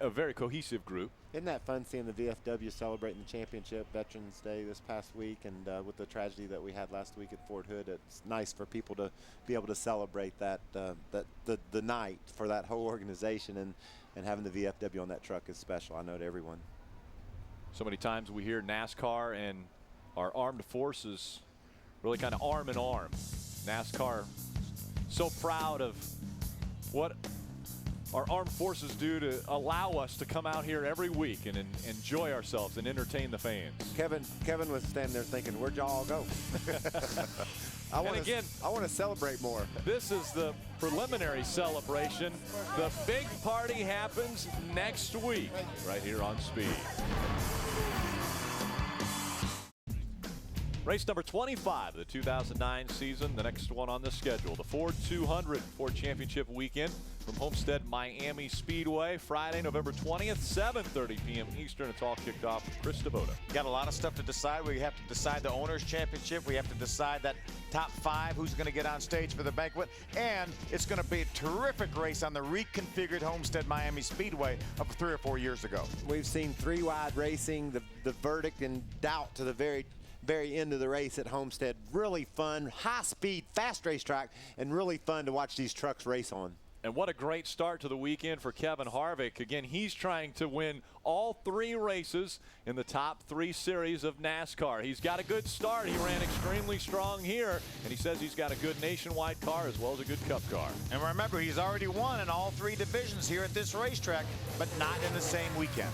A very cohesive group. Isn't that fun seeing the VFW celebrating the championship, Veterans Day this past week, and with the tragedy that we had last week at Fort Hood, it's nice for people to be able to celebrate that the night for that whole organization, and having the VFW on that truck is special. I know to everyone. So many times we hear NASCAR and our armed forces really kind of arm in arm. NASCAR so proud of what our armed forces do to allow us to come out here every week and enjoy ourselves and entertain the fans. Kevin was standing there thinking, where'd y'all go? I want to celebrate more. This is the preliminary celebration. The big party happens next week right here on Speed. Race number 25 of the 2009 season, the next one on the schedule. The Ford 200 Ford Championship weekend from Homestead Miami Speedway, Friday, November 20th, 7:30 p.m. Eastern. It's all kicked off with Chris DeVota. Got a lot of stuff to decide. We have to decide the Owners' Championship. We have to decide that top 5, who's going to get on stage for the banquet. And it's going to be a terrific race on the reconfigured Homestead Miami Speedway of 3 or 4 years ago. We've seen 3-wide racing, the verdict in doubt to the very end of the race at Homestead. Really fun, high speed, fast racetrack, and really fun to watch these trucks race on. And what a great start to the weekend for Kevin Harvick. Again, he's trying to win all 3 races in the top 3 series of NASCAR. He's got a good start. He ran extremely strong here, and he says he's got a good nationwide car as well as a good cup car. And remember, he's already won in all 3 divisions here at this racetrack, but not in the same weekend.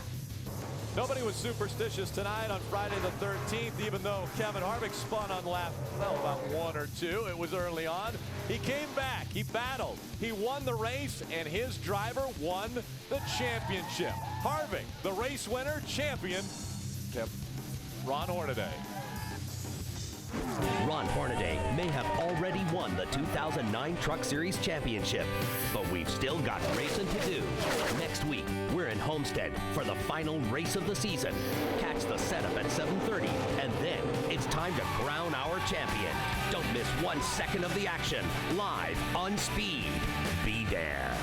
Nobody was superstitious tonight on Friday the 13th, even though Kevin Harvick spun on lap, about 1 or 2. It was early on. He came back. He battled. He won the race, and his driver won the championship. Harvick, the race winner, champion, Ron Hornaday. Ron Hornaday may have already won the 2009 Truck Series Championship, but we've still got racing to do. Next week, we're in Homestead for the final race of the season. Catch the setup at 7:30, and then it's time to crown our champion. Don't miss 1 second of the action, live on Speed. Be there.